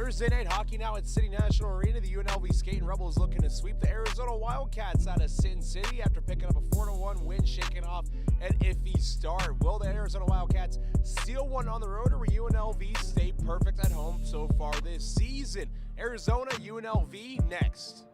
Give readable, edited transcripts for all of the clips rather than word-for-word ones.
Thursday night hockey now at City National Arena. The UNLV Skating Rebels looking to sweep the Arizona Wildcats out of Sin City after picking up a 4-1 win, shaking off an iffy start. Will the Arizona Wildcats steal one on the road, or will UNLV stay perfect at home so far this season? Arizona, UNLV next.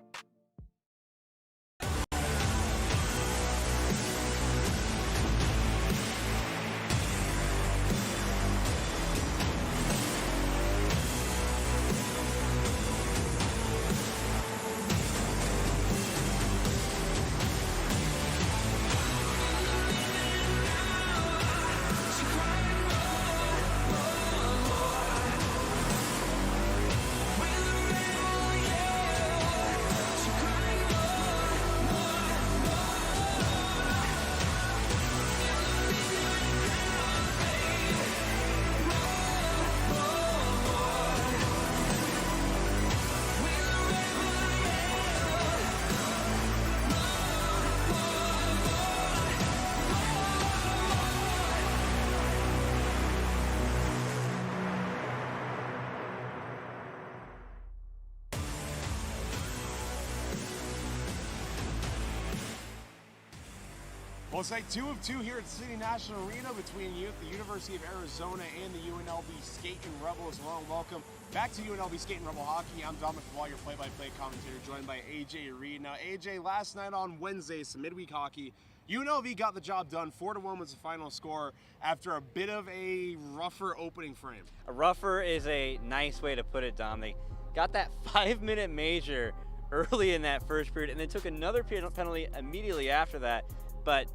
Well, it's like 2 of 2 here at City National Arena between the University of Arizona and the UNLV Skating Rebels. Hello and welcome back to UNLV Skating Rebel Hockey. I'm Dominic Wall, your play-by-play commentator, joined by AJ Reed. Now, AJ, last night on Wednesday, some midweek hockey, UNLV got the job done. 4-1 was the final score after a bit of a rougher opening frame. A rougher is a nice way to put it, Dom. They got that 5-minute major early in that first period and then took another penalty immediately after that. But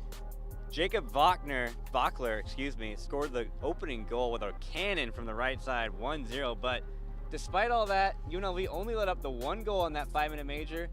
Jacob Vockler, scored the opening goal with a cannon from the right side, 1-0. But despite all that, UNLV only let up the 1 goal on that 5-minute major,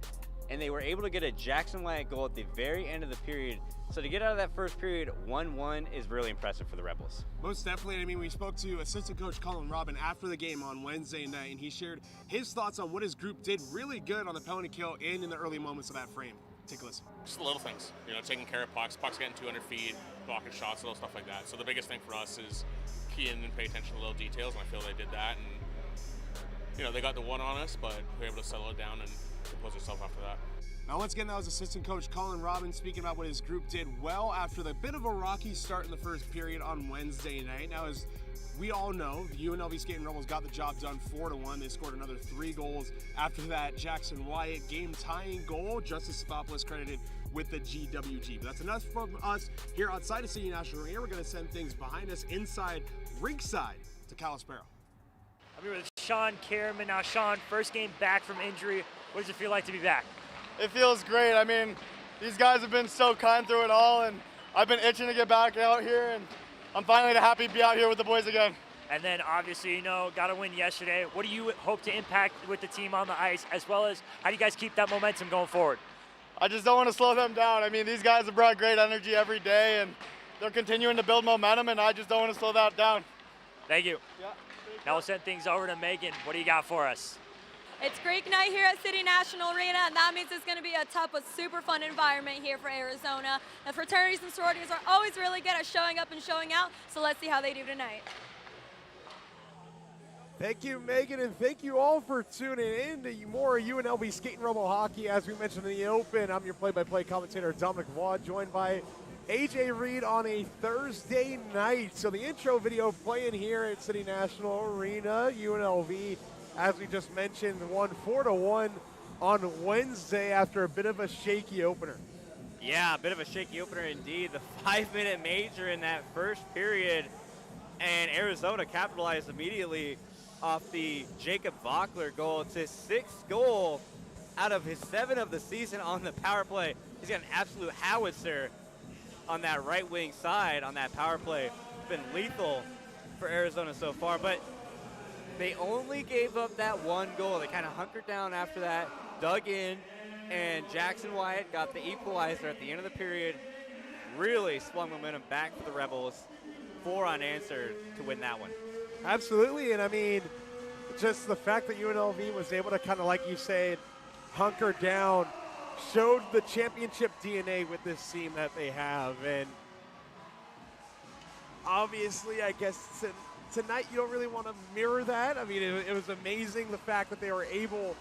and they were able to get a Jackson Wyatt goal at the very end of the period. So to get out of that first period 1-1 is really impressive for the Rebels. Most definitely. I mean, we spoke to assistant coach Colin Robin after the game on Wednesday night, and he shared his thoughts on what his group did really good on the penalty kill and in the early moments of that frame. Take a listen. Just the little things, taking care of pucks getting 200 feet, blocking shots, little stuff like that. So the biggest thing for us is key in and pay attention to little details, and I feel they did that. And, they got the one on us, but we were able to settle it down and compose ourselves after that. Now, once again, that was assistant coach Colin Robin speaking about what his group did well after the bit of a rocky start in the first period on Wednesday night. Now, as we all know, the UNLV Skating Rebels got the job done 4-1. They scored another 3 goals after that Jackson Wyatt game-tying goal. Justice Sifopoulos credited with the GWG. But that's enough from us here outside of City National Arena. We're going to send things behind us inside ringside to Kalispero. I'm here with Sean Kierman. Now, Sean, first game back from injury. What does it feel like to be back? It feels great. I mean, these guys have been so kind through it all, and I've been itching to get back out here, and I'm finally happy to be out here with the boys again. And then, obviously, got a win yesterday. What do you hope to impact with the team on the ice, as well as how do you guys keep that momentum going forward? I just don't want to slow them down. I mean, these guys have brought great energy every day, and they're continuing to build momentum, and I just don't want to slow that down. Thank you. Yeah. Now we'll send things over to Megan. What do you got for us? It's Greek night here at City National Arena, and that means it's going to be a tough but super fun environment here for Arizona. The fraternities and sororities are always really good at showing up and showing out, so let's see how they do tonight. Thank you, Megan, and thank you all for tuning in to more UNLV Skating Rebel Hockey. As we mentioned in the open, I'm your play-by-play commentator, Dominic Waugh, joined by AJ Reed on a Thursday night. So the intro video playing here at City National Arena, UNLV, as we just mentioned, won 4-1 on Wednesday after a bit of a shaky opener. Yeah, a bit of a shaky opener indeed. The 5-minute major in that first period, and Arizona capitalized immediately off the Jacob Vockler goal. It's his 6th goal out of his 7 of the season on the power play. He's got an absolute howitzer on that right wing side on that power play. It's been lethal for Arizona so far, but they only gave up that 1 goal. They kind of hunkered down after that, dug in, and Jackson Wyatt got the equalizer at the end of the period. Really swung momentum back for the Rebels, 4 unanswered to win that one. Absolutely, and I mean, just the fact that UNLV was able to kind of, like you said, hunker down, showed the championship DNA with this team that they have. And obviously, I guess tonight you don't really want to mirror that. I mean, it was amazing the fact that they were able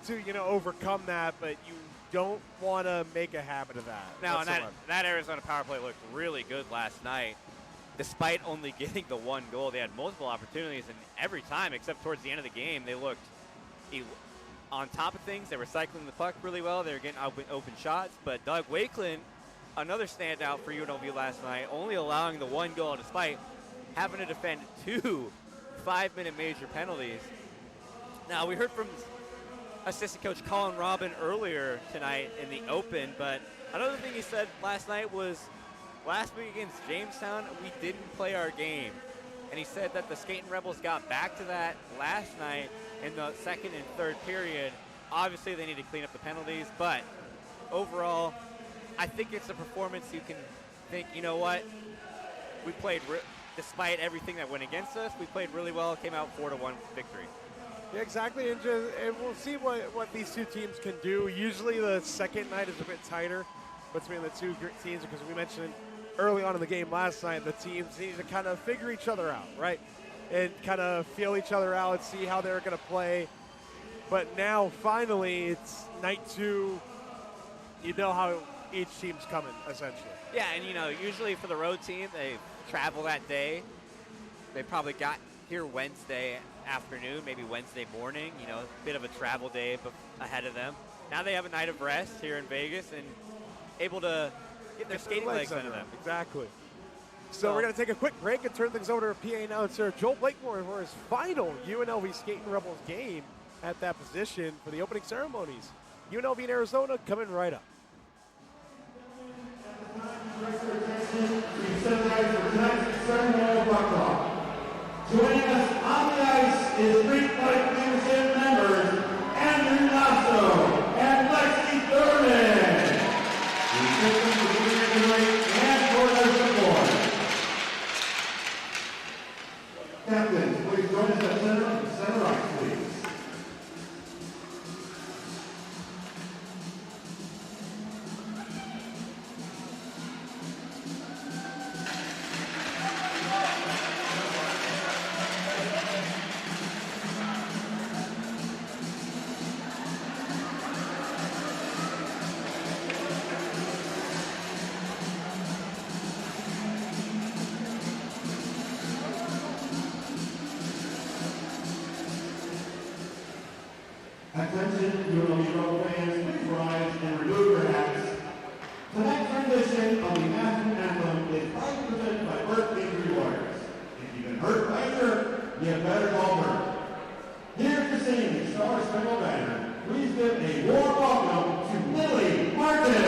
to, overcome that, but you don't want to make a habit of that. Now, and that Arizona power play looked really good last night. Despite only getting the one goal, they had multiple opportunities, and every time, except towards the end of the game, they looked on top of things. They were cycling the puck really well. They were getting open shots. But Doug Wakeland, another standout for UNLV last night, only allowing the one goal despite having to defend 2 5-minute major penalties. Now, we heard from assistant coach Colin Robin earlier tonight in the open, but another thing he said last night was, last week against Jamestown, we didn't play our game. And he said that the Skating Rebels got back to that last night in the second and third period. Obviously, they need to clean up the penalties, but overall, I think it's a performance you can think, you know what, we played, despite everything that went against us, we played really well, came out 4-1 victory. Yeah, exactly, and we'll see what these two teams can do. Usually the second night is a bit tighter between the two teams, because we mentioned early on in the game last night, the teams need to kind of figure each other out, right? And kind of feel each other out, see how they're going to play. But now, finally, it's night 2. You know how each team's coming, essentially. Yeah, and usually for the road team, they travel that day. They probably got here Wednesday afternoon, maybe Wednesday morning, a bit of a travel day ahead of them. Now they have a night of rest here in Vegas and able to get their skating legs under them. Exactly. So we're going to take a quick break and turn things over to our PA announcer, Joel Blakemore, for his final UNLV Skating Rebels game at that position for the opening ceremonies. UNLV in Arizona coming right up. Joining us on the ice is Greek Fight Leadership members Andrew Lasso and Lexi Thurman. The assistants will be here tonight and for their support. Captains, please join us at center ice, please. Attention, UNLV Rebel fans, please rise and remove your hats. Tonight's rendition of the national anthem is proudly presented by Birth Injury Lawyers. If you've been hurt by a jerk, you better call Birth. Here to sing the Star Spangled Banner, please give a warm welcome to Lily Martin.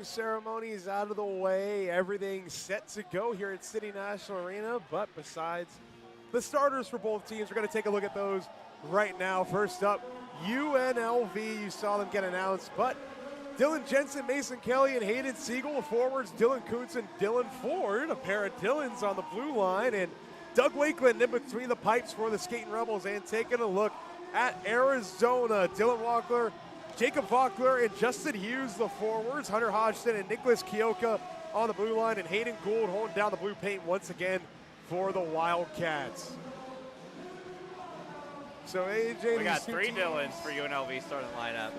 Ceremony is out of the way. Everything's set to go here at City National Arena. But besides the starters for both teams, we're going to take a look at those right now. First up, UNLV. You saw them get announced, but Dylan Jensen, Mason Kelly, and Hayden Siegel. Forwards, Dylan Kuntz and Dylan Ford. A pair of Dylans on the blue line. And Doug Wakeland in between the pipes for the Skating Rebels. And taking a look at Arizona, Dylan Walkler, Jacob Vockler, and Justin Hughes, the forwards. Hunter Hodgson and Nicholas Kioka on the blue line. And Hayden Gould holding down the blue paint once again for the Wildcats. So AJ, we got 3 Dylans for UNLV starting lineup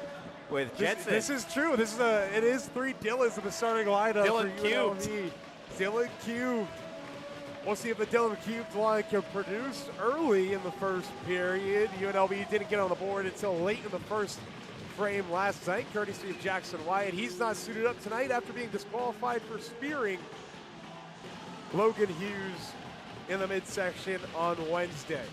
with Jensen. This is true. It is 3 Dylans in the starting lineup Dylan for UNLV. Dylan cubed. We'll see if the Dylan cubed line can produce early in the first period. UNLV didn't get on the board until late in the first frame last night, courtesy of Jackson Wyatt. He's not suited up tonight after being disqualified for spearing Logan Hughes in the midsection on Wednesday.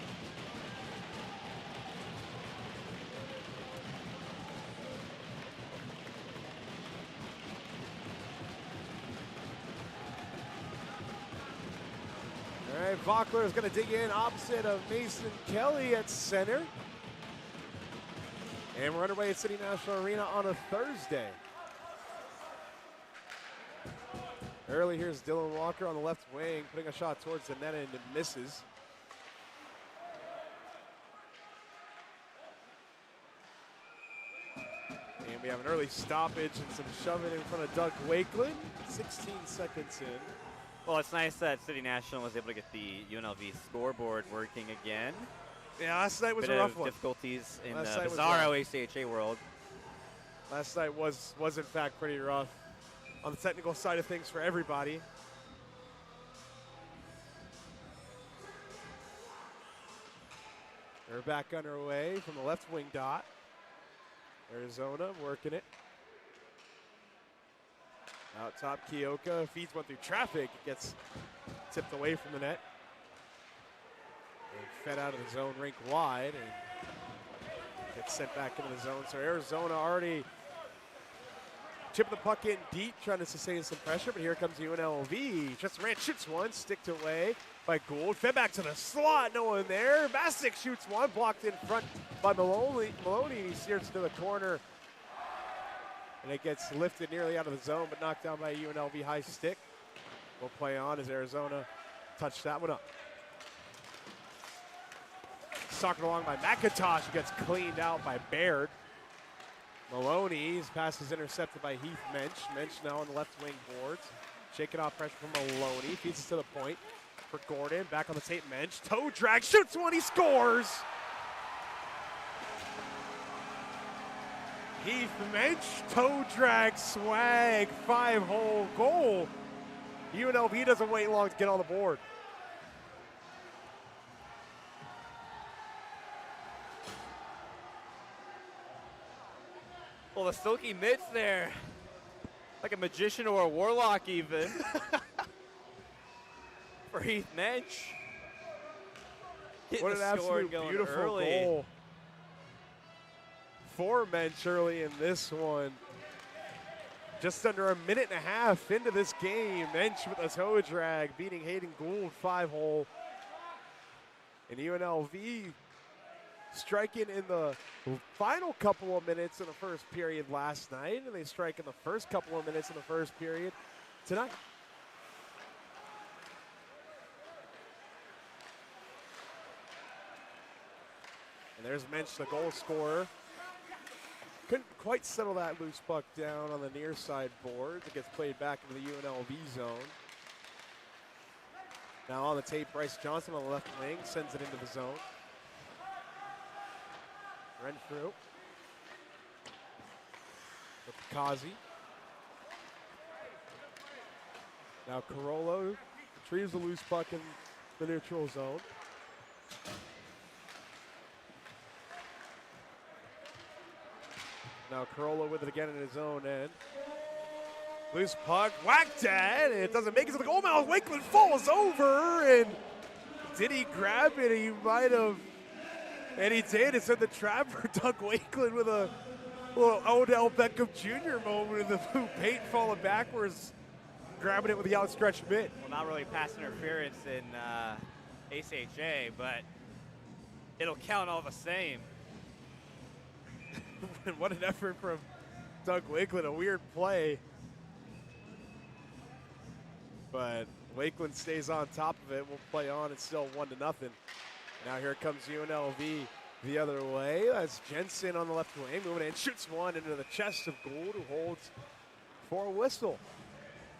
All right, Vockler is going to dig in opposite of Mason Kelly at center. And we're underway at City National Arena on a Thursday. Early, here's Dylan Walker on the left wing, putting a shot towards the net and it misses. And we have an early stoppage and some shoving in front of Doug Wakeland. 16 seconds in. Well, it's nice that City National was able to get the UNLV scoreboard working again. Yeah, last night was Bit a rough of one. Difficulties in the Last night was bizarro ACHA world. Last night was in fact pretty rough on the technical side of things for everybody. They're back underway from the left wing dot. Arizona working it. Out top, Kioka feeds one through traffic. It gets tipped away from the net. And fed out of the zone, rink wide, and gets sent back into the zone. So Arizona already chipping the puck in deep, trying to sustain some pressure, but here comes UNLV. Just ran, shoots one, sticked away by Gould. Fed back to the slot, no one there. Bastick shoots one, blocked in front by Maloney. He steers to the corner. And it gets lifted nearly out of the zone, but knocked down by a UNLV high stick. We'll play on as Arizona touch that one up. Socketed along by McIntosh, who gets cleaned out by Baird. Maloney's pass is intercepted by Heath Mensch. Mensch now on the left wing boards. Shaking off pressure from Maloney. Feeds it to the point for Gordon. Back on the tape, Mensch. Toe drag, shoots one, he scores! Heath Mensch, toe drag, swag, 5-hole goal. UNLV doesn't wait long to get on the board. Well, the silky mitts there, like a magician or a warlock even, for Heath Mensch. What an absolute beautiful goal for Mensch early in this one. Just under a minute and a half into this game, Mensch with a toe drag, beating Hayden Gould 5-hole. And UNLV striking in the final couple of minutes in the first period last night, and they strike in the first couple of minutes in the first period tonight. And there's Mensch, the goal scorer. Couldn't quite settle that loose puck down on the near side boards. It gets played back into the UNLV zone. Now on the tape, Bryce Johnson on the left wing sends it into the zone. Renfrew with Kazi. Now Carollo retrieves the loose puck in the neutral zone. Now Carollo with it again in his own end. Loose puck, whacked at, and it doesn't make it to the goal mouth. Wakeland falls over, and did he grab it? He might have, and he did. It's in the trap for Doug Wakeland with a little Odell Beckham Jr. moment in the blue paint, falling backwards, grabbing it with the outstretched mitt. Well, not really pass interference in ACHA, but it'll count all the same. And what an effort from Doug Wakeland, a weird play. But Wakeland stays on top of it. We'll play on. It's still 1-0. Now here comes UNLV the other way. That's Jensen on the left wing, moving in, shoots one into the chest of Gould, who holds for a whistle.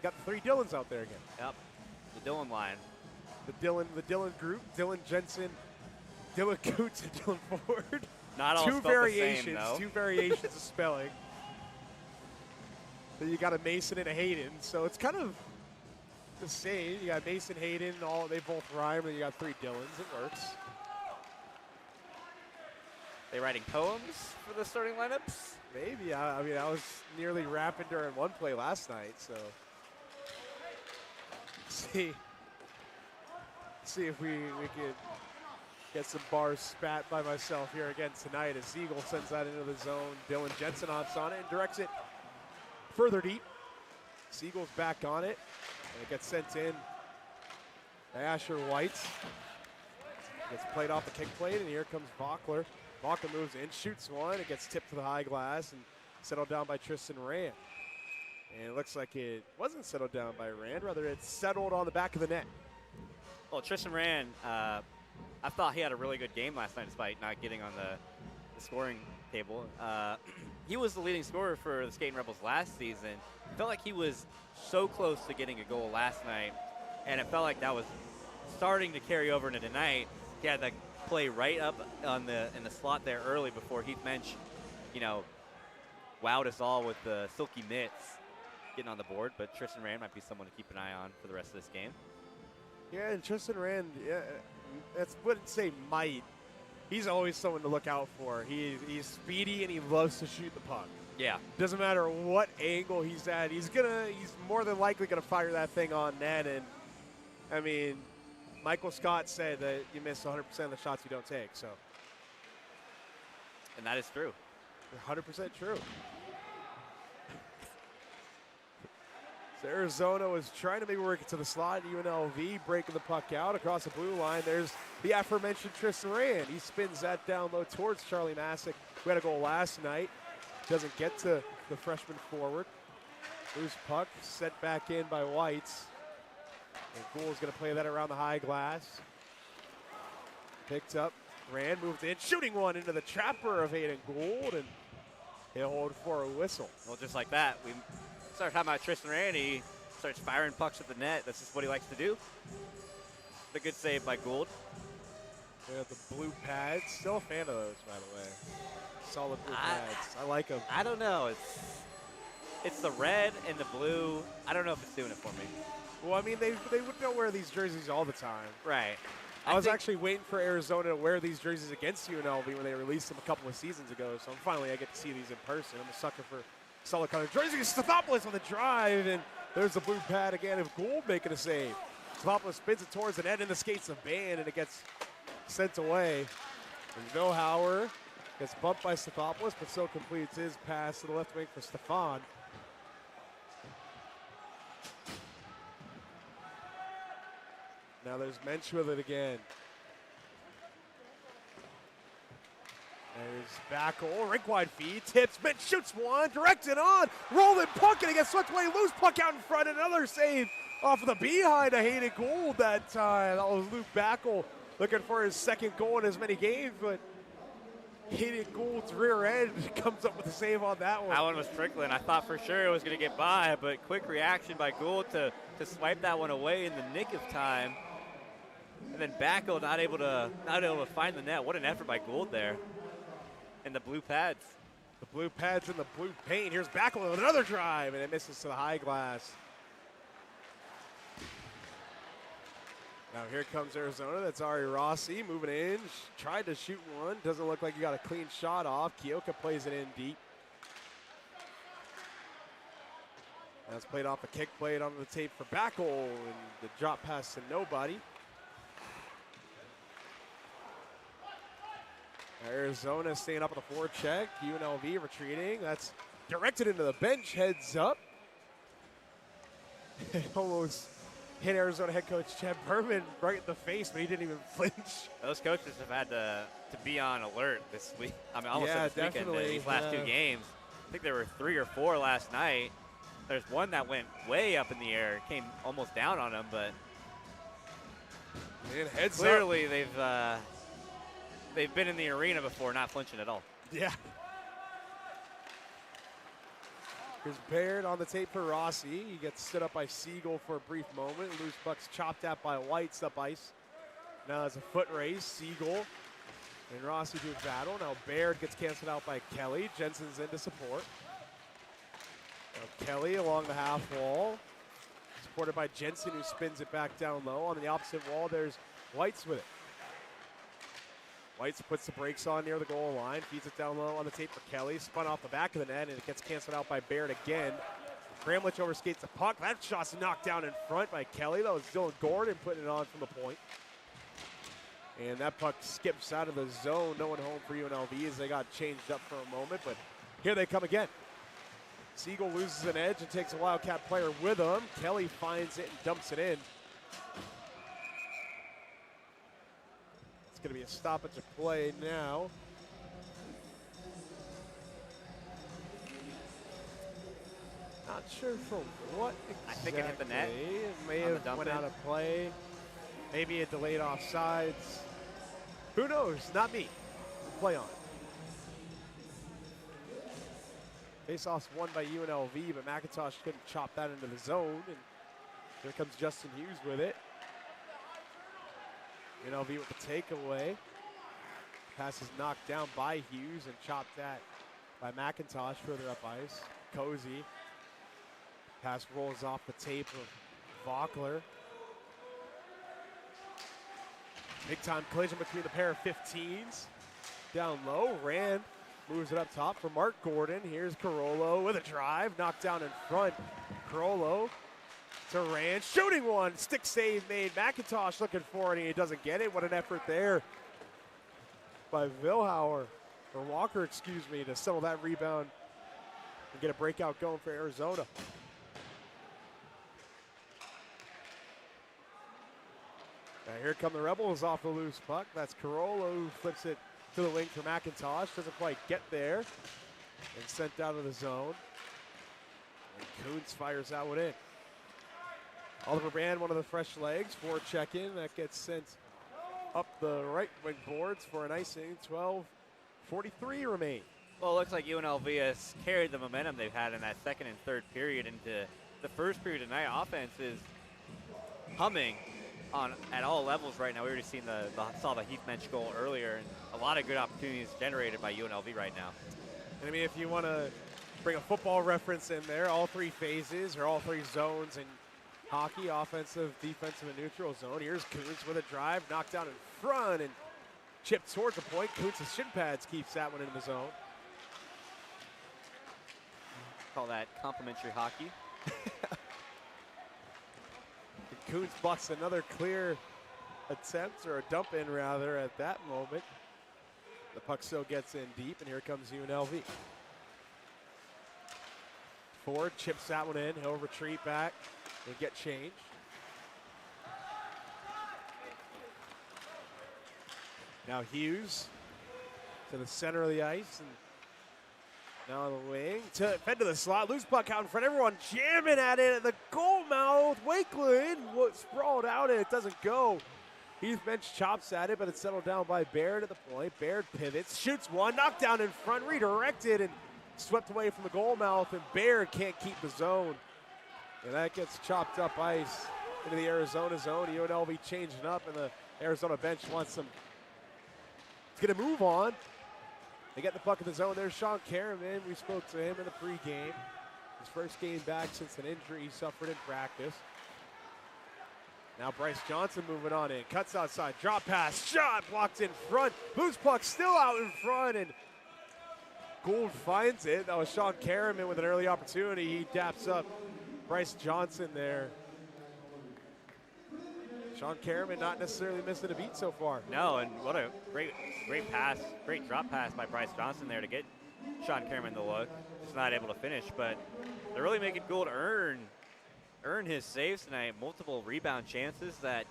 Got the 3 Dylans out there again. Yep, the Dylan line. The Dylan group, Dylan Jensen, Dylan Coots, and Dylan Ford. Not all two spelled variations, the same, though. two variations of spelling. Then you got a Mason and a Hayden, so it's kind of the same. You got Mason, Hayden, they both rhyme, and you got 3 Dylans. It works. They writing poems for the starting lineups? Maybe. I mean, I was nearly rapping during one play last night, so see if we could get some bars spat by myself here again tonight as Siegel sends that into the zone. Dylan Jensen hops on it and directs it further deep. Siegel's back on it, and it gets sent in by Asher White. Gets played off the kick plate, and here comes Vockler. Vockler moves in, shoots one. It gets tipped to the high glass and settled down by Tristan Rand. And it looks like it wasn't settled down by Rand. Rather, it settled on the back of the net. Well, Tristan Rand, I thought he had a really good game last night despite not getting on the scoring table. He was the leading scorer for the Skating Rebels last season. Felt like he was so close to getting a goal last night, and it felt like that was starting to carry over into tonight. He had that play right up in the slot there early before Heath Mensch, wowed us all with the silky mitts getting on the board. But Tristan Rand might be someone to keep an eye on for the rest of this game. Yeah, and Tristan Rand, that's wouldn't say might. He's always someone to look out for. He's speedy and he loves to shoot the puck. Yeah. Doesn't matter what angle he's at. He's more than likely gonna fire that thing on net. And I mean, Michael Scott said that you miss 100% of the shots you don't take. So. And that is true. 100% true. So Arizona was trying to maybe work it to the slot. UNLV breaking the puck out across the blue line. There's the aforementioned Tristan Rand. He spins that down low towards Charlie Masick, who had a goal last night. Doesn't get to the freshman forward. Loose puck set back in by Whites. And Gould's going to play that around the high glass. Picked up. Rand moved in, shooting one into the trapper of Hayden Gould, and he'll hold for a whistle. Well, just like that, we started talking about Tristan Rand. He starts firing pucks at the net. That's just what he likes to do. A good save by Gould. Yeah, the blue pads. Still a fan of those, by the way. Solid blue pads. I like them. I don't know. It's the red and the blue. I don't know if it's doing it for me. Well, I mean, they don't wear these jerseys all the time. Right. I was actually waiting for Arizona to wear these jerseys against UNLV when they released them a couple of seasons ago. So finally I get to see these in person. I'm a sucker for solid color jerseys. Stathopoulos on the drive, and there's the blue pad again of Gould making a save. Stathopoulos spins it towards the net in the skates of Band, and it gets sent away. And Millhauer gets bumped by Stathopoulos, but still completes his pass to the left wing for Stefan. Now there's Mensch with it again. There's Backel, rink wide feed, tips, Mensch shoots one, directed on, rolling puck, and he gets swept away, loose puck out in front, another save off of the behind of Hayden Gould that time. That was Luke Backel looking for his second goal in as many games, but Hayden Gould's rear end comes up with a save on that one. That one was trickling. I thought for sure it was going to get by, but quick reaction by Gould to swipe that one away in the nick of time. And then Backel not able to find the net. What an effort by Gould there. And the blue pads. The blue pads and the blue paint. Here's Backel with another drive, and it misses to the high glass. Now here comes Arizona. That's Ari Rossi moving in. Tried to shoot one. Doesn't look like he got a clean shot off. Keoka plays it in deep. That's played off a kick plate on the tape for Backel, and the drop pass to nobody. Arizona staying up on the forecheck. UNLV retreating. That's directed into the bench. Heads up. Almost hit Arizona head coach Chad Berman right in the face, but he didn't even flinch. Those coaches have had to be on alert this week. I mean, almost this weekend, these last two games. I think there were 3 or 4 last night. There's one that went way up in the air, came almost down on him, but And heads clearly up. they've been in the arena before, not flinching at all. Yeah. Here's Baird on the tape for Rossi. He gets stood up by Siegel for a brief moment. Loose puck's chopped at by White's up ice. Now it's a foot race. Siegel and Rossi do battle. Now Baird gets canceled out by Kelly. Jensen's in to support. Now Kelly along the half wall. Supported by Jensen, who spins it back down low. On the opposite wall, there's White's with it. White's puts the brakes on near the goal line, feeds it down low on the tape for Kelly. Spun off the back of the net, and it gets canceled out by Baird again. Kramlich overskates the puck. That shot's knocked down in front by Kelly. That was Dylan Gordon putting it on from the point. And that puck skips out of the zone. No one home for UNLV as they got changed up for a moment, but here they come again. Siegel loses an edge and takes a Wildcat player with him. Kelly finds it and dumps it in. It's going to be a stoppage of play now. Not sure for what exactly. I think it hit the net. It may on the have dump went in. out of play. Maybe it delayed offsides. Who knows? Not me. Play on. Face-off's won by UNLV, but McIntosh couldn't chop that into the zone. And here comes Justin Hughes with it. UNLV with the takeaway. Pass is knocked down by Hughes and chopped at by McIntosh further up ice. Cozy. Pass rolls off the tape of Vockler. Big time collision between the pair of 15s. Down low, Rand moves it up top for Mark Gordon. Here's Carollo with a drive, knocked down in front. Carollo to Rand, shooting one, stick save made. McIntosh looking for it, and he doesn't get it. What an effort there by Vilhauer, or Walker, excuse me, to settle that rebound and get a breakout going for Arizona. Now here come the Rebels off the loose puck. That's Carollo who flips it to the wing for McIntosh. Doesn't quite get there. And sent out of the zone. And Kuntz fires that one in. Oliver Brand, one of the fresh legs for check-in. That gets sent up the right wing boards for an icing. 12:43 remain. Well, it looks like UNLV has carried the momentum they've had in that second and third period into the first period tonight. Offense is humming at all levels right now. We already saw the Heath Mensch goal earlier, and a lot of good opportunities generated by UNLV right now. And I mean, if you want to bring a football reference in there, all three phases or all three zones in hockey, offensive, defensive, and neutral zone. Here's Kuntz with a drive, knocked down in front and chipped towards the point. Kuntz's shin pads keeps that one in the zone. Call that complimentary hockey. Kuntz busts another clear attempt, or a dump in rather, at that moment. The puck still gets in deep, and here comes UNLV. Ford chips that one in. He'll retreat back and get changed. Now Hughes to the center of the ice, and now on the wing, fed to the slot, loose puck out in front, everyone jamming at it at the goal mouth. Wakeland sprawled out and it doesn't go. Heath Mensch chops at it, but it's settled down by Baird at the point. Baird pivots, shoots one, knocked down in front, redirected and swept away from the goal mouth, and Baird can't keep the zone. And that gets chopped up ice into the Arizona zone. UNLV changing up, and the Arizona bench wants some. It's gonna move on. They get the puck in the zone. There's Sean Caraman. We spoke to him in the pregame. His first game back since an injury he suffered in practice. Now Bryce Johnson moving on in. Cuts outside. Drop pass. Shot. Blocked in front. Loose puck still out in front. And Gould finds it. That was Sean Caraman with an early opportunity. He daps up Bryce Johnson there. Sean Caraman not necessarily missing a beat so far. No, and what a great pass, great drop pass by Bryce Johnson there to get Sean Caraman the look. Just not able to finish, but they're really making Gould earn his saves tonight. Multiple rebound chances that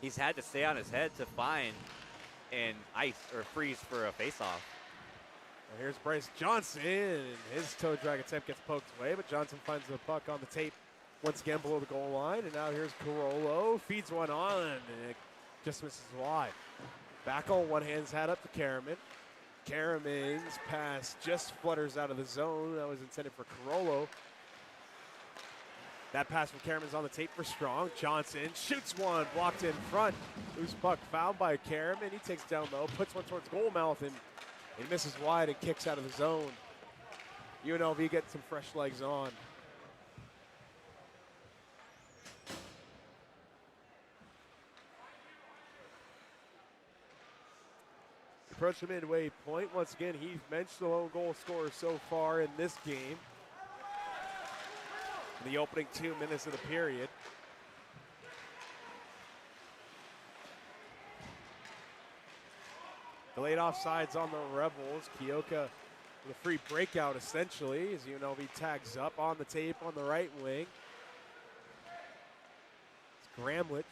he's had to stay on his head to find and ice or freeze for a faceoff. And here's Bryce Johnson, and his toe drag attempt gets poked away, but Johnson finds the puck on the tape once again below the goal line. And now here's Carollo, feeds one on, and it just misses wide. Back on one hand's hat up to Karaman. Karaman's pass just flutters out of the zone. That was intended for Carollo. That pass from Karaman's on the tape for Strong. Johnson shoots one, blocked in front. Loose puck fouled by Karaman. He takes down low, puts one towards goal mouth, and it misses wide and kicks out of the zone. UNLV gets some fresh legs on. Approach the midway point. Once again, Heath Mensch, the lone goal scorer so far in this game. In the opening 2 minutes of the period. Delayed offsides on the Rebels. Keoka with a free breakout essentially as UNLV tags up on the tape on the right wing. It's Gramlich.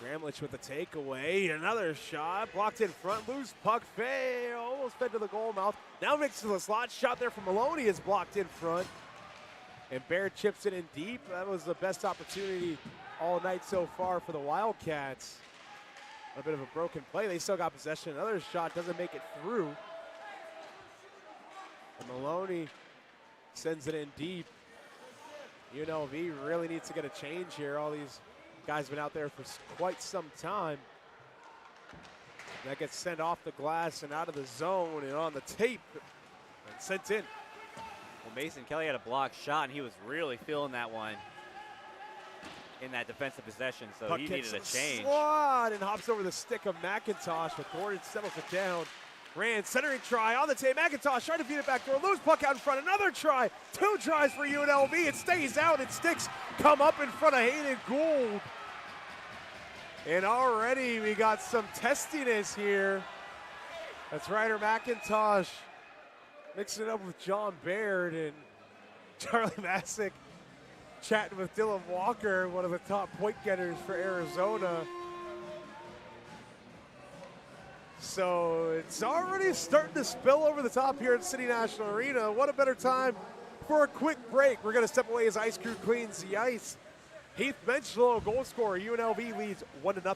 Gramlich with the takeaway. Another shot. Blocked in front. Loose puck. Fail. Almost fed to the goal mouth. Now mixed to the slot. Shot there from Maloney is blocked in front. And Bear chips it in deep. That was the best opportunity all night so far for the Wildcats. A bit of a broken play. They still got possession. Another shot doesn't make it through. And Maloney sends it in deep. UNLV really needs to get a change here. All these guys been out there for quite some time. That gets sent off the glass and out of the zone and on the tape and sent in. Well, Mason Kelly had a blocked shot, and he was really feeling that one in that defensive possession, so Puck he needed a change. Slot and hops over the stick of McIntosh, but Gordon settles it down. Rand centering try on the tape. McIntosh trying to feed it back door. Loose puck out in front. Another try. 2 tries for UNLV. It stays out. It sticks. Come up in front of Hayden Gould. And already we got some testiness here. That's Ryder McIntosh mixing it up with John Baird and Charlie Masick chatting with Dylan Walker, one of the top point getters for Arizona. So it's already starting to spill over the top here at City National Arena. What a better time for a quick break. We're going to step away as Ice Crew cleans the ice. Heath Mensch, the goal scorer. UNLV leads 1-0.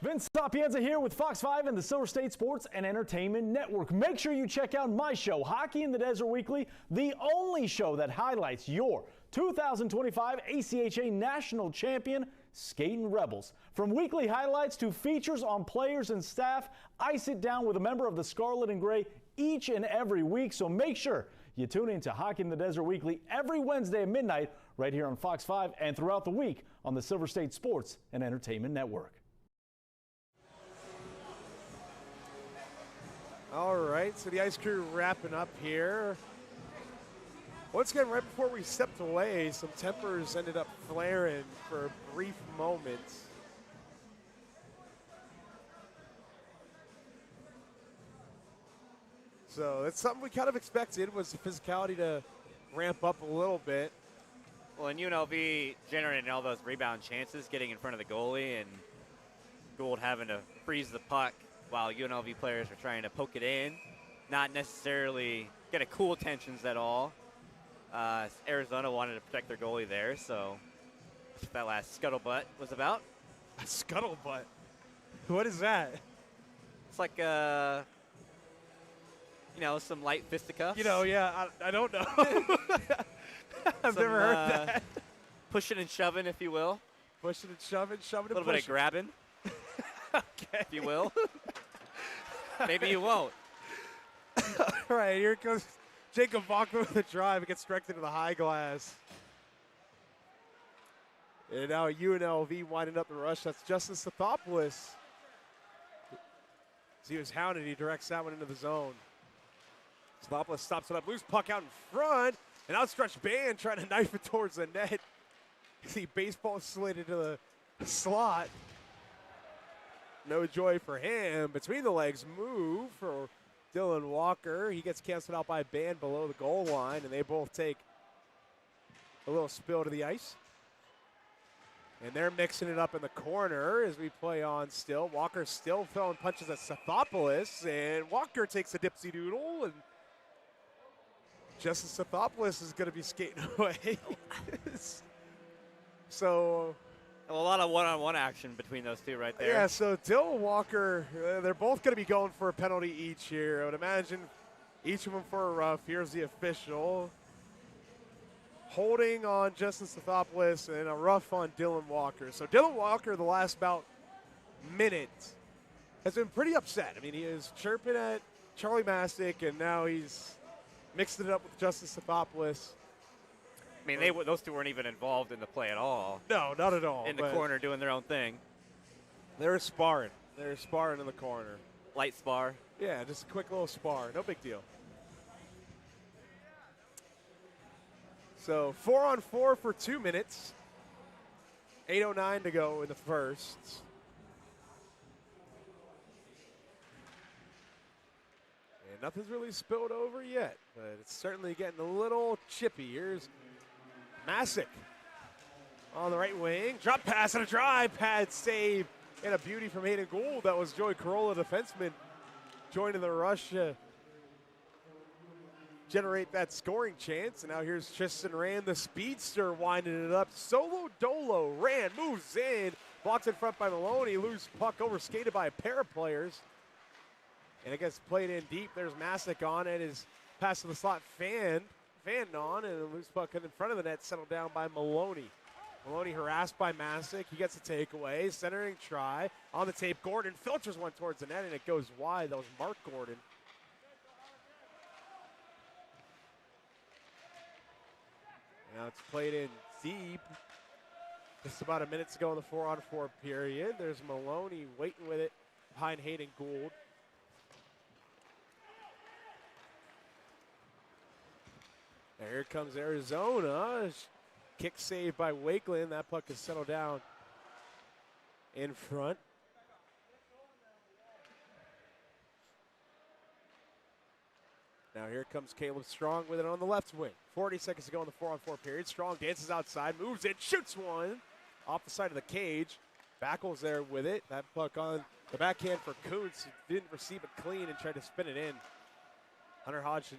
Vince Sapienza here with Fox 5 and the Silver State Sports and Entertainment Network. Make sure you check out my show, Hockey in the Desert Weekly, the only show that highlights your 2025 ACHA National Champion Skating Rebels. From weekly highlights to features on players and staff, I sit down with a member of the Scarlet and Gray each and every week, so make sure you tune in to Hockey in the Desert Weekly every Wednesday at midnight right here on Fox 5 and throughout the week on the Silver State Sports and Entertainment Network. All right, so the Ice Crew wrapping up here. Once again, right before we stepped away, some tempers ended up flaring for a brief moment. So that's something we kind of expected, was the physicality to ramp up a little bit. Well, and UNLV generating all those rebound chances, getting in front of the goalie, and Gould having to freeze the puck while UNLV players are trying to poke it in. Not necessarily get a cool tensions at all. Arizona wanted to protect their goalie there, so that's what that last scuttlebutt was about. A scuttlebutt? What is that? It's like, some light fisticuffs. Yeah, I don't know. I've never heard that. Pushing and shoving, if you will. Pushing and shoving, shoving and pushing. A little bit of grabbing, okay. if you will. Maybe you won't. All right, here goes Jacob Vaca with the drive. It ges directed to the high glass. And now UNLV winding up the rush. That's Justice Stathopoulos. As he was hounded, he directs that one into the zone. Stathopoulos stops it up. Loose puck out in front. An outstretched band trying to knife it towards the net. You see baseball slid into the slot. No joy for him. Between the legs move for Dylan Walker. He gets canceled out by a band below the goal line, and they both take a little spill to the ice. And they're mixing it up in the corner as we play on still. Walker still throwing punches at Sathopoulos, and Walker takes a dipsy doodle, and Justin Sathopoulos is going to be skating away. So a lot of one-on-one action between those two right there. yeah, so Dylan Walker, they're both going to be going for a penalty each here. I would imagine each of them for a rough. Here's the official. Holding on Justin Sathopoulos and a rough on Dylan Walker. So Dylan Walker, the last about minute, has been pretty upset. I mean, he is chirping at Charlie Mastic, and now he's mixed it up with Justin Sathopoulos. I mean, those two weren't even involved in the play at all. No, not at all. In the corner doing their own thing. They're sparring. They're sparring in the corner. Light spar. Yeah, just a quick little spar. No big deal. So 4-on-4 for 2 minutes. 8:09 to go in the first. And nothing's really spilled over yet, but it's certainly getting a little chippy. Here's Masick on the right wing. Drop pass and a drive pad save. And a beauty from Hayden Gould. That was Joey Corolla, defenseman, joining the rush. Generate that scoring chance. And now here's Tristan Rand, the speedster, winding it up. Solo Dolo. Rand moves in. Blocked in front by Maloney. Loose puck overskated by a pair of players. And it gets played in deep. There's Masick on it. His pass to the slot fanned on. And a loose puck in front of the net settled down by Maloney. Maloney harassed by Masick. He gets a takeaway. Centering try. On the tape, Gordon filters one towards the net, and it goes wide. That was Mark Gordon. Now it's played in deep. Just about a minute to go in the 4-on-4 period. There's Maloney waiting with it behind Hayden Gould. And here comes Arizona. Kick save by Wakeland. That puck is settled down in front. Now here comes Caleb Strong with it on the left wing. 40 seconds to go in the 4-on-4 period. Strong dances outside, moves it, shoots one off the side of the cage. Backel's there with it. That puck on the backhand for Kuntz. Didn't receive it clean and tried to spin it in. Hunter Hodgson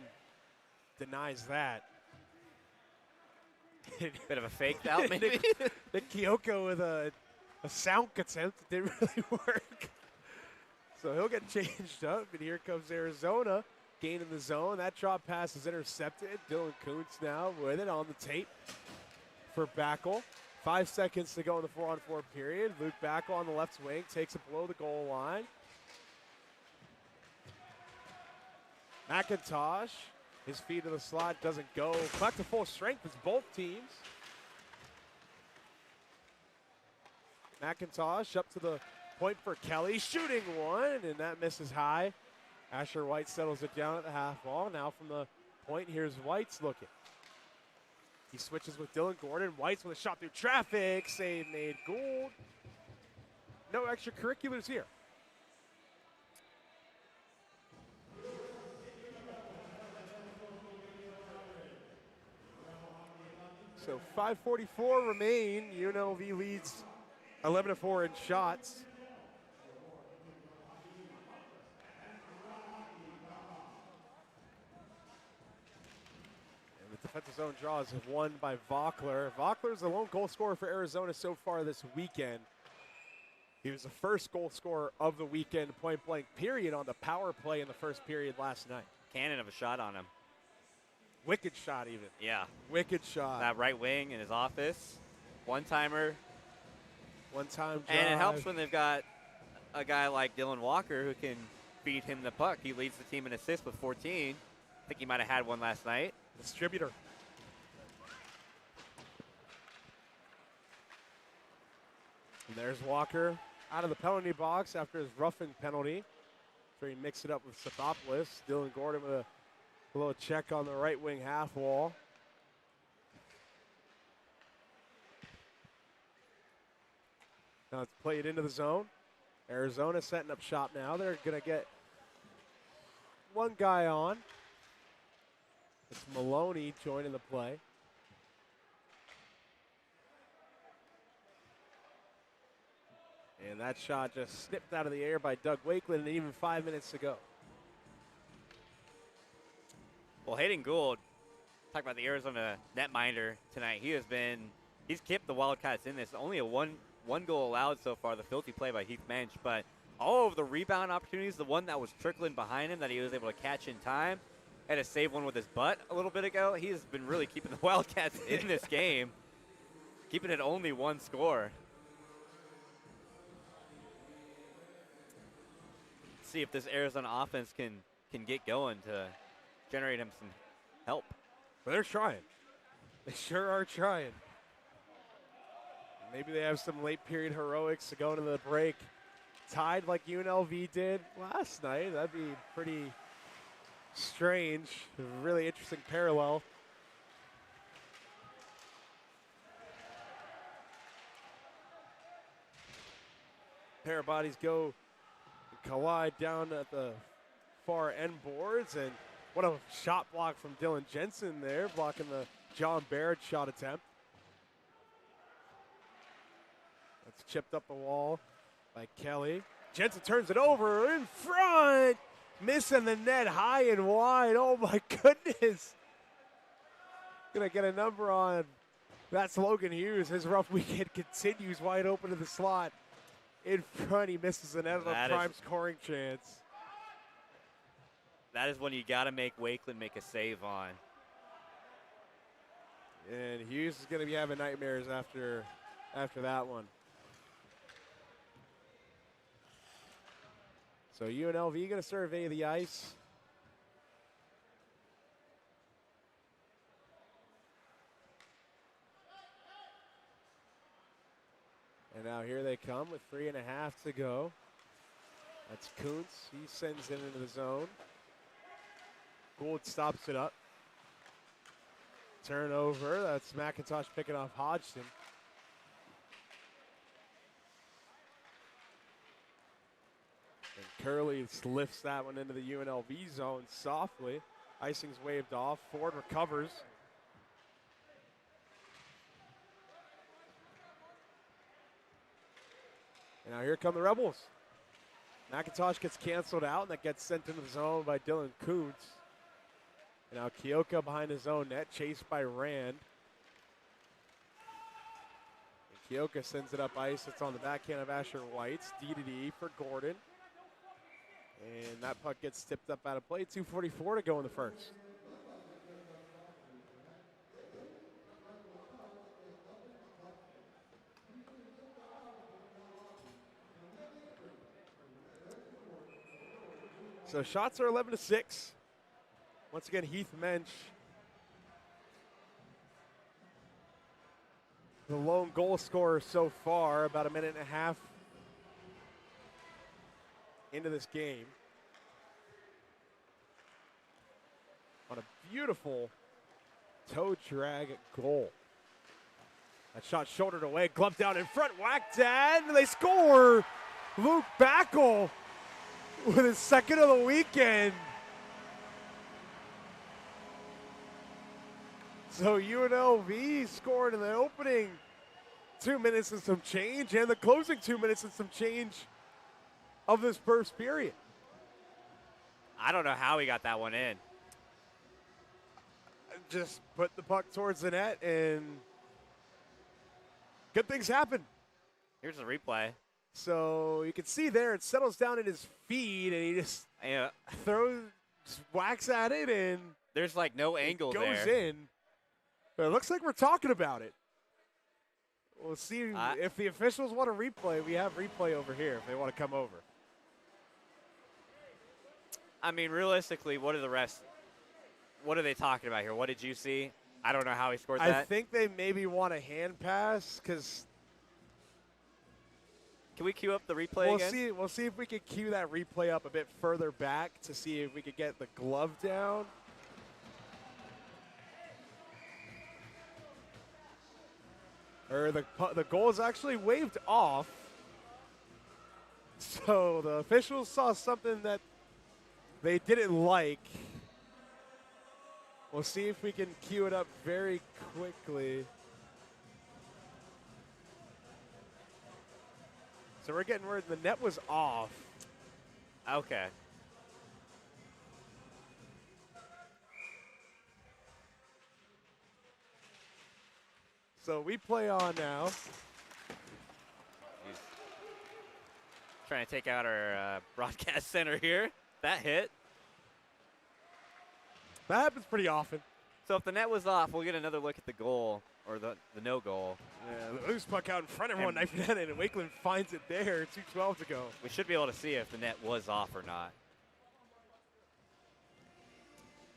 denies that. Bit of a fake out, maybe. Nick Kyoko with a sound attempt. It didn't really work. So he'll get changed up, and here comes Arizona. Gain in the zone. That drop pass is intercepted. Dylan Kuntz now with it on the tape for Backel. 5 seconds to go in the 4-on-4 period. Luke Backel on the left wing takes it below the goal line. McIntosh, his feet to the slot, doesn't go. Back to full strength as both teams. McIntosh up to the point for Kelly, shooting one, and that misses high. Asher White settles it down at the half wall. Now from the point, here's White's looking. He switches with Dylan Gordon. White's with a shot through traffic. Save made. Gould. No extracurriculars here. So 5:44 remain. UNLV leads 11-4 in shots. Defensive zone draws have won by Vockler. Vockler's the lone goal scorer for Arizona so far this weekend. He was the first goal scorer of the weekend, point blank period, on the power play in the first period last night. Cannon of a shot on him. Wicked shot even. Yeah. Wicked shot. That right wing in his office. One-timer. One-time drive. And it helps when they've got a guy like Dylan Walker who can feed him the puck. He leads the team in assists with 14. I think he might have had one last night. Distributor. And there's Walker out of the penalty box after his roughing penalty. So he mixed it up with Sathopoulos. Dylan Gordon with a little check on the right wing half wall. Now it's played into the zone. Arizona setting up shop now. They're going to get one guy on. It's Maloney joining the play. And that shot just snipped out of the air by Doug Wakeland, and even 5 minutes to go. Well, Hayden Gould, talk about the Arizona netminder tonight. He's kept the Wildcats in this. Only a one goal allowed so far, the filthy play by Heath Mensch, but all of the rebound opportunities, the one that was trickling behind him that he was able to catch in time, had to save one with his butt a little bit ago. He has been really keeping the Wildcats in this game, keeping it only one score. See if this Arizona offense can get going to generate him some help. But they're trying. They sure are trying. Maybe they have some late period heroics to go into the break tied like UNLV did last night. That'd be pretty strange. A really interesting parallel. Pair of bodies go and collide down at the far end boards, and what a shot block from Dylan Jensen there, blocking the John Baird shot attempt. That's chipped up the wall by Kelly. Jensen turns it over in front, missing the net high and wide. Oh my goodness. Gonna get a number on. That's Logan Hughes. His rough weekend continues, wide open to the slot. In front, he misses the net on a prime scoring chance. That is when you got to make Wakeland make a save on. And Hughes is going to be having nightmares after that one. So UNLV going to survey the ice. And now here they come with 3.5 to go. That's Kuntz. He sends it into the zone. Gould stops it up. Turnover. That's McIntosh picking off Hodgson. And Curley lifts that one into the UNLV zone softly. Icing's waved off. Ford recovers. And now here come the Rebels. McIntosh gets canceled out, and that gets sent into the zone by Dylan Kuntz. And now Keoka behind his own net, chased by Rand. And Keoka sends it up ice. It's on the backhand of Asher Whites. D for Gordon. And that puck gets tipped up out of play. 2:44 to go in the first. So shots are 11-6. Once again, Heath Mensch, the lone goal scorer so far, about 1.5 minutes into this game. On a beautiful toe drag goal. That shot shouldered away, gloved down in front, whacked and they score! Luke Backel with his second of the weekend. So UNLV scored in the opening 2 minutes and some change, and the closing 2 minutes and some change of this first period. I don't know how he got that one in. Just put the puck towards the net, and good things happen. Here's the replay. So you can see there, it settles down at his feet, and he just throws, whacks at it, and there's like no angle there. Goes in. But it looks like we're talking about it. We'll see if the officials want to replay. We have replay over here if they want to come over. I mean, realistically, what are the rest? What are they talking about here? What did you see? I don't know how he scored that. I think they maybe want a hand pass because. Can we cue up the replay again? We'll see if we can cue that replay up a bit further back to see if we could get the glove down. Or the goal is actually waved off. So the officials saw something that they didn't like. We'll see if we can cue it up very quickly. So we're getting word the net was off. Okay. So we play on now. Trying to take out our broadcast center here. That hit. That happens pretty often. So if the net was off, we'll get another look at the goal, or the no goal. Yeah, the loose puck out in front, everyone knifing at it, and Wakeland finds it there 2:12 to go. We should be able to see if the net was off or not.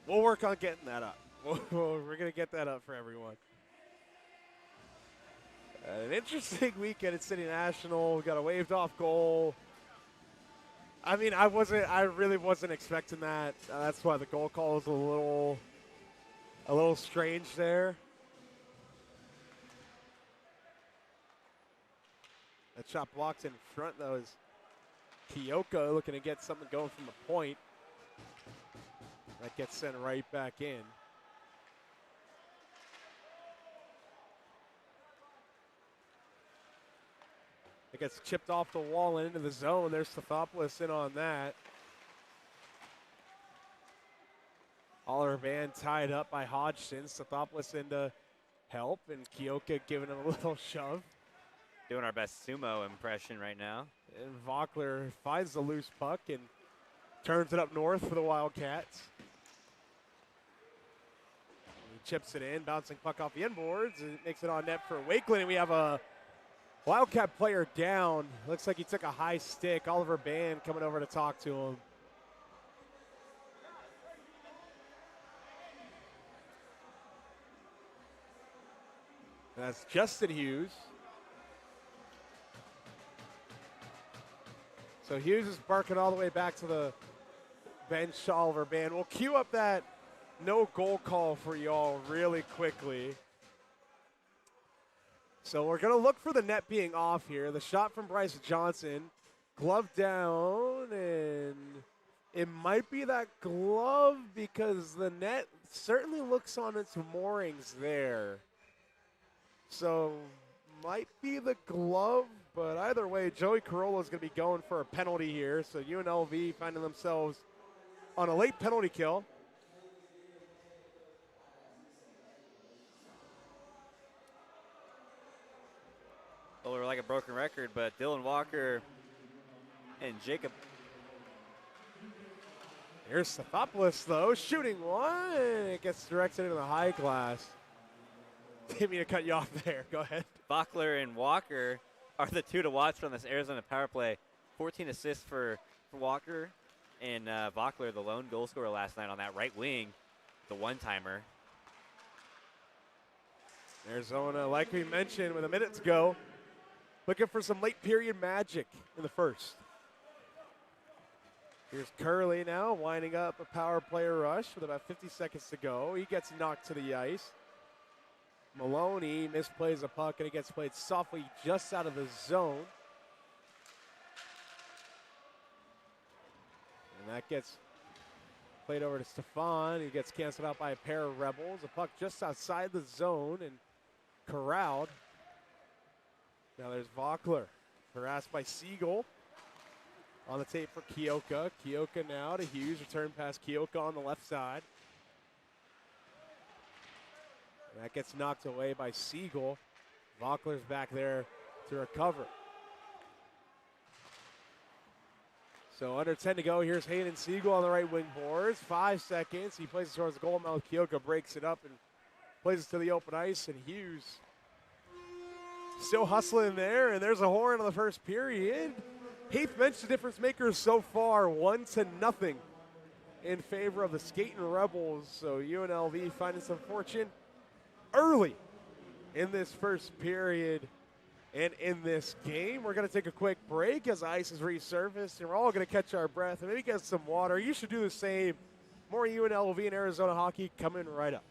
We'll work on getting that up. We're going to get that up for everyone. An interesting weekend at City National. We got a waved off goal. I mean, I really wasn't expecting that. That's why the goal call is a little strange there. That shot blocked in front, though, is Kyoka looking to get something going from the point. That gets sent right back in. It gets chipped off the wall and into the zone. There's Stathopoulos in on that. Oliver Band tied up by Hodgson. Stathopoulos in to help, and Kyoka giving him a little shove. Doing our best sumo impression right now. And Vockler finds the loose puck and turns it up north for the Wildcats. He chips it in, bouncing puck off the inboards, and makes it on net for Wakeland. And we have a Wildcat player down. Looks like he took a high stick. Oliver Band coming over to talk to him. And that's Justin Hughes. So Hughes is barking all the way back to the bench. Oliver Band. We'll cue up that no goal call for y'all really quickly. So we're going to look for the net being off here. The shot from Bryce Johnson, glove down, and it might be that glove because the net certainly looks on its moorings there. So might be the glove, but either way, Joey Corolla is going to be going for a penalty here. So UNLV finding themselves on a late penalty kill. Well, we're like a broken record, but Dylan Walker and Jacob. Here's Stathopoulos, though, shooting one. It gets directed into the high glass. Didn't mean to cut you off there. Go ahead. Bachler and Walker are the two to watch from this Arizona power play. 14 assists for Walker, and Bachler, the lone goal scorer last night on that right wing, the one-timer. Arizona, like we mentioned, with a minute to go, looking for some late period magic in the first. Here's Curley now winding up a power player rush with about 50 seconds to go. He gets knocked to the ice. Maloney misplays a puck, and it gets played softly just out of the zone. And that gets played over to Stefan. He gets canceled out by a pair of Rebels. A puck just outside the zone and corralled. Now there's Vockler, harassed by Siegel. On the tape for Kyoka. Kyoka now to Hughes. Return past Kyoka on the left side. And that gets knocked away by Siegel. Vockler's back there to recover. So under 10 to go. Here's Hayden Siegel on the right wing boards. 5 seconds. He plays it towards the goal mouth. Kyoka breaks it up and plays it to the open ice. And Hughes still hustling there. And there's a horn on the first period. Heath mentioned the difference makers so far, 1-0 in favor of the Skating Rebels. So UNLV finding some fortune early in this first period and in this game. We're going to take a quick break as ice is resurfaced, and we're all going to catch our breath and maybe get some water. You should do the same. More UNLV and Arizona hockey coming right up.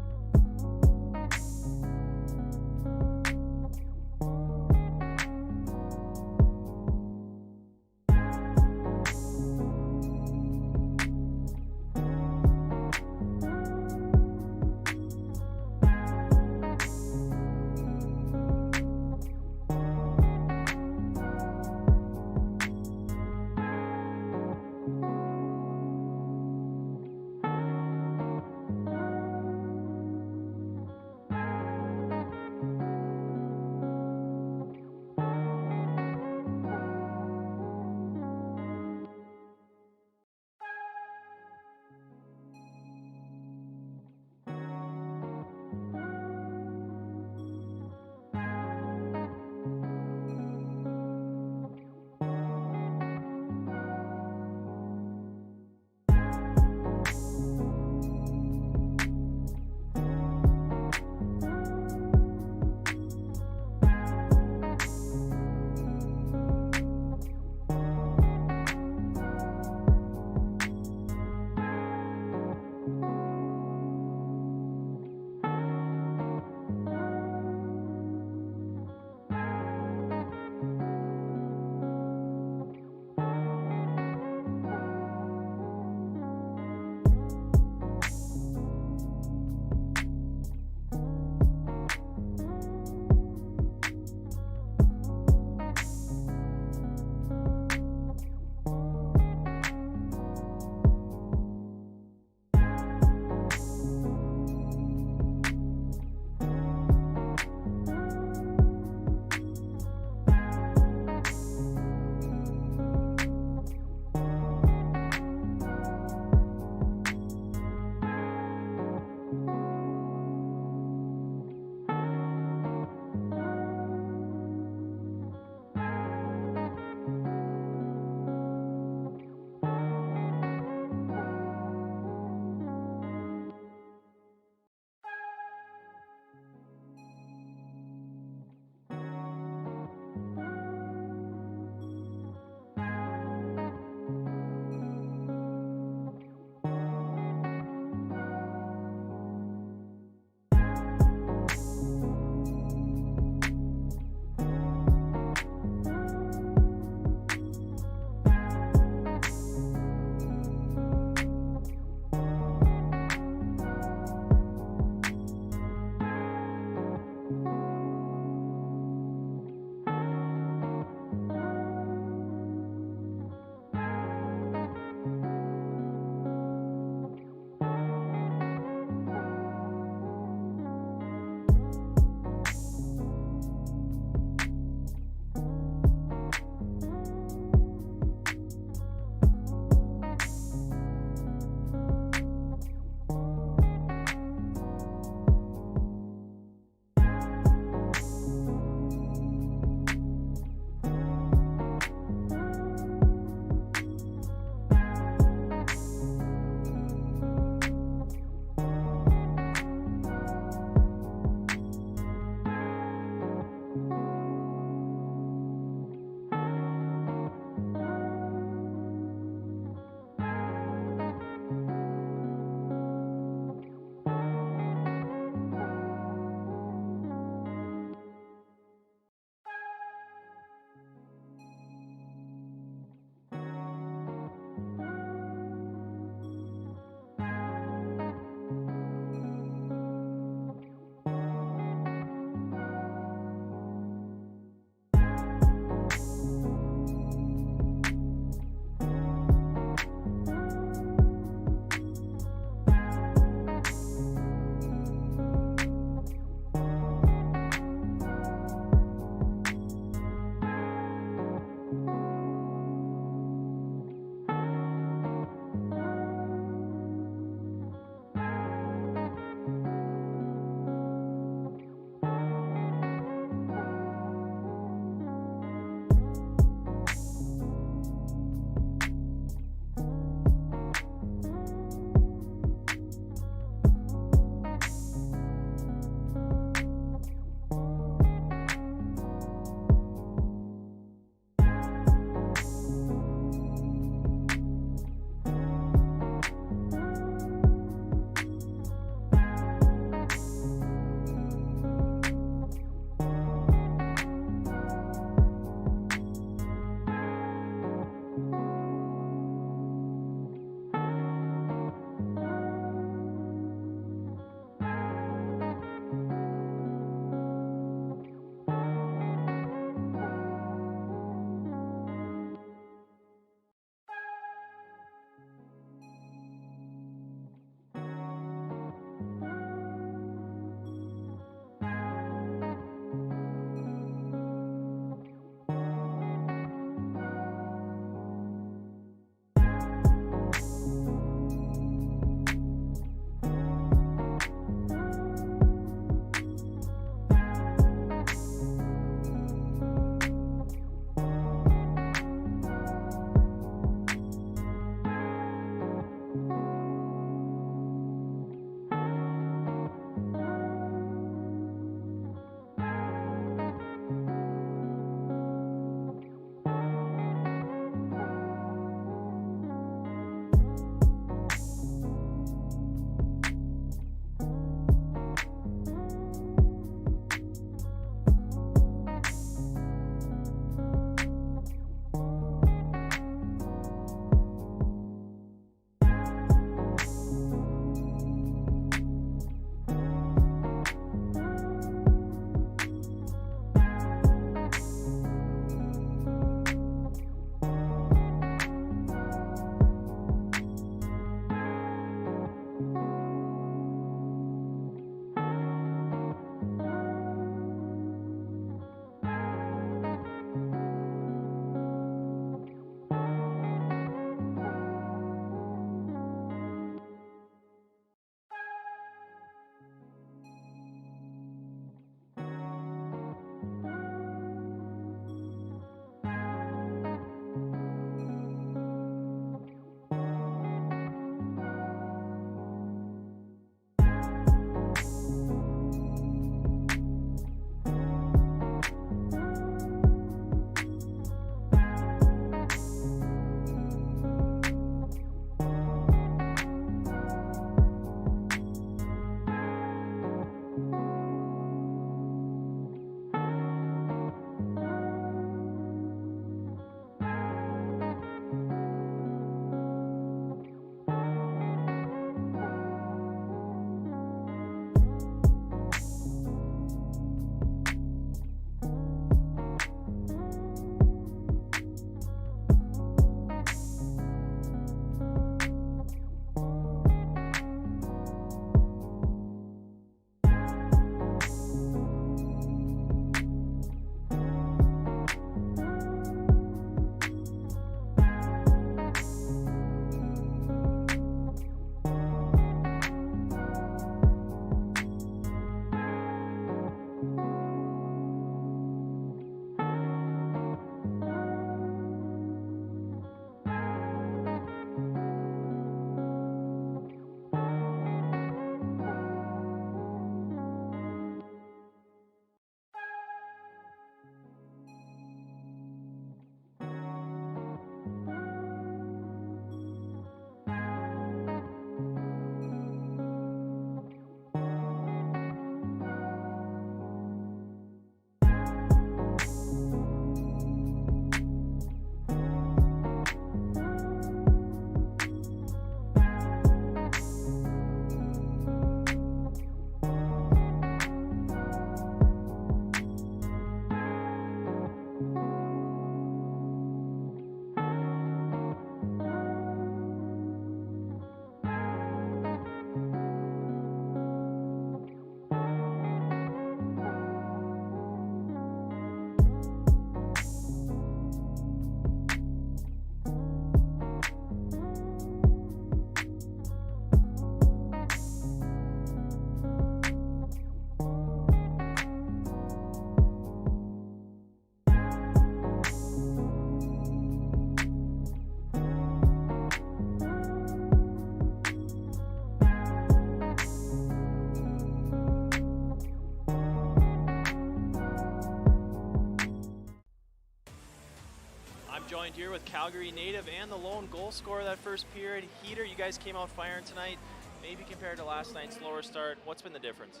joined here with Calgary native and the lone goal scorer that first period. Heater, you guys came out firing tonight. Maybe compared to last night's slower start, what's been the difference?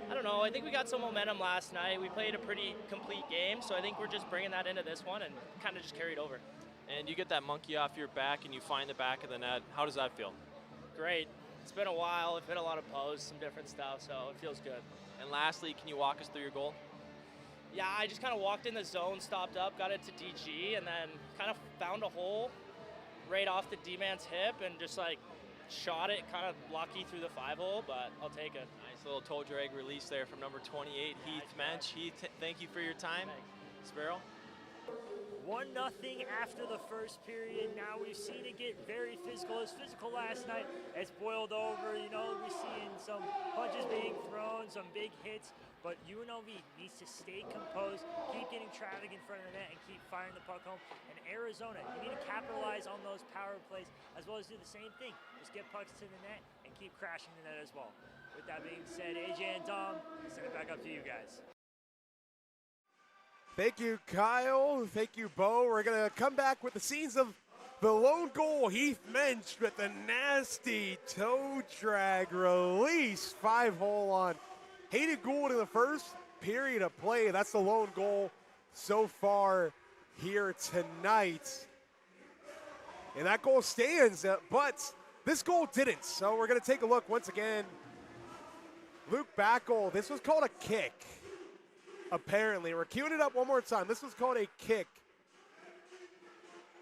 I don't know. I think we got some momentum last night. We played a pretty complete game, so I think we're just bringing that into this one and kind of just carried over. And you get that monkey off your back and you find the back of the net. How does that feel? Great. It's been a while. It's been a lot of posts, some different stuff, so it feels good. And lastly, can you walk us through your goal? Yeah, I just kind of walked in the zone, stopped up, got it to DG, and then kind of found a hole right off the D-man's hip and just like shot it kind of lucky through the 5-hole, but I'll take it. Nice little toe drag release there from number 28, Heath Mensch. Heath, thank you for your time. Thanks. Sparrow? 1-0 after the first period. Now we've seen it get very physical. It was physical last night. It's boiled over. You know, we're seeing some punches being thrown, some big hits. But UNLV needs to stay composed, keep getting traffic in front of the net, and keep firing the puck home. And Arizona, you need to capitalize on those power plays as well as do the same thing. Just get pucks to the net and keep crashing the net as well. With that being said, AJ and Dom, send it back up to you guys. Thank you, Kyle. Thank you, Bo. We're going to come back with the scenes of the lone goal. Heath Mensch with the nasty toe drag release. 5-hole on Hayden Gould in the first period of play. That's the lone goal so far here tonight. And that goal stands, but this goal didn't. So we're going to take a look once again. Luke Backel, this was called a kick. Apparently, we're queuing it up one more time. This was called a kick.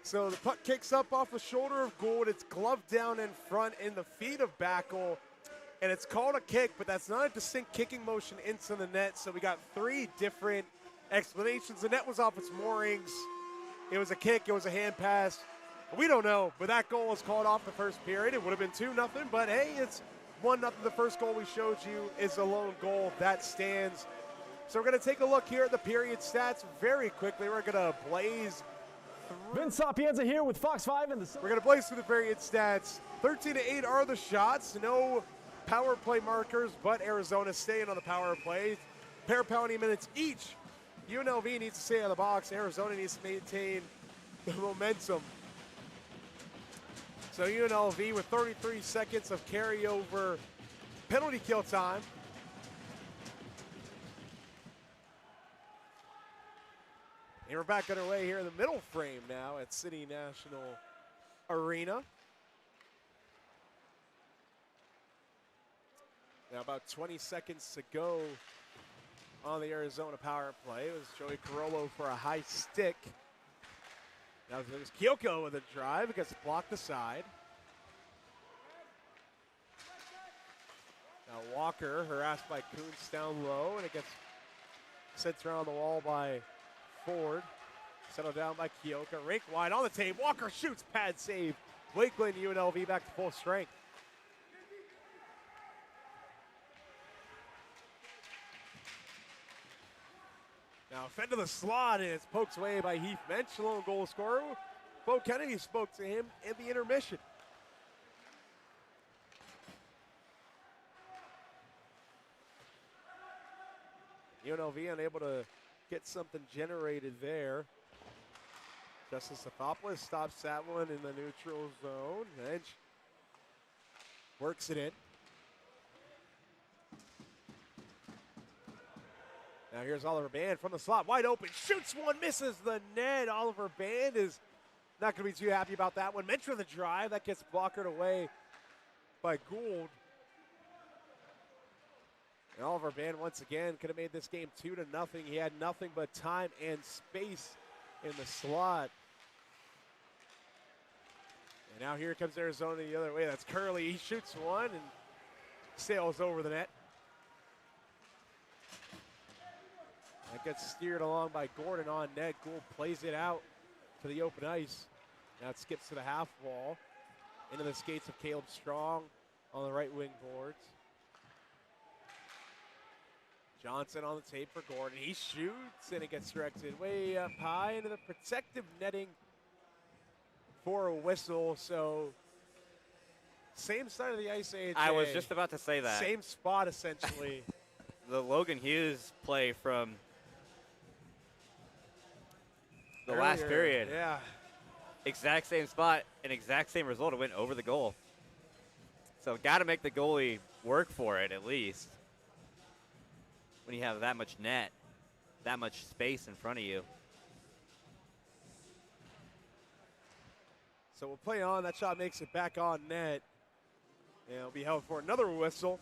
So the puck kicks up off the shoulder of Gould. It's gloved down in front in the feet of Backel. And it's called a kick, but that's not a distinct kicking motion into the net. So we got 3 different explanations. The net was off its moorings. It was a kick. It was a hand pass. We don't know, but that goal was called off the first period. It would have been 2-0, but hey, it's 1-0. The first goal we showed you is a lone goal. That stands. So we're going to take a look here at the period stats very quickly. We're going to blaze through. Vince Sapienza here with Fox 5 and the. We're going to blaze through the period stats. 13-8 are the shots. No power play markers, but Arizona staying on the power play. Pair penalty minutes each. UNLV needs to stay on the box. Arizona needs to maintain the momentum. So UNLV with 33 seconds of carryover penalty kill time. And we're back underway here in the middle frame now at City National Arena. Now about 20 seconds to go on the Arizona power play. It was Joey Carollo for a high stick. Now there's Kyoko with a drive. It gets blocked aside. Now Walker harassed by Kuntz down low, and it gets sent around the wall by Ford. Settled down by Kyoko. Rink wide on the tape. Walker shoots. Pad save. Lakeland UNLV back to full strength. Now fed to the slot, and it's poked away by Heath Mensch, lone goal scorer. Bo Kennedy spoke to him in the intermission. UNLV unable to get something generated there. Justice Sophopoulos stops that one in the neutral zone. Mensch works it in. Now here's Oliver Band from the slot, wide open, shoots one, misses the net. Oliver Band is not going to be too happy about that one. Mensch with a drive, that gets blockered away by Gould. And Oliver Band once again could have made this game 2-0. He had nothing but time and space in the slot. And now here comes Arizona the other way. That's Curley. He shoots one and sails over the net. That gets steered along by Gordon on net. Gould plays it out to the open ice. Now it skips to the half wall. Into the skates of Caleb Strong on the right wing boards. Johnson on the tape for Gordon. He shoots and it gets directed way up high into the protective netting for a whistle. So same side of the ice, AJ. I was just about to say that. Same spot essentially. The Logan Hughes play from the Earlier, last period. Yeah. exact same spot, and exact same result. It went over the goal. So got to make the goalie work for it at least. When you have that much net, that much space in front of you. So we'll play on. That shot makes it back on net. And it'll be held for another whistle.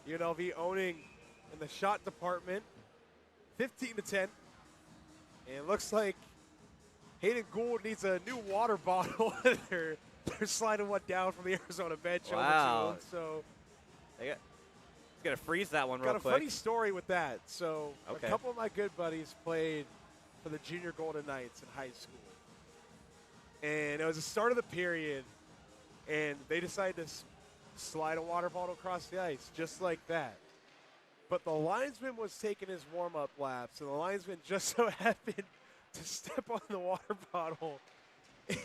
UNLV owning in the shot department, 15-10. And it looks like Hayden Gould needs a new water bottle. they're sliding one down from the Arizona bench over to him. So he's going to freeze that one real quick. Got a funny story with that. So a couple of my good buddies played for the Junior Golden Knights in high school. And it was the start of the period, and they decided to slide a water bottle across the ice just like that. But the linesman was taking his warm-up laps, and the linesman just so happened to step on the water bottle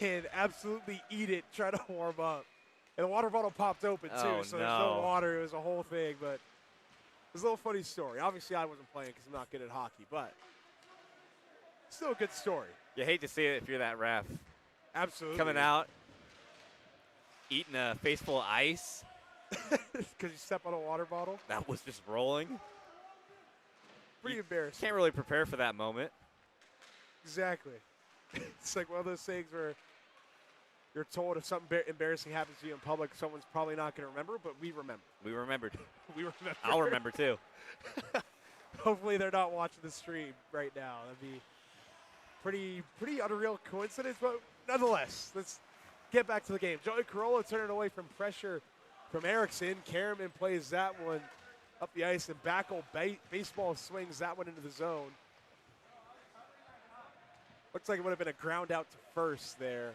and absolutely eat it, try to warm up. And the water bottle popped open, too, so there's no water. It was a whole thing, but it was a little funny story. Obviously, I wasn't playing because I'm not good at hockey, but still a good story. You hate to see it if you're that ref. Absolutely. Coming out, eating a face full of ice. Because you step on a water bottle? That was just rolling. Pretty embarrassing. Can't really prepare for that moment. Exactly. It's like one of those things where you're told if something embarrassing happens to you in public, someone's probably not going to remember, but we remember. We remembered. We remember. I'll remember, too. Hopefully they're not watching the stream right now. That'd be pretty unreal coincidence, but nonetheless, let's get back to the game. Joey Corolla turning away from pressure from Erickson. Karaman plays that one up the ice, and Backel baseball swings that one into the zone. Looks like it would have been a ground out to first there.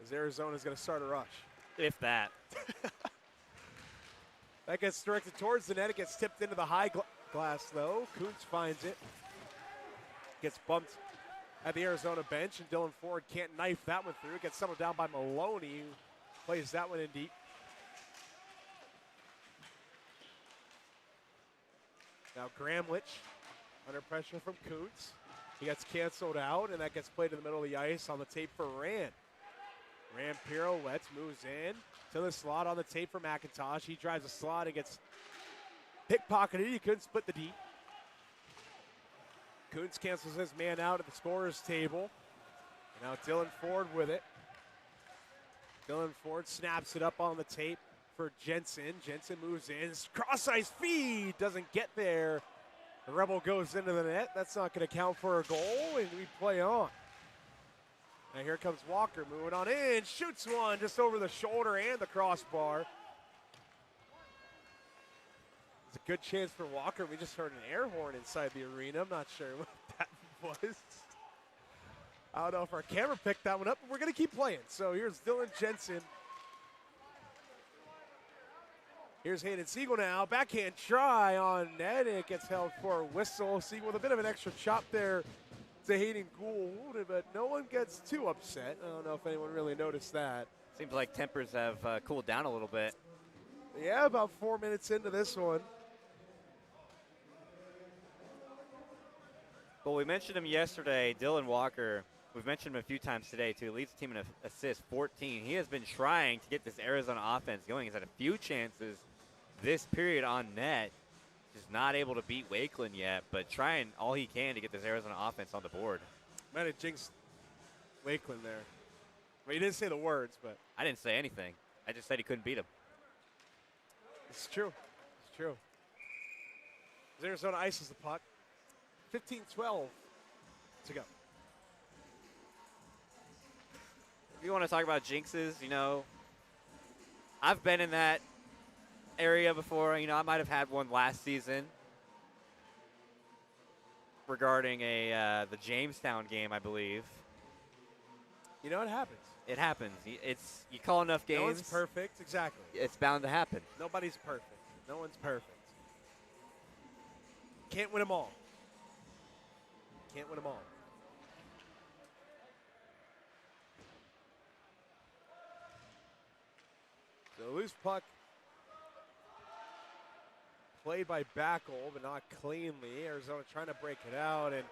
As Arizona's going to start a rush. If that. That gets directed towards the net. It gets tipped into the high glass, though. Kuntz finds it. Gets bumped at the Arizona bench, and Dylan Ford can't knife that one through. It gets settled down by Maloney, who plays that one in deep. Now Gramlich under pressure from Kuntz. He gets canceled out, and that gets played in the middle of the ice on the tape for Rand. Rand pirouettes, moves in to the slot on the tape for McIntosh. He drives a slot and gets pickpocketed. He couldn't split the D. Kuntz cancels his man out at the scorer's table. And now Dylan Ford with it. Dylan Ford snaps it up on the tape for Jensen. Jensen moves in. Cross-ice feed. Doesn't get there. The Rebel goes into the net. That's not going to count for a goal, and we play on. And here comes Walker moving on in. Shoots one just over the shoulder and the crossbar. It's a good chance for Walker. We just heard an air horn inside the arena. I'm not sure what that was. I don't know if our camera picked that one up, but we're going to keep playing. So here's Dylan Jensen. Here's Hayden Siegel now. Backhand try on net. It gets held for a whistle. Siegel with a bit of an extra chop there to Hayden Gould, but no one gets too upset. I don't know if anyone really noticed that. Seems like tempers have cooled down a little bit. Yeah, about 4 minutes into this one. Well, we mentioned him yesterday, Dylan Walker. We've mentioned him a few times today, too. Leads the team in assists, 14. He has been trying to get this Arizona offense going. He's had a few chances this period on net. Just not able to beat Wakeland yet, but trying all he can to get this Arizona offense on the board. Might have jinxed Wakeland there. Well, he didn't say the words, but. I didn't say anything. I just said he couldn't beat him. It's true. It's true. As Arizona ices the puck. 15-12 to go. If you want to talk about jinxes, you know, I've been in that area before. You know, I might have had one last season regarding the Jamestown game, I believe. You know, it happens. It happens. You call enough games. No one's perfect. Exactly. It's bound to happen. Nobody's perfect. No one's perfect. Can't win them all. Can't win them all. So loose puck played by Backel, but not cleanly. Arizona trying to break it out, and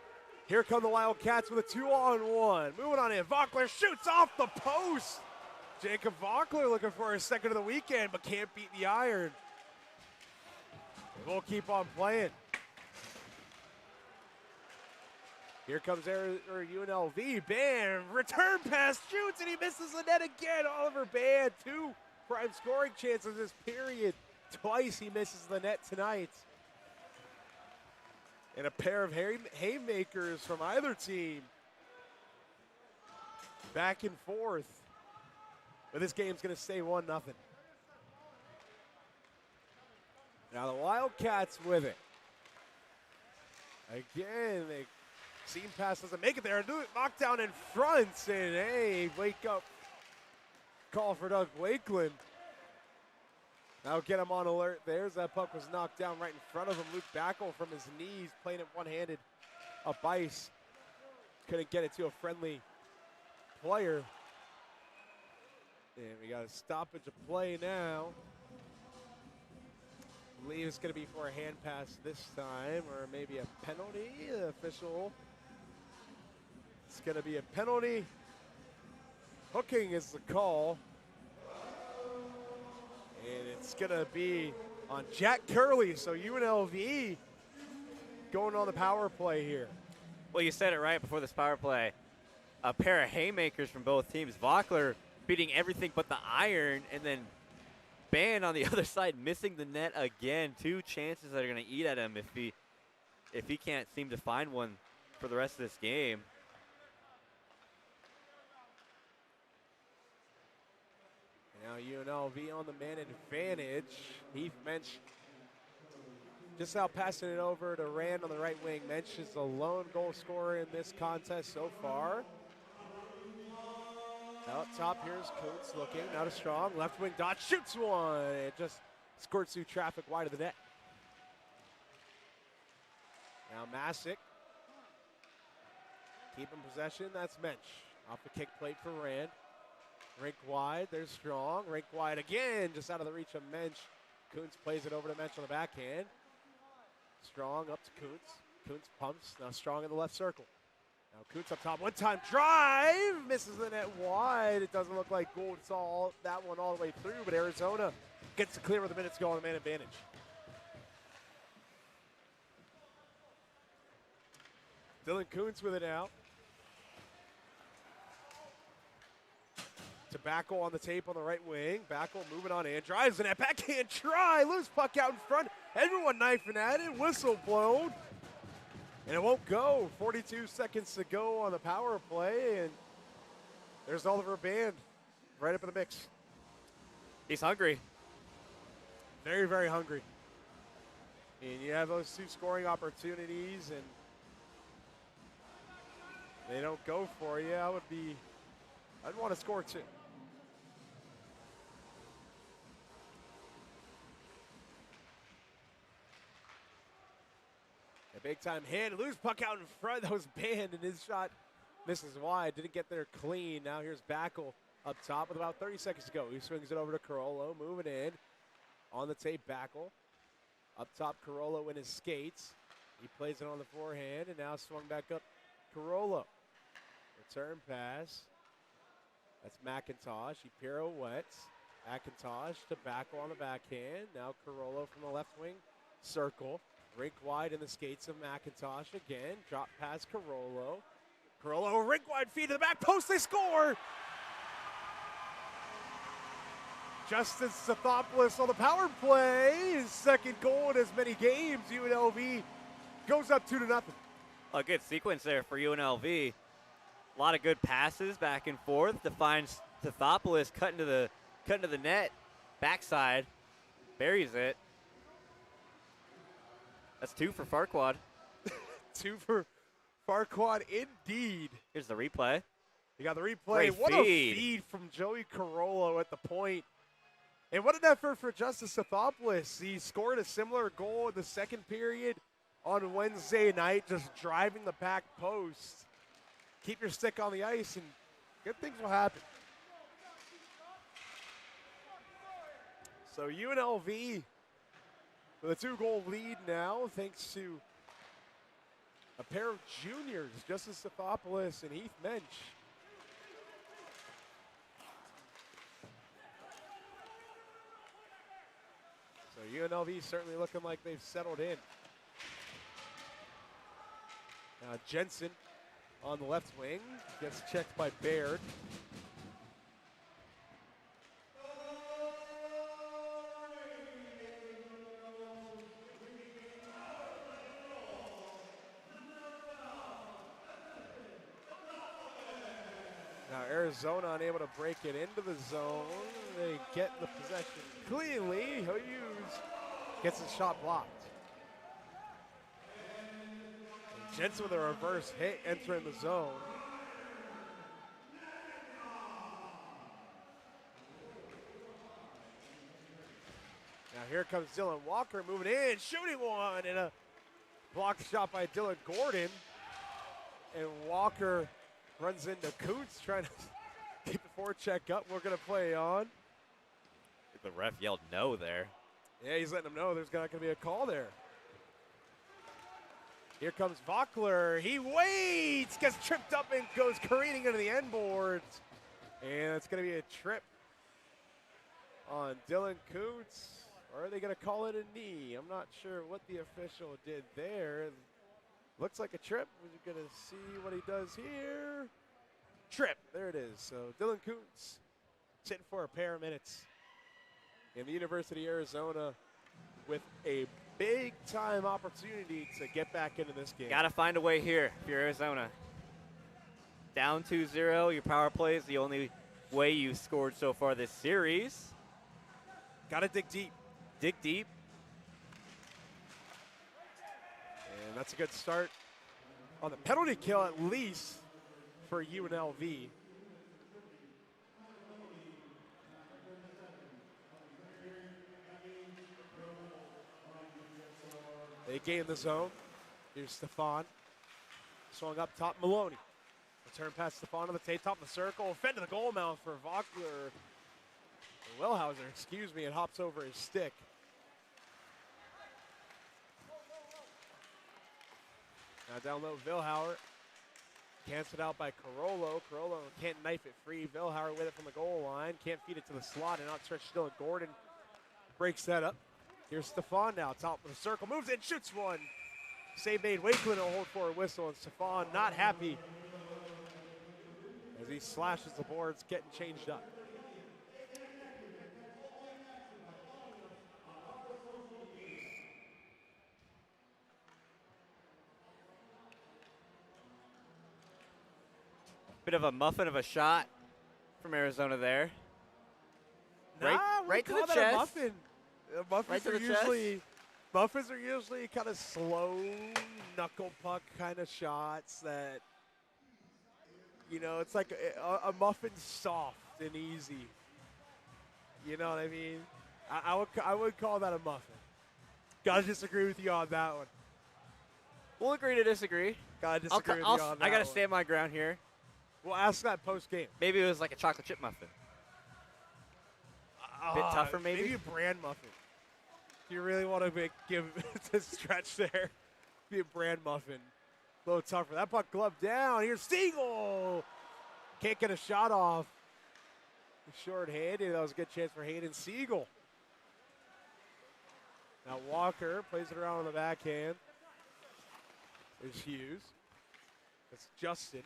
here come the Wildcats with a 2-on-1. Moving on in, Vockler shoots off the post. Jacob Vockler looking for his second of the weekend, but can't beat the iron. We'll keep on playing. Here comes UNLV. Band, return pass, shoots, and he misses the net again. Oliver Band, 2 prime scoring chances this period. Twice he misses the net tonight. And a pair of haymakers from either team. Back and forth. But this game's going to stay 1-0. Now the Wildcats with it. Again, they seam pass doesn't make it there. Knockdown in front, and hey, wake up. Call for Doug Wakeland. Now get him on alert. There's that puck was knocked down right in front of him. Luke Backel from his knees, playing it one-handed up ice. Couldn't get it to a friendly player. And we got a stoppage of play now. I believe it's going to be for a hand pass this time, or maybe a penalty. The official. It's going to be a penalty. Hooking is the call. And it's going to be on Jack Curley. So UNLV going on the power play here. Well, you said it right before this power play. A pair of haymakers from both teams. Vockler beating everything but the iron, and then Band on the other side missing the net again. 2 chances that are going to eat at him if he can't seem to find one for the rest of this game. Now UNLV on the man advantage. Heath Mensch just out passing it over to Rand on the right wing. Mensch is the lone goal scorer in this contest so far. Now up top, here's Coates looking, not as strong. Left wing dot, shoots one. It just squirts through traffic wide of the net. Now Masick. Keeping possession, that's Mensch. Off the kick plate for Rand. Rink wide, there's Strong. Rink wide again, just out of the reach of Mensch. Kuntz plays it over to Mensch on the backhand. Strong up to Kuntz. Kuntz pumps, now Strong in the left circle. Now Kuntz up top, one-time drive, misses the net wide. It doesn't look like Gould saw that one all the way through, but Arizona gets to clear with the minutes go on the man advantage. Dylan Kuntz with it now. To Backel on the tape on the right wing. Backel moving on in, drives the net, backhand try, loose puck out in front. Everyone knifing at it, whistle blown. And it won't go. 42 seconds to go on the power play, and there's Oliver Band right up in the mix. He's hungry. Very, very hungry. And you have those 2 scoring opportunities, and they don't go for you. I'd want to score 2. A big time hit, loose puck out in front. That was Band, and his shot misses wide. Didn't get there clean. Now here's Backel up top with about 30 seconds to go. He swings it over to Carollo, moving in. On the tape, Backel. Up top, Carollo in his skates. He plays it on the forehand, and now swung back up, Carollo. Return pass. That's McIntosh. He pirouettes. McIntosh to Backel on the backhand. Now Carollo from the left wing circle. Rink wide in the skates of McIntosh again. Drop pass Carollo. Carollo, rink wide feed to the back post. They score! Justin Stathopoulos on the power play. His second goal in as many games. UNLV goes up 2-0. A good sequence there for UNLV. A lot of good passes back and forth to find Stathopoulos cutting to the net. Backside. Buries it. That's 2 for Farquad. 2 for Farquad indeed. Here's the replay. You got the replay. Great what feed. A feed from Joey Carollo at the point. And what an effort for Justin Stathopoulos. He scored a similar goal in the second period on Wednesday night, just driving the back post. Keep your stick on the ice and good things will happen. So UNLV with a 2-goal lead now, thanks to a pair of juniors, Justice Stathopoulos and Heath Mensch. So UNLV certainly looking like they've settled in. Now Jensen on the left wing gets checked by Baird. Now Arizona unable to break it into the zone. They get the possession cleanly. Hughes gets his shot blocked. And Jensen with a reverse hit entering the zone. Now here comes Dylan Walker moving in, shooting one, and a blocked shot by Dylan Gordon. And Walker runs into Coots, trying to keep the forecheck up. We're going to play on. The ref yelled no there. Yeah, he's letting them know there's not going to be a call there. Here comes Vockler. He waits, gets tripped up and goes careening into the end boards. And it's going to be a trip on Dylan Coots. Or are they going to call it a knee? I'm not sure what the official did there. Looks like a trip. We're going to see what he does here. Trip. There it is. So Dylan Coots sitting for a pair of minutes. And the University of Arizona with a big-time opportunity to get back into this game. Got to find a way here if you're Arizona. Down 2-0. Your power play is the only way you've scored so far this series. Got to dig deep. Dig deep. And that's a good start on the penalty kill, at least, for UNLV. They gain the zone. Here's Stefan. Swung up top, Maloney. Return pass Stefan to the top of the circle. Fed to the goal mouth for Vockler. Wellhauser, excuse me, it hops over his stick. Now down low, Vilhauer. Canceled out by Carollo. Carollo can't knife it free. Vilhauer with it from the goal line. Can't feed it to the slot and outstretched Dylan Gordon. Breaks that up. Here's Stefan now, top of the circle. Moves in, shoots one. Save made. Wakeland will hold for a whistle, and Stefan not happy as he slashes the boards, getting changed up. Bit of a muffin of a shot from Arizona there. Right to the chest. A muffin. Muffins right to are the usually muffins are usually kind of slow knuckle puck kind of shots that, you know, it's like a muffin's soft and easy. You know what I mean? I would call that a muffin. Gotta disagree with you on that one. We'll agree to disagree. Gotta disagree with you on that I gotta one. stand my ground here. We'll ask that post game. Maybe it was like a chocolate chip muffin. Bit tougher, maybe? Maybe a brand muffin. Do you really want to give the stretch there? Be a brand muffin. A little tougher. That puck glove down. Here's Siegel. Can't get a shot off. Short-handed. That was a good chance for Hayden Siegel. Now Walker plays it around on the backhand. There's Hughes. That's Justin.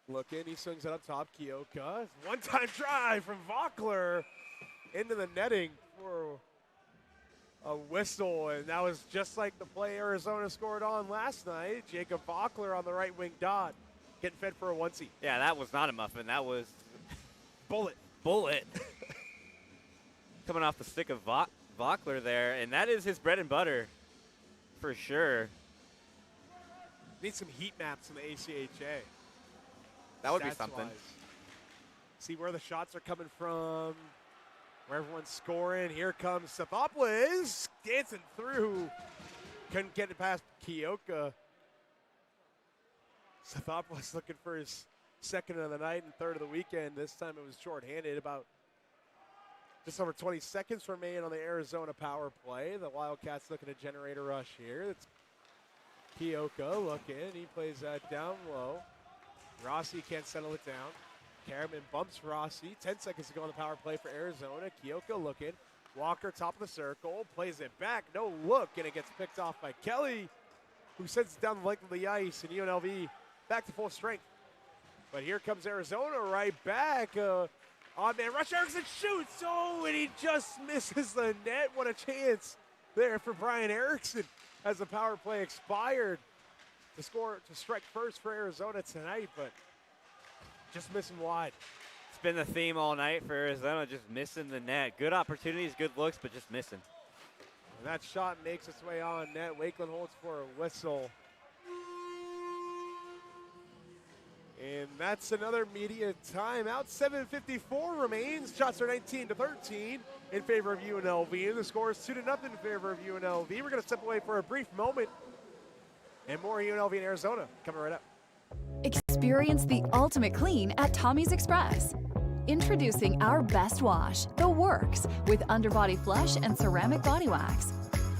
Looking, he swings it up top. Kioka. One-time drive from Vockler into the netting for a whistle, and that was just like the play Arizona scored on last night. Jacob Vockler on the right wing dot, getting fed for a one-seat. Yeah, that was not a muffin. That was bullet. Coming off the stick of Vockler there, and that is his bread and butter for sure. Need some heat maps in the ACHA. That would be something. See where the shots are coming from, where everyone's scoring. Here comes Stathopoulos dancing through. Couldn't get it past Kioka. Stathopoulos looking for his second of the night and third of the weekend. This time it was shorthanded, about Just over 20 seconds remain on the Arizona power play. The Wildcats looking to generate a rush here. It's Keoka looking. He plays that down low. Rossi can't settle it down. Karaman bumps Rossi. 10 seconds to go on the power play for Arizona. Keoka looking. Walker top of the circle. Plays it back. No look. And it gets picked off by Kelly, who sends it down the length of the ice. And UNLV back to full strength. But here comes Arizona right back. Odd man rush. Erickson shoots. Oh, and he just misses the net. What a chance there for Brian Erickson as the power play expired to strike first for Arizona tonight, but just missing wide. It's been the theme all night for Arizona, just missing the net. Good opportunities, good looks, but just missing. And that shot makes its way on net. Wakeland holds for a whistle. And that's another media timeout. 7:54 remains. Shots are 19-13 in favor of UNLV. And the score is 2-0 in favor of UNLV. We're going to step away for a brief moment. And more UNLV in Arizona coming right up. Experience the ultimate clean at Tommy's Express. Introducing our best wash, The Works, with underbody flush and ceramic body wax.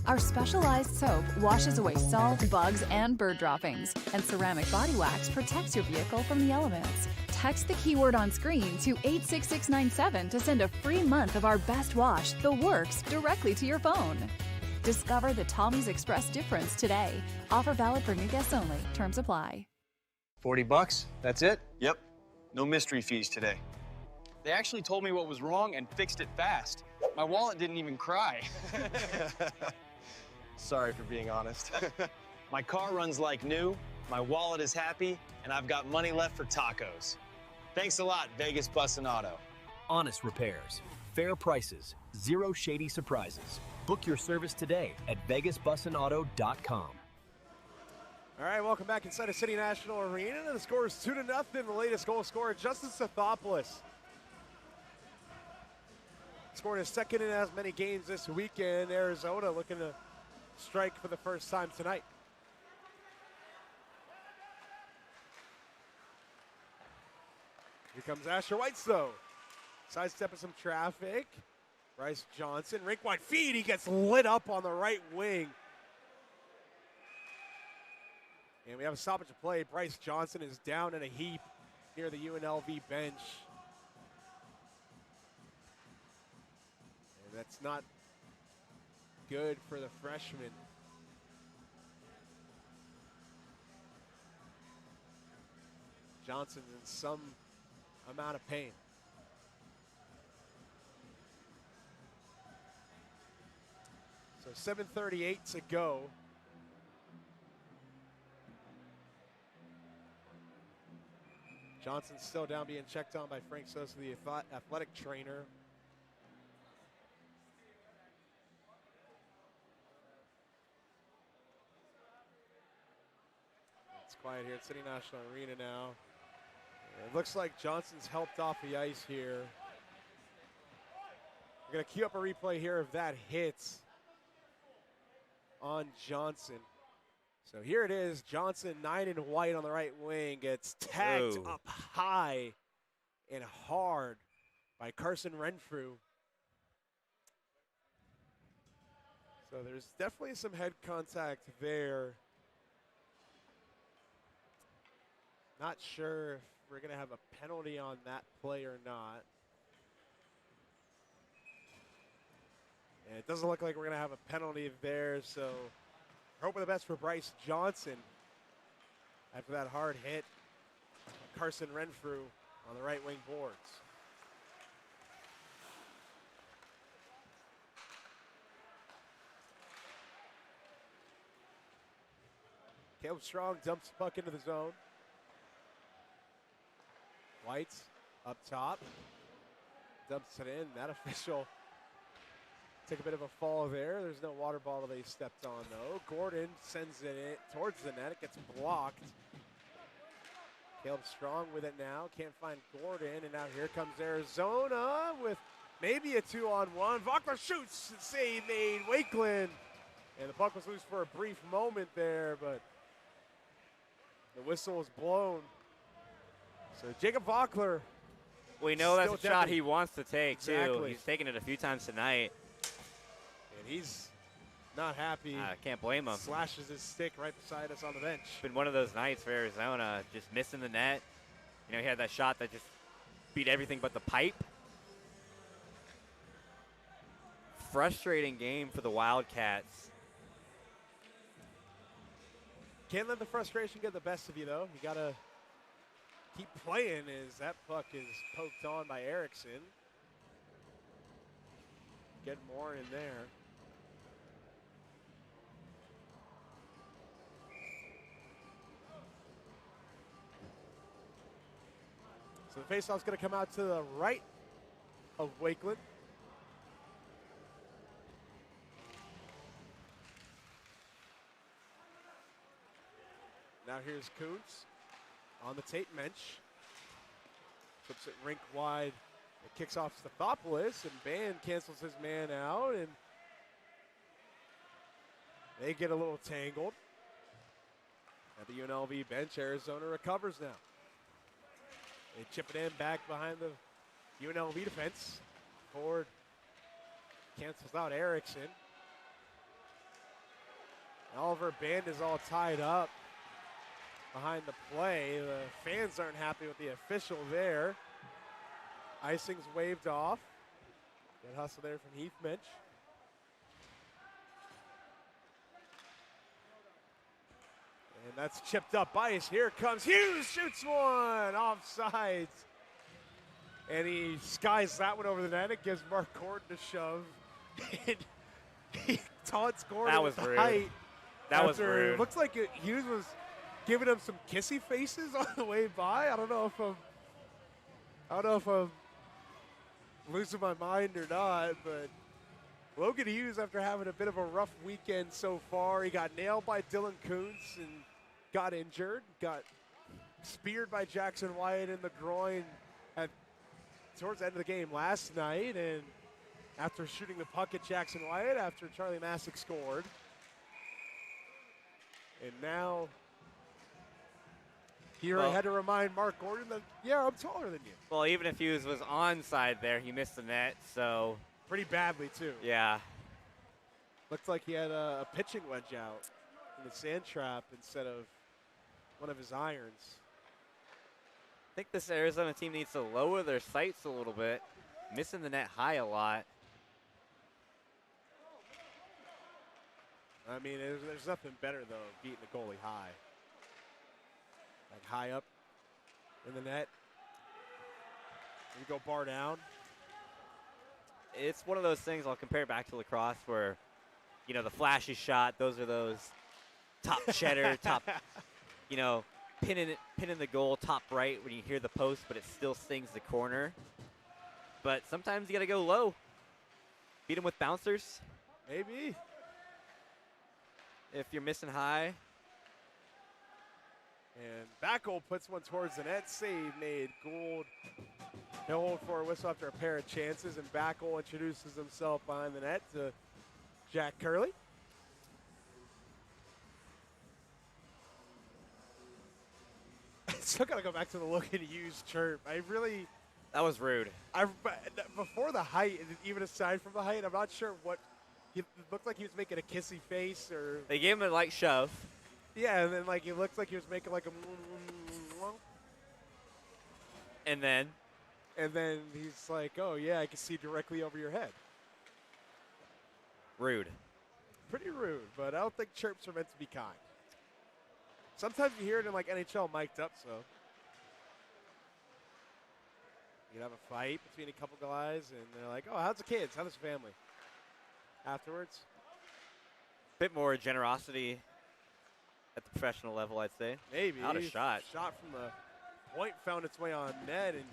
Our specialized soap washes away salt, bugs, and bird droppings, and ceramic body wax protects your vehicle from the elements. Text the keyword on screen to 86697 to send a free month of our best wash, The Works, directly to your phone. Discover the Tommy's Express difference today. Offer valid for new guests only. Terms apply. $40, that's it? Yep, no mystery fees today. They actually told me what was wrong and fixed it fast. My wallet didn't even cry. Sorry for being honest. My car runs like new, my wallet is happy, and I've got money left for tacos. Thanks a lot, Vegas Bus and Auto. Honest repairs, fair prices, zero shady surprises. Book your service today at vegasbusandauto.com. All right, welcome back inside of City National Arena. The score is 2-0. The latest goal scorer, Justin Sathopoulos, scored his second in as many games this weekend. Arizona looking to strike for the first time tonight. Here comes Asher Whites, though. Sidestepping some traffic. Bryce Johnson, rink wide feed. He gets lit up on the right wing. And we have a stoppage of play. Bryce Johnson is down in a heap near the UNLV bench. And that's not good for the freshman. Johnson's in some amount of pain. So 7:38 to go. Johnson's still down, being checked on by Frank Sosa, the athletic trainer. It's quiet here at City National Arena now. It looks like Johnson's helped off the ice here. We're going to queue up a replay here of that hit on Johnson. So here it is. Johnson, 9 in white on the right wing, gets tagged up high and hard by Carson Renfrew. So there's definitely some head contact there. Not sure if we're going to have a penalty on that play or not. And it doesn't look like we're going to have a penalty there, so hoping the best for Bryce Johnson after that hard hit. Carson Renfrew on the right wing boards. Caleb Strong dumps the puck into the zone. White up top. Dumps it in. That official took a bit of a fall there. There's no water bottle they stepped on, though. Gordon sends it in towards the net. It gets blocked. Caleb Strong with it now. Can't find Gordon. And now here comes Arizona with maybe a 2-on-1. Vockler shoots. Save made. Wakeland. And the puck was loose for a brief moment there, but the whistle was blown. So Jacob Vockler We know that's Still a shot definitely- he wants to take, too. Exactly. He's taken it a few times tonight. And he's not happy. I can't blame him. Slashes his stick right beside us on the bench. It's been one of those nights for Arizona, just missing the net. You know, he had that shot that just beat everything but the pipe. Frustrating game for the Wildcats. Can't let the frustration get the best of you, though. You got to keep playing as that puck is poked on by Erickson. Get more in there. So the faceoff's going to come out to the right of Wakeland. Now here's Kuntz on the tape bench. Flips it rink wide. It kicks off Stathopoulos, and Band cancels his man out, and they get a little tangled. At the UNLV bench, Arizona recovers now. They chip it in back behind the UNLV defense. Ford cancels out Erickson. Oliver Band is all tied up behind the play. The fans aren't happy with the official there. Icing's waved off. Good hustle there from Heath Mitch. And that's chipped up ice. Here comes Hughes, shoots one, offsides. And he skies that one over the net. It gives Mark Gordon a shove. And he taunts Gordon That was with the rude. height. That was after rude. It looks like Hughes was giving him some kissy faces on the way by. I don't know if I'm losing my mind or not, but Logan Hughes, after having a bit of a rough weekend so far, he got nailed by Dylan Kuntz and got injured, got speared by Jackson Wyatt in the groin towards the end of the game last night, and after shooting the puck at Jackson Wyatt after Charlie Masick scored. And now here I had to remind Mark Gordon that, yeah, I'm taller than you. Well, even if Hughes was onside there, he missed the net, so. Pretty badly, too. Yeah. Looked like he had a pitching wedge out in the sand trap instead of one of his irons. I think this Arizona team needs to lower their sights a little bit. Missing the net high a lot. I mean, there's nothing better, though, beating the goalie high. Like high up in the net. You go bar down. It's one of those things, I'll compare it back to lacrosse where, you know, the flashy shot, those are those top cheddar, top, you know, pinning the goal top right when you hear the post, but it still stings the corner. But sometimes you got to go low. Beat them with bouncers. Maybe. If you're missing high. And Backel puts one towards the net. Save made. Gould. He'll hold for a whistle after a pair of chances, and Backel introduces himself behind the net to Jack Curley. Still got to go back to the look and use chirp. That was rude. Before the height, even aside from the height, I'm not sure what. It looked like he was making a kissy face or. They gave him a light shove. Yeah, and then like it looked like he was making like a. And then he's like, oh yeah, I can see directly over your head. Rude. Pretty rude, but I don't think chirps are meant to be kind. Sometimes you hear it in like NHL mic'd up, so. You have a fight between a couple guys, and they're like, oh, how's the kids? How's the family? Afterwards. Bit more generosity at the professional level, I'd say. Maybe. Out a shot. Shot from the point found its way on net, and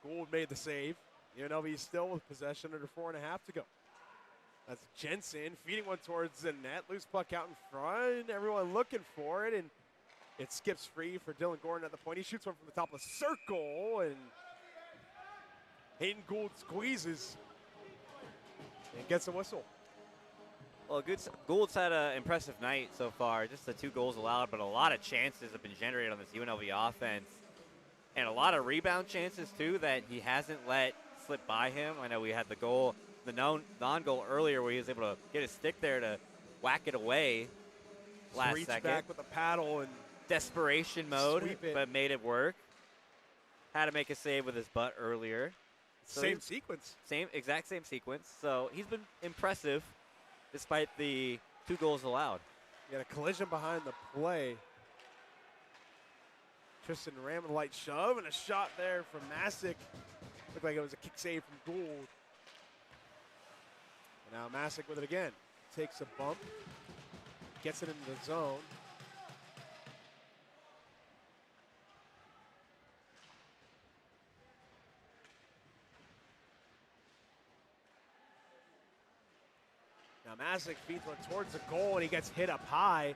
Gould made the save. UNLV still with possession under 4.5 to go. That's Jensen feeding one towards the net. Loose puck out in front. Everyone looking for it, and it skips free for Dylan Gordon at the point. He shoots one from the top of the circle, and Hayden Gould squeezes and gets a whistle. Well, Gould's had an impressive night so far. Just the 2 goals allowed, but a lot of chances have been generated on this UNLV offense. and a lot of rebound chances too that he hasn't let slip by him. I know we had the goal, the non-goal earlier where he was able to get his stick there to whack it away last reach second. back with a paddle and desperation mode, sweep it. but made it work. Had to make a save with his butt earlier. So same sequence. Exact same sequence. So he's been impressive despite the 2 goals allowed. You got a collision behind the play. Tristan Ram with a light shove and a shot there from Masick. Looked like it was a kick save from Gould. And now Masick with it again. Takes a bump. Gets it into the zone. Now Masick feeds one towards the goal and he gets hit up high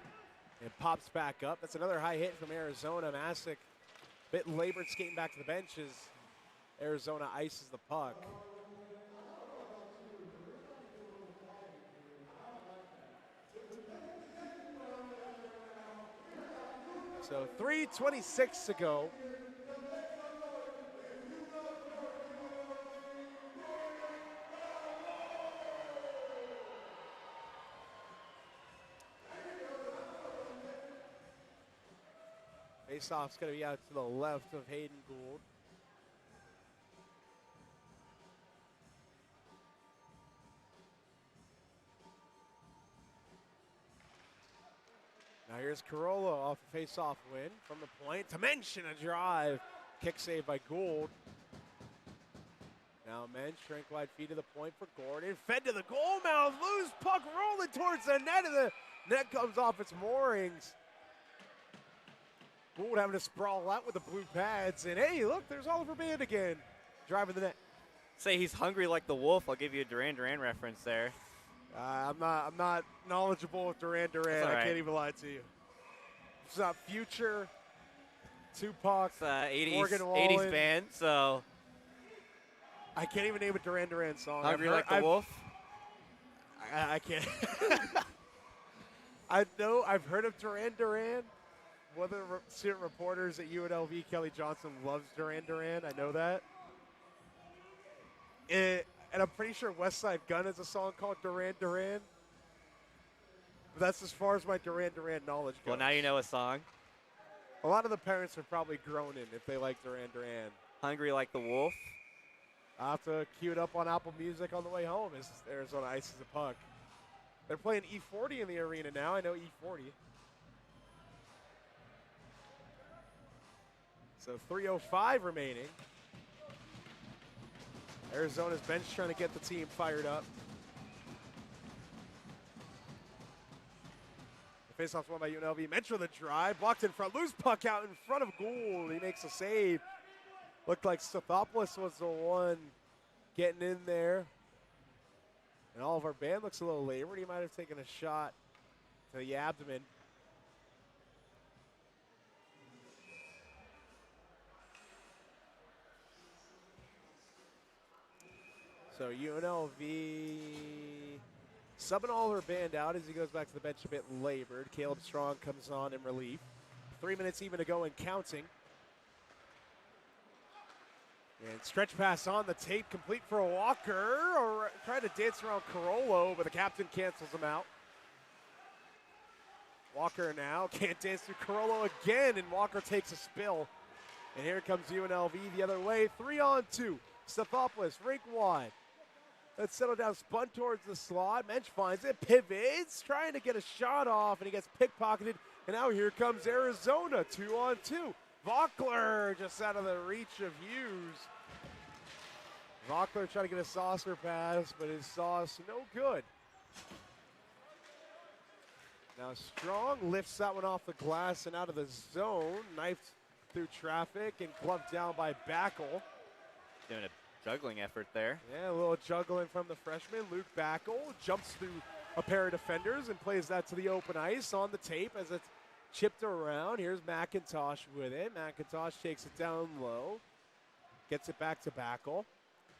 and pops back up. That's another high hit from Arizona. Masick, bit labored skating back to the bench as Arizona ices the puck. So 3:26 to go. Faceoff's going to be out to the left of Hayden Gould. Now here's Carollo off a face-off win from the point. To mention a drive. Kick save by Gould. Now Mensch, shrink wide feed to the point for Gordon. Fed to the goal mouth. Loose puck rolling towards the net. And the net comes off its moorings. Gould having to sprawl out with the blue pads. And hey, look, there's Oliver Band again. Driving the net. Say he's hungry like the wolf. I'll give you a Duran Duran reference there. I'm not knowledgeable with Duran Duran. Right. I can't even lie to you. It's not Future, Tupac, It's 80s, Morgan 80s Wallen. band, so. I can't even name a Duran Duran song. Hungry like the wolf? I can't. I know I've heard of Duran Duran. One of the student reporters at UNLV, Kelly Johnson, loves Duran Duran. I know that. And I'm pretty sure West Side Gun has a song called Duran Duran. But that's as far as my Duran Duran knowledge goes. Well, now you know a song. A lot of the parents are probably groaning if they like Duran Duran. Hungry like the wolf. I'll have to queue it up on Apple Music on the way home as Arizona ices the puck. They're playing E40 in the arena now. I know E40. So 3:05 remaining. Arizona's bench trying to get the team fired up. The faceoff's won by UNLV. Mensch with a drive, blocked in front, loose puck out in front of Gould. He makes a save. Looked like Stathopoulos was the one getting in there. And Oliver Band looks a little labored. He might have taken a shot to the abdomen. So UNLV subbing Oliver Band out as he goes back to the bench a bit labored. Caleb Strong comes on in relief. 3 minutes even to go and counting. And stretch pass on the tape, complete for a Walker. Or trying to dance around Carollo, but the captain cancels him out. Walker now can't dance through Carollo again, and Walker takes a spill. And here comes UNLV the other way. 3-on-2. Stathopoulos, rink wide. Let's settle down, spun towards the slot. Mensch finds it, pivots, trying to get a shot off, and he gets pickpocketed. And now here comes Arizona, 2-on-2. Vockler just out of the reach of Hughes. Vockler trying to get a saucer pass, but his sauce no good. Now Strong lifts that one off the glass and out of the zone. Knifed through traffic and gloved down by Backel. Doing a juggling effort there. Yeah, a little juggling from the freshman. Luke Backel jumps through a pair of defenders and plays that to the open ice on the tape as it's chipped around. Here's McIntosh with it. McIntosh takes it down low. Gets it back to Backel.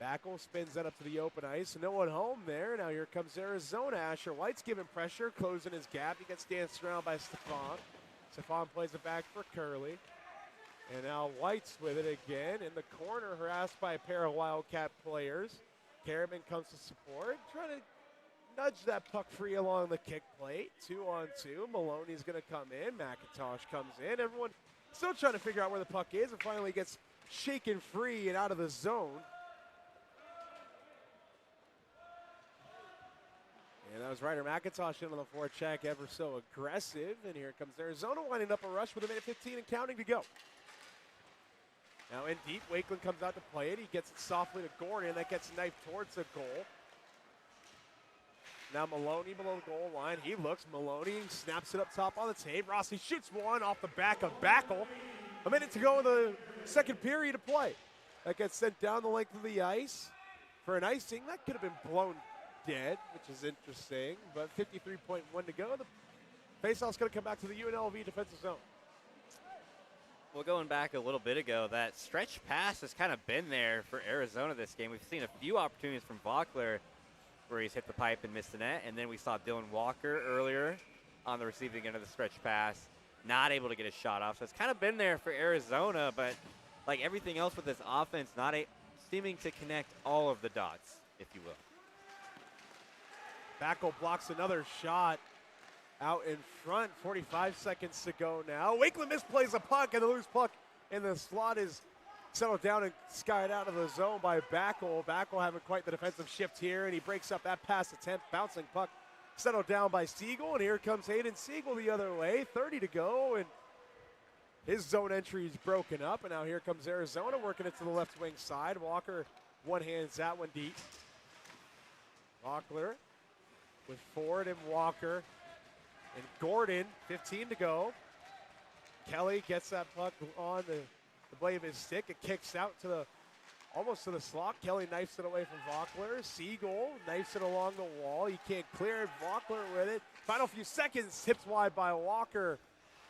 Backel spins that up to the open ice. No one home there. Now here comes Arizona. Asher White's giving pressure, closing his gap. He gets danced around by Stephon. Stephon plays it back for Curley. And now White's with it again in the corner, harassed by a pair of Wildcat players. Karaman comes to support, trying to nudge that puck free along the kick plate. 2-on-2. Maloney's going to come in. McIntosh comes in. Everyone still trying to figure out where the puck is, and finally gets shaken free and out of the zone. And that was Ryder McIntosh in on the forecheck, ever so aggressive. And here comes Arizona winding up a rush with 1:15 and counting to go. Now in deep, Wakeland comes out to play it. He gets it softly to Gordon. That gets knifed towards the goal. Now Maloney below the goal line. He looks. Maloney snaps it up top on the tape. Rossi shoots one off the back of Backel. A minute to go in the second period of play. That gets sent down the length of the ice for an icing. That could have been blown dead, which is interesting. But 53.1 to go. The faceoff's going to come back to the UNLV defensive zone. Well, going back a little bit ago, that stretch pass has kind of been there for Arizona this game. We've seen a few opportunities from Vockler where he's hit the pipe and missed the net. And then we saw Dylan Walker earlier on the receiving end of the stretch pass, not able to get a shot off. So it's kind of been there for Arizona, but like everything else with this offense, not seeming to connect all of the dots, if you will. Backel blocks another shot out in front. 45 seconds to go now. Wakeland misplays a puck, and the loose puck in the slot is settled down and skied out of the zone by Backel. Backel having quite the defensive shift here, and he breaks up that pass attempt. Bouncing puck settled down by Siegel, and here comes Hayden Siegel the other way. 30 to go, and his zone entry is broken up, and now here comes Arizona working it to the left wing side. Walker one-hands that one deep. Walker with Ford and Walker and Gordon, 15 to go. Kelly gets that puck on the blade of his stick. It kicks out to almost to the slot. Kelly knifes it away from Vockler. Siegel knifes it along the wall. He can't clear it. Vockler with it. Final few seconds, tipped wide by Walker.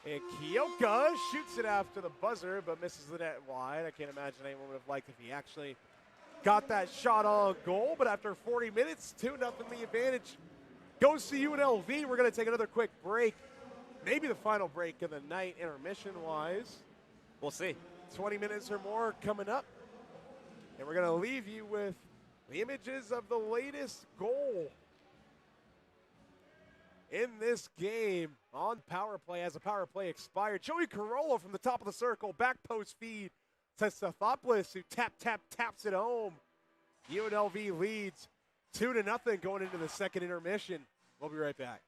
And Kioka shoots it after the buzzer, but misses the net wide. I can't imagine anyone would have liked if he actually got that shot on goal. But after 40 minutes, 2-0 the advantage goes to UNLV. We're going to take another quick break. Maybe the final break of the night, intermission-wise. We'll see. 20 minutes or more coming up. And we're going to leave you with the images of the latest goal in this game on power play as the power play expired. Joey Carollo from the top of the circle, back post feed to Stathopoulos, who taps it home. UNLV leads 2-0 going into the second intermission. We'll be right back.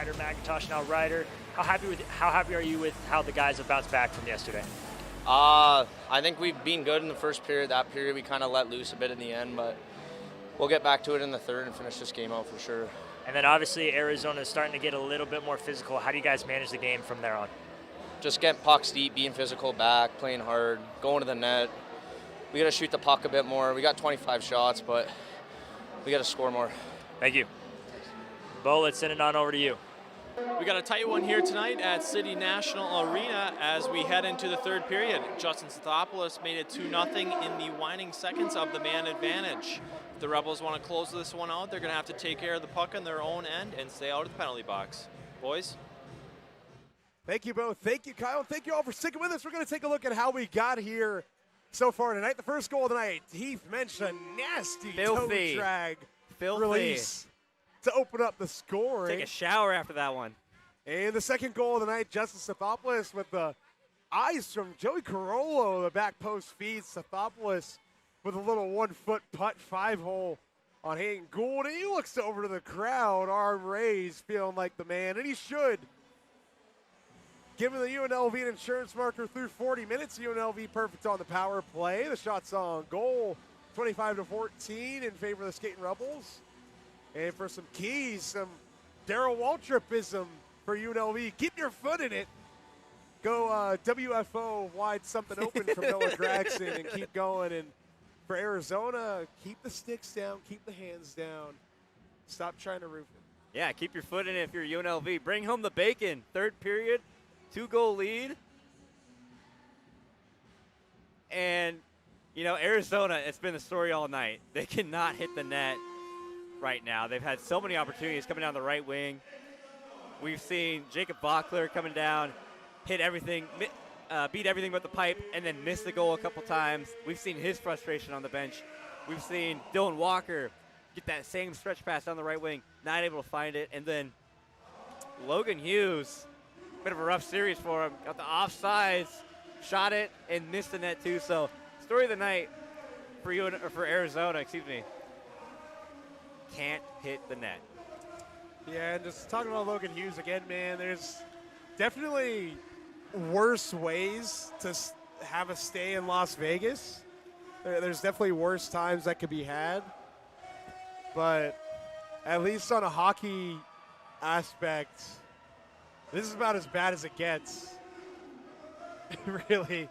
Ryder McIntosh, now Ryder. How happy are you with how the guys have bounced back from yesterday? I think we've been good in the first period. That period we kind of let loose a bit in the end, but we'll get back to it in the third and finish this game out for sure. And then obviously Arizona is starting to get a little bit more physical. How do you guys manage the game from there on? Just getting pucks deep, being physical back, playing hard, going to the net. We got to shoot the puck a bit more. We got 25 shots, but we got to score more. Thank you. Bo, let's send it on over to you. We got a tight one here tonight at City National Arena as we head into the third period. Justin Stathopoulos made it 2-0 in the waning seconds of the man advantage. If the Rebels want to close this one out, they're going to have to take care of the puck on their own end and stay out of the penalty box. Boys? Thank you both. Thank you, Kyle. Thank you all for sticking with us. We're going to take a look at how we got here so far tonight. The first goal of the night, Heath mentioned a nasty toe drag release to open up the scoring. Take a shower after that one. And the second goal of the night, Justin Stathopoulos with the eyes from Joey Carollo. The back post feeds Stathopoulos with a little 1-foot putt 5-hole on Hayden Gould. And he looks over to the crowd, arm raised, feeling like the man. And he should. Given the UNLV an insurance marker through 40 minutes, UNLV perfect on the power play. The shot's on goal, 25-14 in favor of the Skating Rebels. And for some keys, some Darryl Waltripism for UNLV. Keep your foot in it. Go WFO wide something open from Noah Gregson and keep going. And for Arizona, keep the sticks down, keep the hands down. Stop trying to roof it. Yeah, keep your foot in it if you're UNLV. Bring home the bacon. Third period, 2-goal lead. And, you know, Arizona, it's been the story all night. They cannot hit the net right now. They've had so many opportunities coming down the right wing. We've seen Jacob Bachler coming down, hit everything, beat everything but the pipe, and then miss the goal a couple times. We've seen his frustration on the bench. We've seen Dylan Walker get that same stretch pass down the right wing, not able to find it. And then Logan Hughes, bit of a rough series for him. Got the offsides, shot it, and missed the net too. So story of the night for Arizona, can't hit the net. Yeah, and just talking about Logan Hughes again, man, there's definitely worse ways to have a stay in Las Vegas. There's definitely worse times that could be had. But at least on a hockey aspect, this is about as bad as it gets. Really.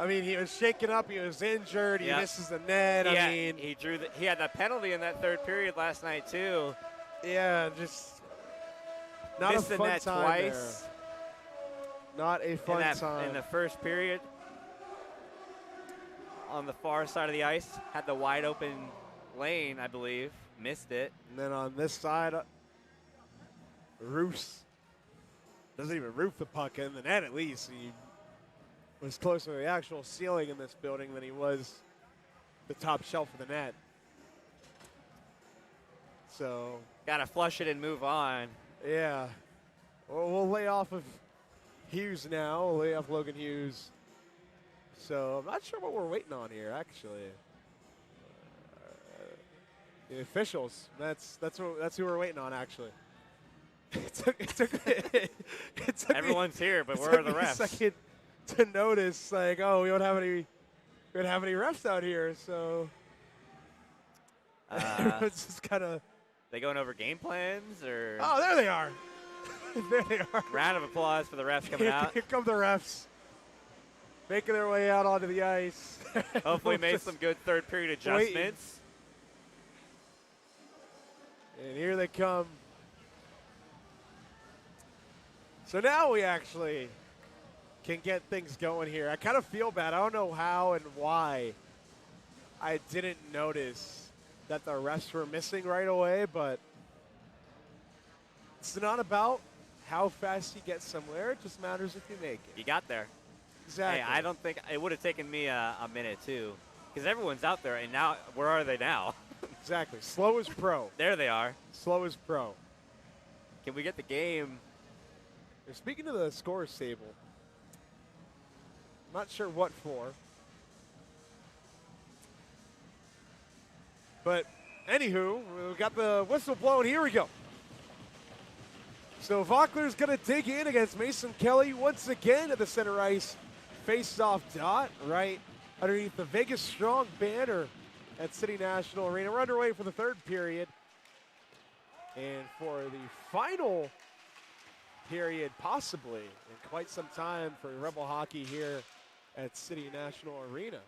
I mean, he was shaken up. He was injured. He misses the net. He had that penalty in that third period last night too. Yeah, just not missed a fun the net time twice. there. Not a fun time. In the first period, on the far side of the ice, had the wide open lane, I believe, missed it. And then on this side, Roos doesn't even roof the puck in the net. At least he was closer to the actual ceiling in this building than he was the top shelf of the net. So gotta flush it and move on. Yeah. Well, we'll lay off of Hughes now. We'll lay off Logan Hughes. So I'm not sure what we're waiting on here, actually. The officials. That's who we're waiting on, actually. It took Everyone's here, but where are the refs? A second to notice, like, oh, we don't have any refs out here, so everyone's just kind of. They going over game plans, or? Oh, there they are. There they are. Round of applause for the refs coming out. Here come the refs, making their way out onto the ice. Hopefully, made some good third period adjustments. And here they come. So now we actually can get things going here. I kind of feel bad. I don't know how and why I didn't notice that the refs were missing right away, but it's not about how fast you get somewhere. It just matters if you make it. You got there. Exactly. Hey, I don't think it would have taken me a minute too, because everyone's out there, and now where are they now? Exactly. Slow as pro. There they are. Slow as pro. Can we get the game? Speaking of the scores table, I'm not sure what for. But anywho, we got the whistle blown. Here we go. So Vockler's going to dig in against Mason Kelly once again at the center ice face-off dot right underneath the Vegas Strong banner at City National Arena. We're underway for the third period. And for the final period, possibly, in quite some time for Rebel hockey here at City National Arena.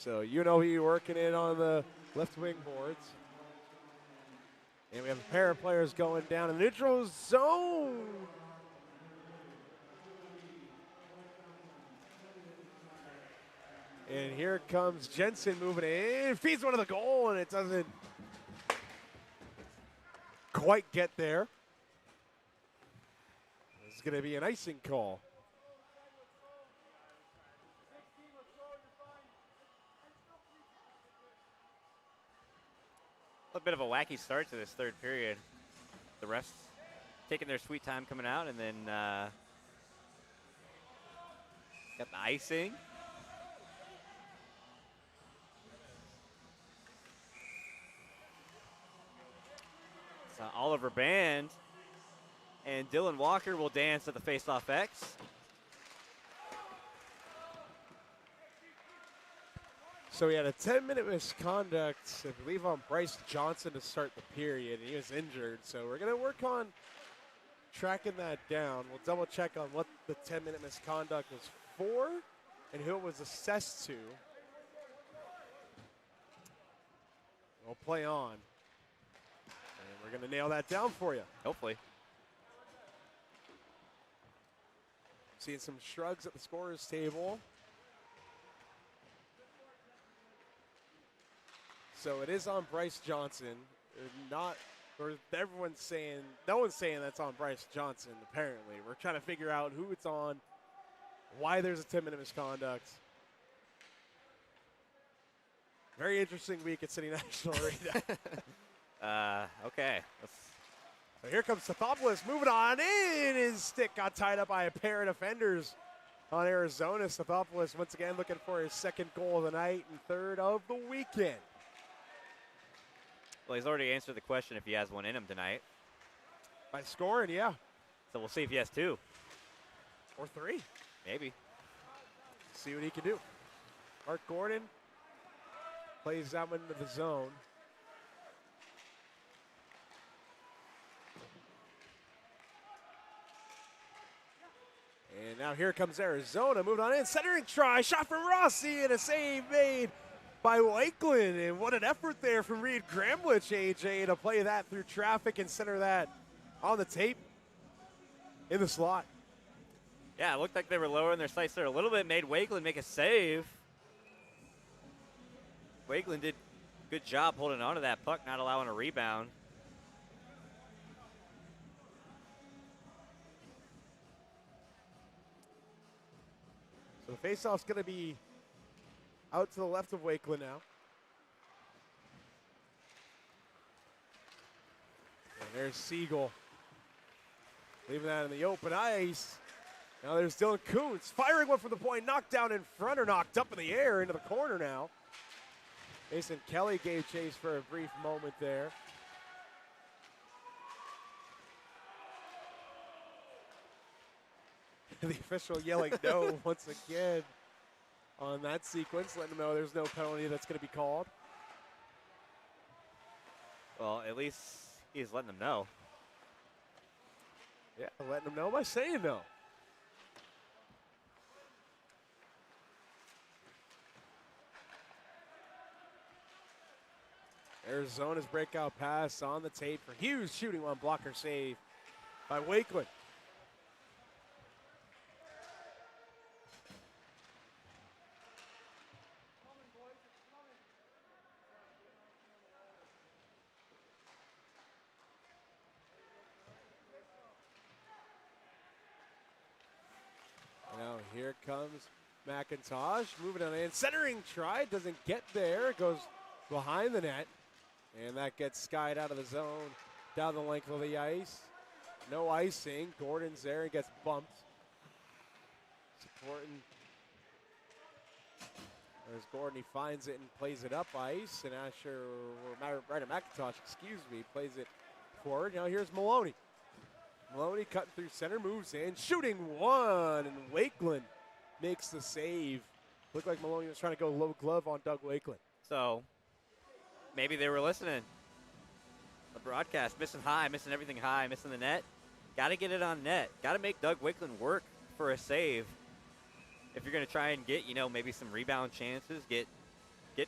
So UNLV working in on the left wing boards. And we have a pair of players going down in the neutral zone. And here comes Jensen moving in, feeds one to the goal, and it doesn't quite get there. This is going to be an icing call. A bit of a wacky start to this third period. The refs taking their sweet time coming out, and then got the icing. It's Oliver Band, and Dylan Walker will dance at the faceoff X. So we had a 10-minute misconduct, I believe, on Bryce Johnson to start the period, and he was injured. So we're going to work on tracking that down. We'll double-check on what the 10-minute misconduct was for and who it was assessed to. We'll play on. And we're going to nail that down for you. Hopefully. Seeing some shrugs at the scorer's table. So it is on Bryce Johnson. Everyone's saying, no one's saying that's on Bryce Johnson, apparently. We're trying to figure out who it's on, why there's a 10-minute misconduct. Very interesting week at City National Arena. Okay. So here comes Stathopoulos moving on in. His stick got tied up by a pair of defenders on Arizona. Stathopoulos once again looking for his second goal of the night and third of the weekend. Well, he's already answered the question if he has one in him tonight. By scoring, yeah. So we'll see if he has two. Or three. Maybe. See what he can do. Mark Gordon plays that one into the zone. And now here comes Arizona, moving on in, centering try, shot from Rossi, and a save made by Lakeland. And what an effort there from Reed Gramlich, AJ, to play that through traffic and center that on the tape in the slot. Yeah, it looked like they were lowering their sights there a little bit, made Wakeland make a save. Wakeland did a good job holding on to that puck, not allowing a rebound. So the faceoff's going to be out to the left of Wakeland now. And there's Siegel. Leaving that in the open ice. Now there's Dylan Kuntz firing one from the point, knocked down in front or knocked up in the air into the corner now. Mason Kelly gave chase for a brief moment there. The official yelling no once again on that sequence, letting them know there's no penalty that's going to be called. Well, at least he's letting them know. Yeah, letting them know by saying no. Arizona's breakout pass on the tape for Hughes, shooting one blocker save by Wakeland. Now here comes McIntosh, moving on in, centering try, doesn't get there, goes behind the net, and that gets skied out of the zone down the length of the ice. No icing, Gordon's there and gets bumped. Supporting There's Gordon, he finds it and plays it up ice, and Ryder McIntosh, plays it forward. Now here's Maloney. Maloney cutting through center, moves in, shooting one, and Wakeland makes the save. Looked like Maloney was trying to go low glove on Doug Wakeland. So maybe they were listening. The broadcast, missing high, missing everything high, missing the net. Got to get it on net. Got to make Doug Wakeland work for a save. If you're going to try and get, maybe some rebound chances, get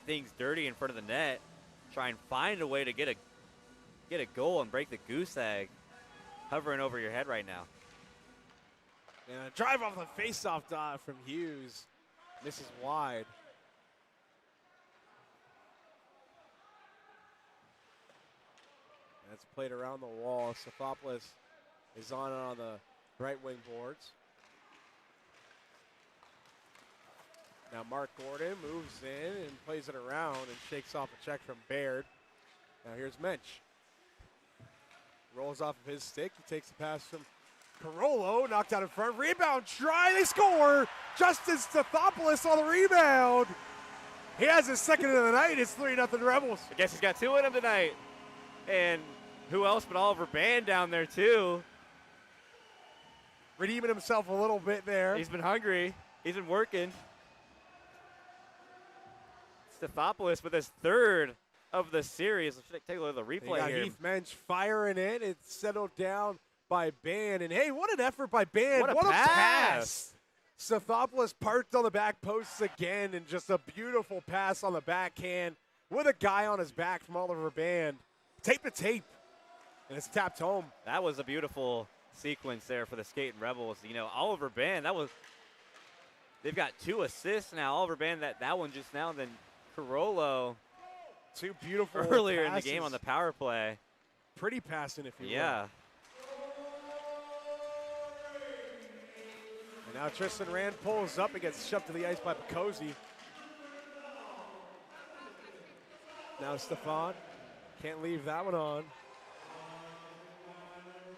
things dirty in front of the net, try and find a way to get a goal and break the goose egg hovering over your head right now. And a drive off the face-off dot from Hughes. Misses wide. That's played around the wall. Sophopoulos is on the right wing boards. Now Mark Gordon moves in and plays it around and shakes off a check from Baird. Now here's Mensch. Rolls off of his stick. He takes the pass from Carollo, knocked out in front. Rebound try, they score! Justin Stathopoulos on the rebound. He has his second of the night. It's 3-0 Rebels. I guess he's got two in him tonight. And who else but Oliver Band down there too. Redeeming himself a little bit there. He's been hungry. He's been working. Stathopoulos with his third of the series. Let's take a look at the replay here. Heath Mensch firing it. It's settled down by Band. And hey, what an effort by Band. What a pass. Stathopoulos parked on the back posts again, and just a beautiful pass on the backhand with a guy on his back from Oliver Band. Tape to tape, and it's tapped home. That was a beautiful sequence there for the Skating Rebels. Oliver Band, they've got 2 assists now. Oliver Band, that one just now, then Carollo. 2 beautiful earlier passes. in the game on the power play. Pretty passing, if you will. Yeah. And now Tristan Rand pulls up and gets shoved to the ice by Picosi. Now Stefan can't leave that one on.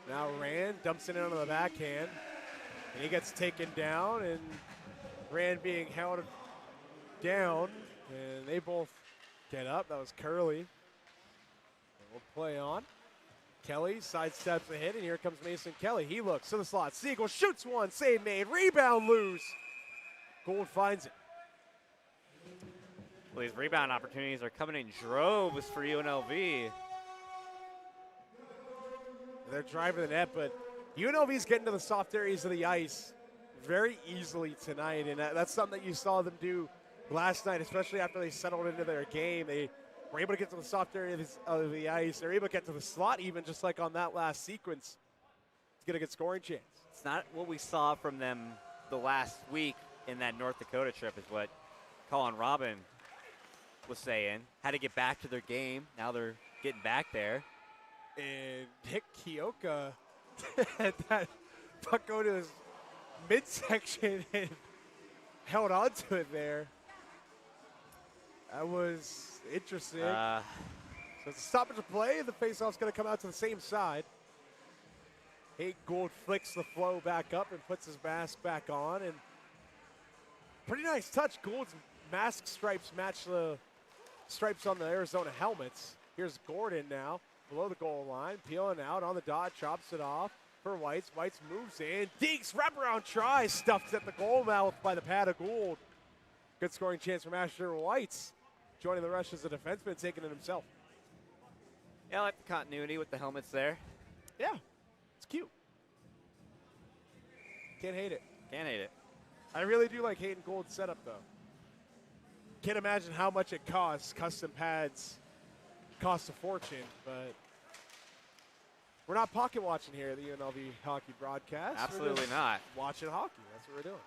Now Rand dumps it in on the backhand. And he gets taken down, and Rand being held down. And they both get up. That was Curley. And we'll play on. Kelly sidesteps the hit, and here comes Mason Kelly. He looks to the slot. Siegel shoots one. Save made. Rebound loose. Gould finds it. Well, these rebound opportunities are coming in droves for UNLV. They're driving the net, but UNLV's getting to the soft areas of the ice very easily tonight, and that's something that you saw them do last night, especially after they settled into their game. They were able to get to the soft areas of the ice. They're able to get to the slot even, just like on that last sequence, to get a good scoring chance. It's not what we saw from them the last week in that North Dakota trip is what Colin Robin was saying. Had to get back to their game. Now they're getting back there. And Nick Kioka had that puck go to his midsection and held on to it there. That was interesting. So it's a stoppage of play. The faceoff's going to come out to the same side. Hayden Gould flicks the flow back up and puts his mask back on. And pretty nice touch. Gould's mask stripes match the stripes on the Arizona helmets. Here's Gordon now, below the goal line, peeling out on the dot, chops it off for Whites. Whites moves in, dinks, wraparound try, stuffed at the goal mouth by the pad of Gould. Good scoring chance from Asher Whites, joining the rush as a defenseman, taking it himself. Yeah, I like the continuity with the helmets there. Yeah, it's cute. Can't hate it. Can't hate it. I really do like Hayden Gould's setup, though. Can't imagine how much it costs. Custom pads cost a fortune, but we're not pocket watching here at the UNLV hockey broadcast. Absolutely not. Watching hockey. That's what we're doing.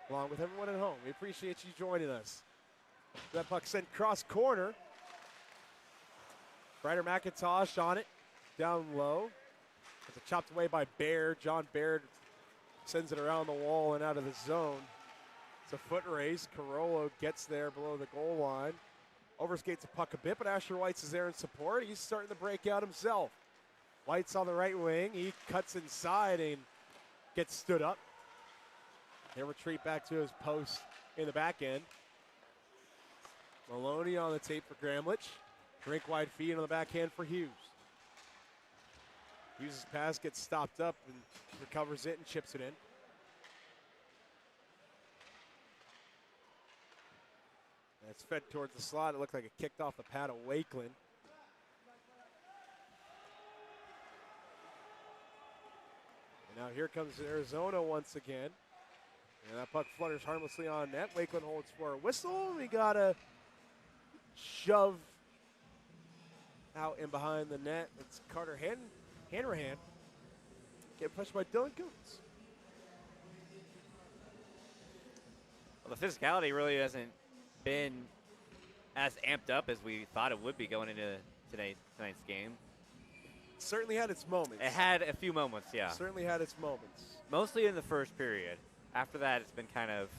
Along with everyone at home. We appreciate you joining us. That puck sent cross corner. Ryder McIntosh on it. Down low. It's chopped away by Baird. John Baird sends it around the wall and out of the zone. It's a foot race. Carollo gets there below the goal line. Overskates the puck a bit, but Asher Whites is there in support. He's starting to break out himself. White's on the right wing. He cuts inside and gets stood up. He'll retreat back to his post in the back end. Maloney on the tape for Gramlich. Drink wide feed on the backhand for Hughes. Hughes' pass gets stopped up and recovers it and chips it in. That's fed towards the slot. It looked like it kicked off the pad of Wakeland. And now here comes Arizona once again. And that puck flutters harmlessly on net. Wakeland holds for a whistle. We got a shove out and behind the net. It's Carter Hanrahan. Get pushed by Dylan Coates. Well, the physicality really hasn't been as amped up as we thought it would be going into tonight's game. Certainly had its moments. It had a few moments, yeah. Certainly had its moments. Mostly in the first period. After that, it's been kind of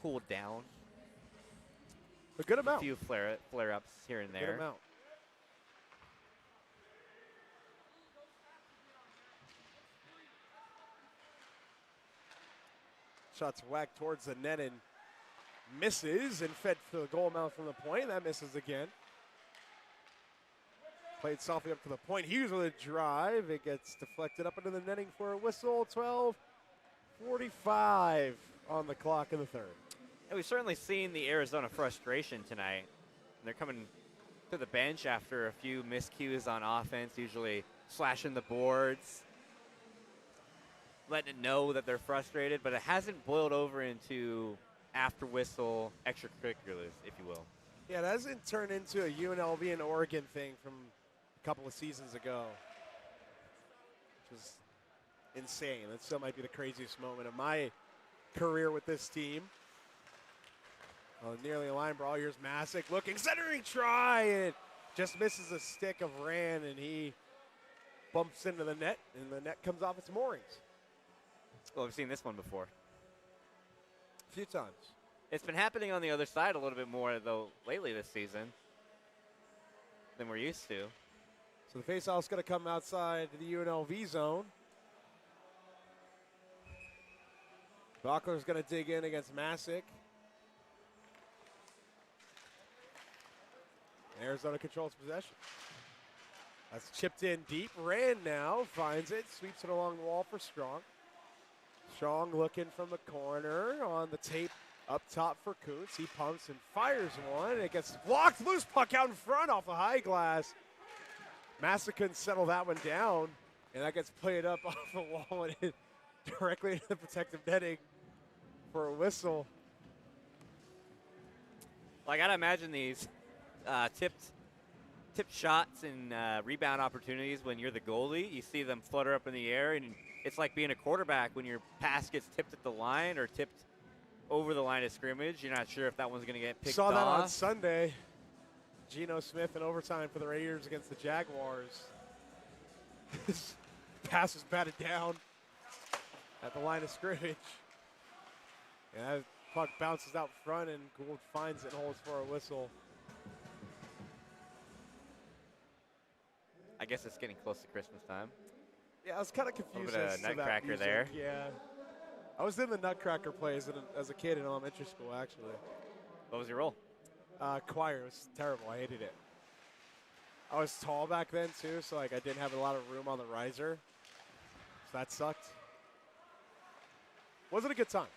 cooled down. A good amount. A few flare-ups here and there. Good amount. Shots whacked towards the net and misses and fed for the goal mouth from the point. That misses again. Played softly up to the point. Hughes with a drive. It gets deflected up into the netting for a whistle. 12:45 on the clock in the third. And we've certainly seen the Arizona frustration tonight. They're coming to the bench after a few miscues on offense, usually slashing the boards, letting it know that they're frustrated, but it hasn't boiled over into after whistle extracurriculars, if you will. Yeah, it hasn't turned into a UNLV and Oregon thing from a couple of seasons ago, which was insane. That still might be the craziest moment of my career with this team. Oh, nearly a line brawl. Here's Masick looking, centering try, and just misses a stick of Rand, and he bumps into the net, and the net comes off its moorings. Well, we've seen this one before. A few times. It's been happening on the other side a little bit more, though, lately this season than we're used to. So the faceoff's going to come outside the UNLV zone. Bachler's going to dig in against Masick. Arizona controls possession. That's chipped in deep. Rand now finds it, sweeps it along the wall for Strong. Strong looking from the corner on the tape up top for Kuntz. He pumps and fires one. It gets blocked. Loose puck out in front off the high glass. Masick couldn't settle that one down, and that gets played up off the wall and directly into the protective netting for a whistle. Well, I got to imagine these tipped shots and rebound opportunities when you're the goalie. You see them flutter up in the air, and it's like being a quarterback when your pass gets tipped at the line or tipped over the line of scrimmage. You're not sure if that one's going to get picked off. Saw that on Sunday. Geno Smith in overtime for the Raiders against the Jaguars. His pass was batted down at the line of scrimmage. And that puck bounces out front, and Gould finds it and holds for a whistle. I guess it's getting close to Christmas time. Yeah, I was kind of confused. A little bit of Nutcracker there. Yeah. I was in the Nutcracker plays as a kid in elementary school, actually. What was your role? Choir. It was terrible. I hated it. I was tall back then, too, so like I didn't have a lot of room on the riser. So that sucked. Wasn't a good time.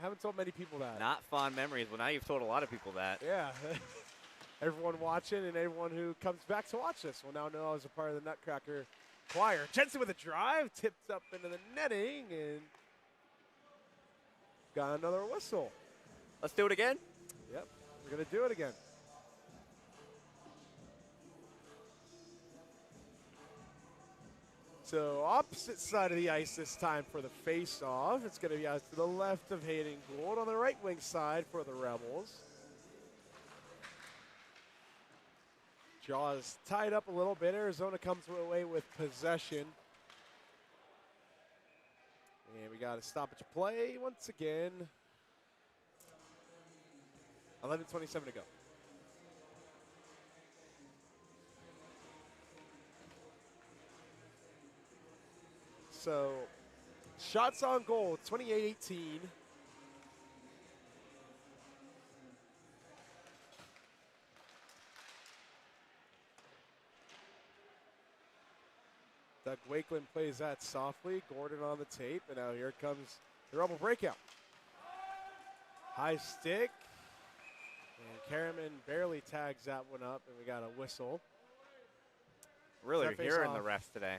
Haven't told many people that. Not fond memories. Well, now you've told a lot of people that. Yeah. Everyone watching and everyone who comes back to watch this will now know I was a part of the Nutcracker choir. Jensen with a drive, tipped up into the netting, and got another whistle. Let's do it again? Yep, we're going to do it again. So opposite side of the ice this time for the face-off. It's going to be out to the left of Hayden Gould on the right wing side for the Rebels. Jaws tied up a little bit. Arizona comes away with possession. And we got a stoppage play once again. 11:27 to go. So, shots on goal, 28-18. Wakeland plays that softly. Gordon on the tape, and now here comes the Rebel breakout. High stick, and Karaman barely tags that one up, and we got a whistle. Really hearing the refs today.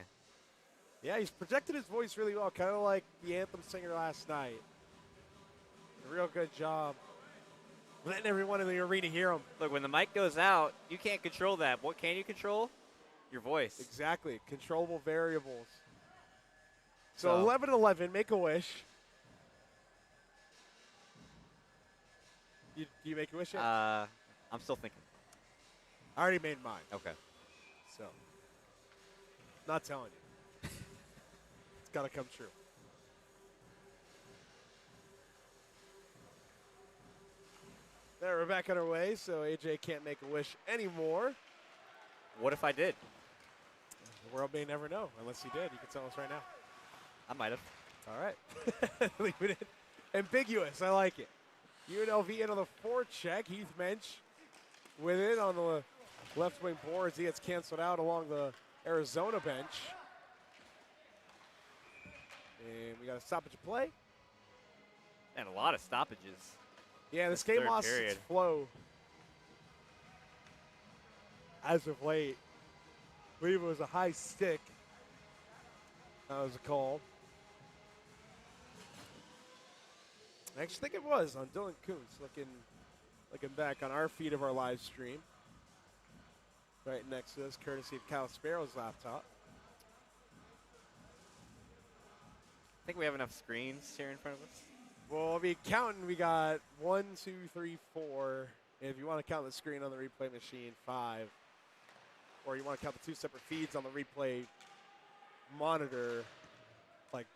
Yeah, he's projected his voice really well, kind of like the anthem singer last night. A real good job letting everyone in the arena hear him. Look, when the mic goes out, you can't control that. What can you control? Your voice. Exactly. Controllable variables. So 11-11, make a wish. Do you make a wish yet? I'm still thinking. I already made mine. Okay. So, not telling you. It's got to come true. There, we're back on our way, so AJ can't make a wish anymore. What if I did? The world may never know, unless he did. You can tell us right now. I might have. All right. Leave it in. Ambiguous. I like it. UNLV in on the forecheck. Heath Mensch with it on the left wing boards. He gets canceled out along the Arizona bench. And we got a stoppage of play. And a lot of stoppages. Yeah, this game lost its flow as of late. I believe it was a high stick. That was a call. I actually think it was on Dylan Kuntz, looking back on our feed of our live stream. Right next to us, courtesy of Kyle Sparrow's laptop. I think we have enough screens here in front of us. Well, I mean, counting, we got 1, 2, 3, 4. And if you want to count the screen on the replay machine, 5. Or you want to count the 2 separate feeds on the replay monitor, like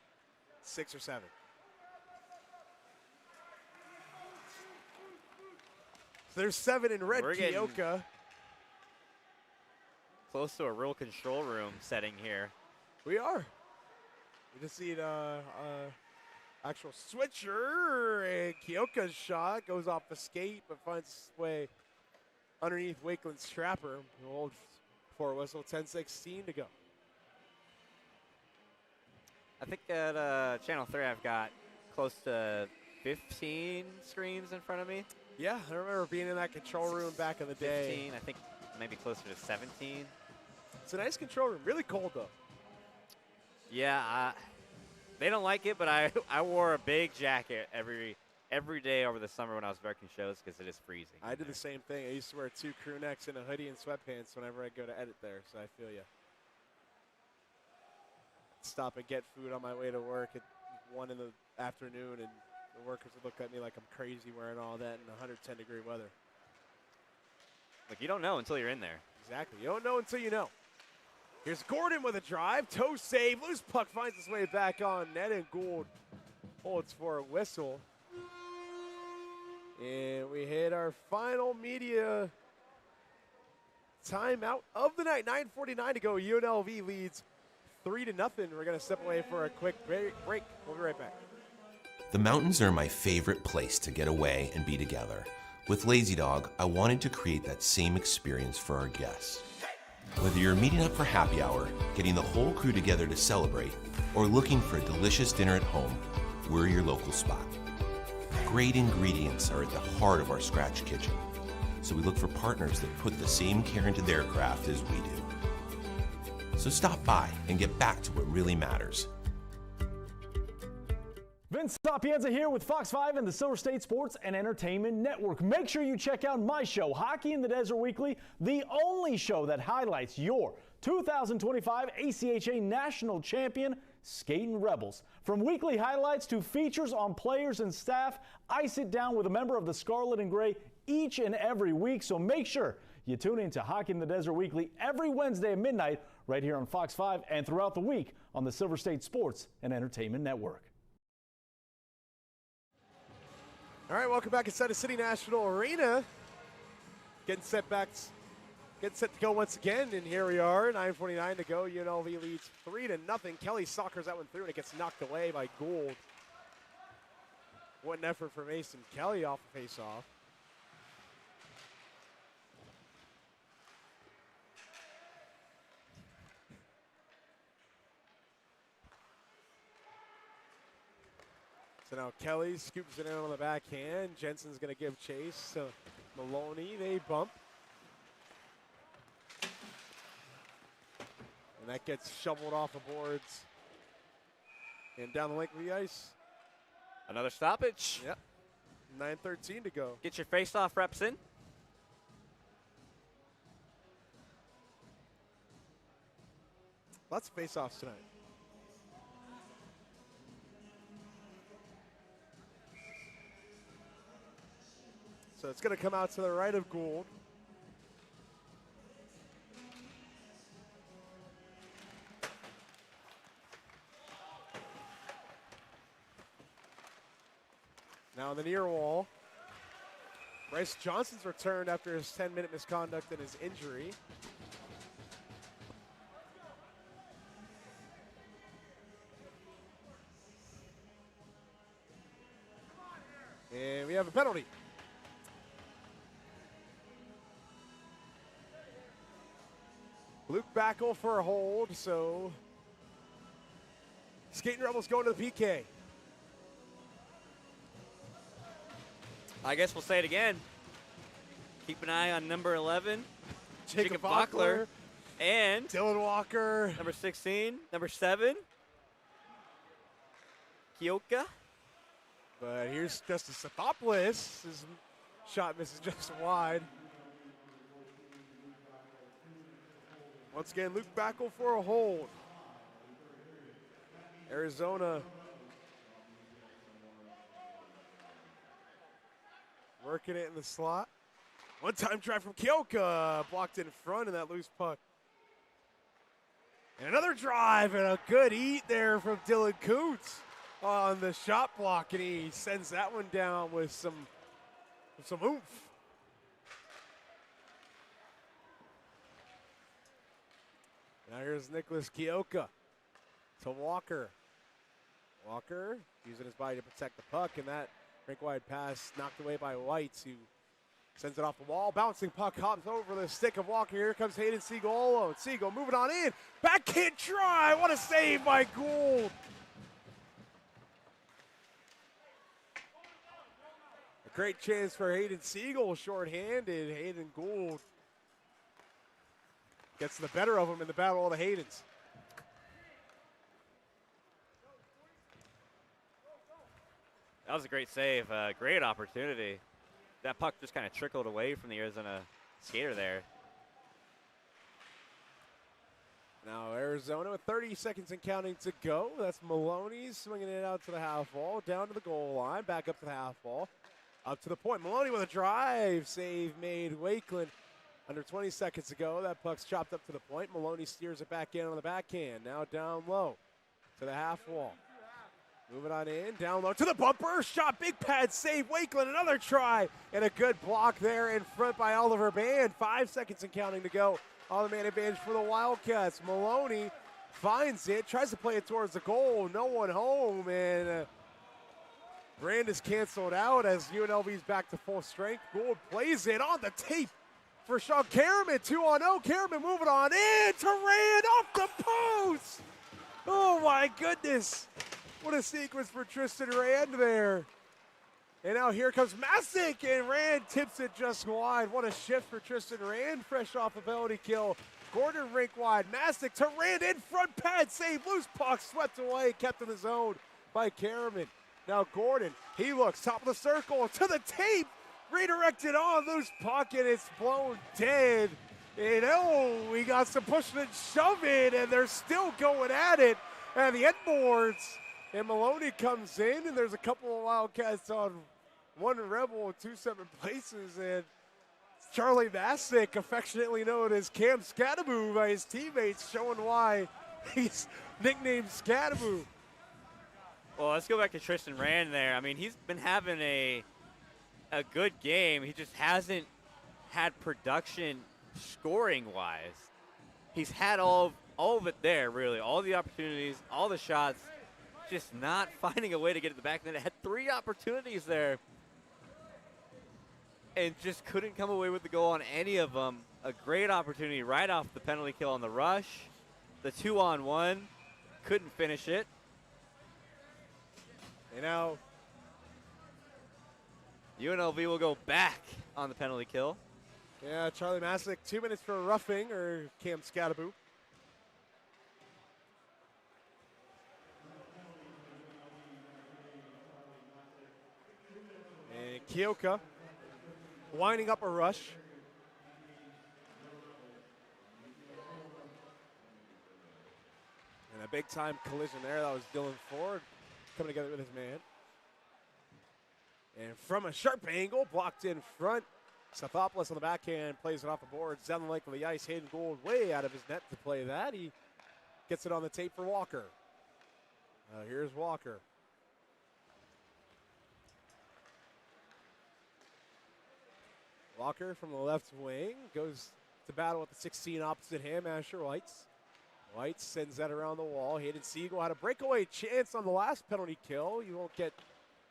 6 or 7. So there's 7 in red, Keoka. Close to a real control room setting here. We are. We just need actual switcher, and Keoka's shot goes off the skate, but finds its way underneath Wakeland's trapper. We'll hold for a whistle, 10:16 to go. I think at Channel 3 I've got close to 15 screens in front of me. Yeah, I remember being in that control room back in the day. 15, I think maybe closer to 17. It's a nice control room, really cold though. Yeah, they don't like it, but I wore a big jacket every day over the summer when I was working shows because it is freezing. I did the same thing. I used to wear 2 crew necks and a hoodie and sweatpants whenever I go to edit there, so I feel you. Stop and get food on my way to work at 1 in the afternoon, and the workers would look at me like I'm crazy wearing all that in 110-degree weather. Like, you don't know until you're in there. Exactly. You don't know until you know. Here's Gordon with a drive. Toe save. Loose puck finds its way back on net, and Gould holds for a whistle. And we hit our final media timeout of the night. 9:49 to go. UNLV leads 3-0. We're going to step away for a quick break. We'll be right back. The mountains are my favorite place to get away and be together. With Lazy Dog, I wanted to create that same experience for our guests. Whether you're meeting up for happy hour, getting the whole crew together to celebrate, or looking for a delicious dinner at home, we're your local spot. Great ingredients are at the heart of our scratch kitchen, so we look for partners that put the same care into their craft as we do. So stop by and get back to what really matters. Vince Sapienza here with Fox 5 and the Silver State Sports and Entertainment Network. Make sure you check out my show, Hockey in the Desert Weekly, the only show that highlights your 2025 ACHA National Champion Skating Rebels. From weekly highlights to features on players and staff, I sit down with a member of the Scarlet and Gray each and every week, so make sure you tune in to Hockey in the Desert Weekly every Wednesday at midnight right here on Fox 5 and throughout the week on the Silver State Sports and Entertainment Network. All right, welcome back inside of City National Arena. Getting set to go once again, and here we are, 9:49 to go. UNLV leads 3-0. Kelly soccers that one through, and it gets knocked away by Gould. What an effort for Mason Kelly off the face-off. So now Kelly scoops it in on the backhand. Jensen's going to give chase to Maloney. They bump. And that gets shoveled off the boards and down the length of the ice. Another stoppage. Yep. 9:13 to go. Get your face-off reps in. Lots of face-offs tonight. So it's going to come out to the right of Gould. Now on the near wall, Bryce Johnson's returned after his 10-minute misconduct and his injury. And we have a penalty. Luke Backel for a hold, so Skating Rebels going to the PK. I guess we'll say it again. Keep an eye on number 11, Jacob Bachler, Bachler, and Dylan Walker, number 16, number 7, Kioka. But here's Justice Sathopoulos. His shot misses just wide. Once again, Luke Backel for a hold. Arizona working it in the slot. One-time try from Kioka, blocked in front of that loose puck. And another drive and a good eat there from Dylan Koontz on the shot block, and he sends that one down with some oomph. Now here's Nicholas Kioka to Walker. Walker using his body to protect the puck, and that rink-wide pass knocked away by Whites, who sends it off the wall. Bouncing puck hops over the stick of Walker. Here comes Hayden Siegel alone. Siegel moving on in. Backhand try. What a save by Gould. A great chance for Hayden Siegel, short-handed. Hayden Gould gets the better of him in the battle of the Haydens. That was a great save. Great opportunity. That puck just kind of trickled away from the Arizona skater there. Now Arizona with 30 seconds and counting to go. That's Maloney swinging it out to the half wall, down to the goal line, back up to the half wall, up to the point. Maloney with a drive. Save made. Wakeland under 20 seconds to go. That puck's chopped up to the point. Maloney steers it back in on the backhand. Now down low to the half wall. Moving on in, down low to the bumper, shot, big pad save, Wakeland, another try, and a good block there in front by Oliver Band. 5 seconds and counting to go. On the man advantage for the Wildcats. Maloney finds it, tries to play it towards the goal, no one home, and Brand is canceled out as UNLV's back to full strength. Gould plays it on the tape for Sean Karaman, 2-on-0. Karaman moving on in to Rand off the post. Oh my goodness. What a sequence for Tristan Rand there. And now here comes Masick, and Rand tips it just wide. What a shift for Tristan Rand, fresh off a penalty kill. Gordon rink wide, Masick to Rand in front, pad save, loose puck swept away, kept in the zone by Karaman. Now Gordon, he looks top of the circle to the tape, redirected on, loose puck, and it's blown dead. And oh, we got some pushing and shoving, and they're still going at it. And the end boards. And Maloney comes in, and there's a couple of Wildcats on one Rebel in 2 separate places. And Charlie Masick, affectionately known as Cam Scadaboo by his teammates, showing why he's nicknamed Scadaboo. Well, let's go back to Tristan Rand there. I mean, he's been having a good game. He just hasn't had production scoring-wise. He's had all of it there, really. All the opportunities, all the shots. Just not finding a way to get it to the back. Then it had 3 opportunities there and just couldn't come away with the goal on any of them. A great opportunity right off the penalty kill on the rush. The 2-on-1, couldn't finish it. And now UNLV will go back on the penalty kill. Yeah, Charlie Masick, 2 minutes for roughing, or Cam Scadaboo. And Keoka winding up a rush. And a big-time collision there. That was Dylan Ford coming together with his man. And from a sharp angle, blocked in front. Stathopoulos on the backhand plays it off the boards. Down the length of the ice, Hayden Gould way out of his net to play that. He gets it on the tape for Walker. Here's Walker. Walker from the left wing goes to battle with the 16 opposite him, Asher Whites. White sends that around the wall. Hayden Siegel had a breakaway chance on the last penalty kill. You won't get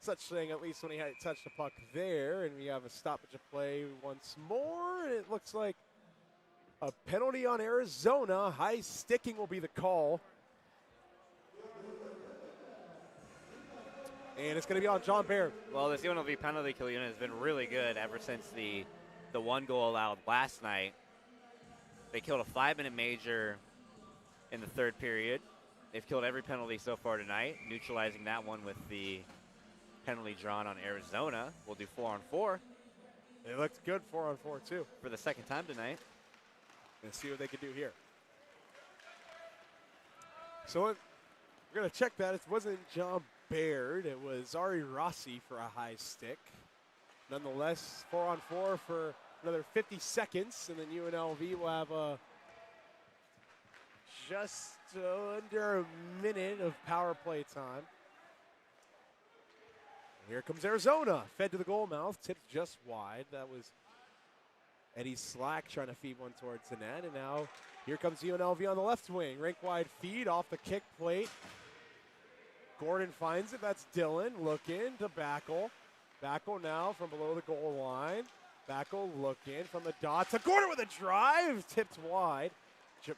such thing, at least when he had touched the puck there. And we have a stoppage of play once more. And it looks like a penalty on Arizona. High sticking will be the call. And it's going to be on John Baird. Well, this UNLV penalty kill unit has been really good ever since the one goal allowed last night. They killed a 5-minute major in the third period. They've killed every penalty so far tonight, neutralizing that one with the penalty drawn on Arizona. We'll do 4-on-4. It looked good 4-on-4 too. For the second time tonight. Let's see what they can do here. So we're going to check that. It wasn't John Baird. It was Ari Rossi for a high stick. Nonetheless, 4-on-4 for another 50 seconds, and then UNLV will have just under a minute of power play time. Here comes Arizona, fed to the goal mouth, tipped just wide. That was Eddie Slack trying to feed one towards the net, and now here comes UNLV on the left wing. Rink wide feed off the kick plate. Gordon finds it. That's Dylan looking to Backel. Backel now from below the goal line. Backel looking from the dot to Gordon with a drive. Tipped wide.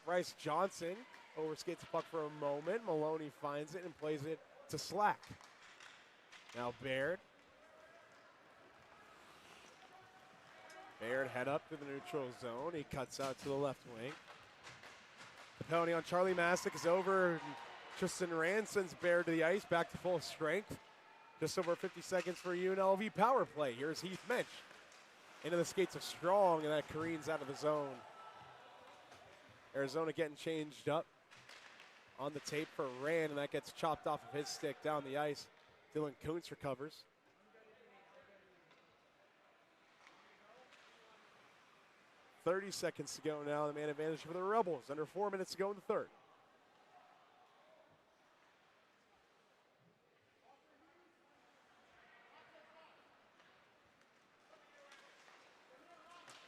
Bryce Johnson overskates the puck for a moment. Maloney finds it and plays it to Slack. Now Baird. Baird head up to the neutral zone. He cuts out to the left wing. The penalty on Charlie Masick is over. Tristan Rand sends Baird to the ice, back to full strength. Just over 50 seconds for UNLV power play. Here's Heath Mensch into the skates of Strong, and that careens out of the zone. Arizona getting changed up on the tape for Rand, and that gets chopped off of his stick down the ice. Dylan Kuntz recovers. .30 seconds to go now. The man advantage for the Rebels. Under 4 minutes to go in the third.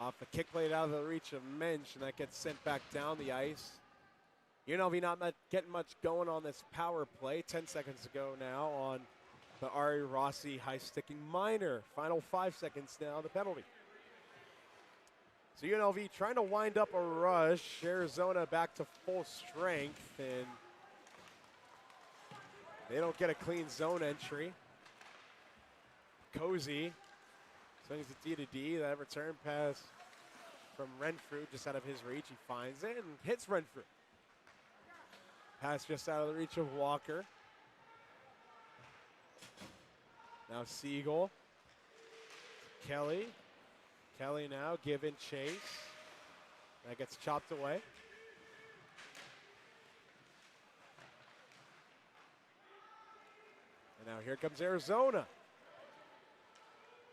Off the kick plate out of the reach of Mensch, and that gets sent back down the ice. UNLV not getting much going on this power play. 10 seconds to go now on the Ari Rossi high-sticking minor. Final 5 seconds now, the penalty. So UNLV trying to wind up a rush. Arizona back to full strength, and they don't get a clean zone entry. Cozy swings it D to D. That return pass from Renfrew just out of his reach. He finds it and hits Renfrew. Pass just out of the reach of Walker. Now Siegel. Kelly. Kelly now giving chase. That gets chopped away. And now here comes Arizona.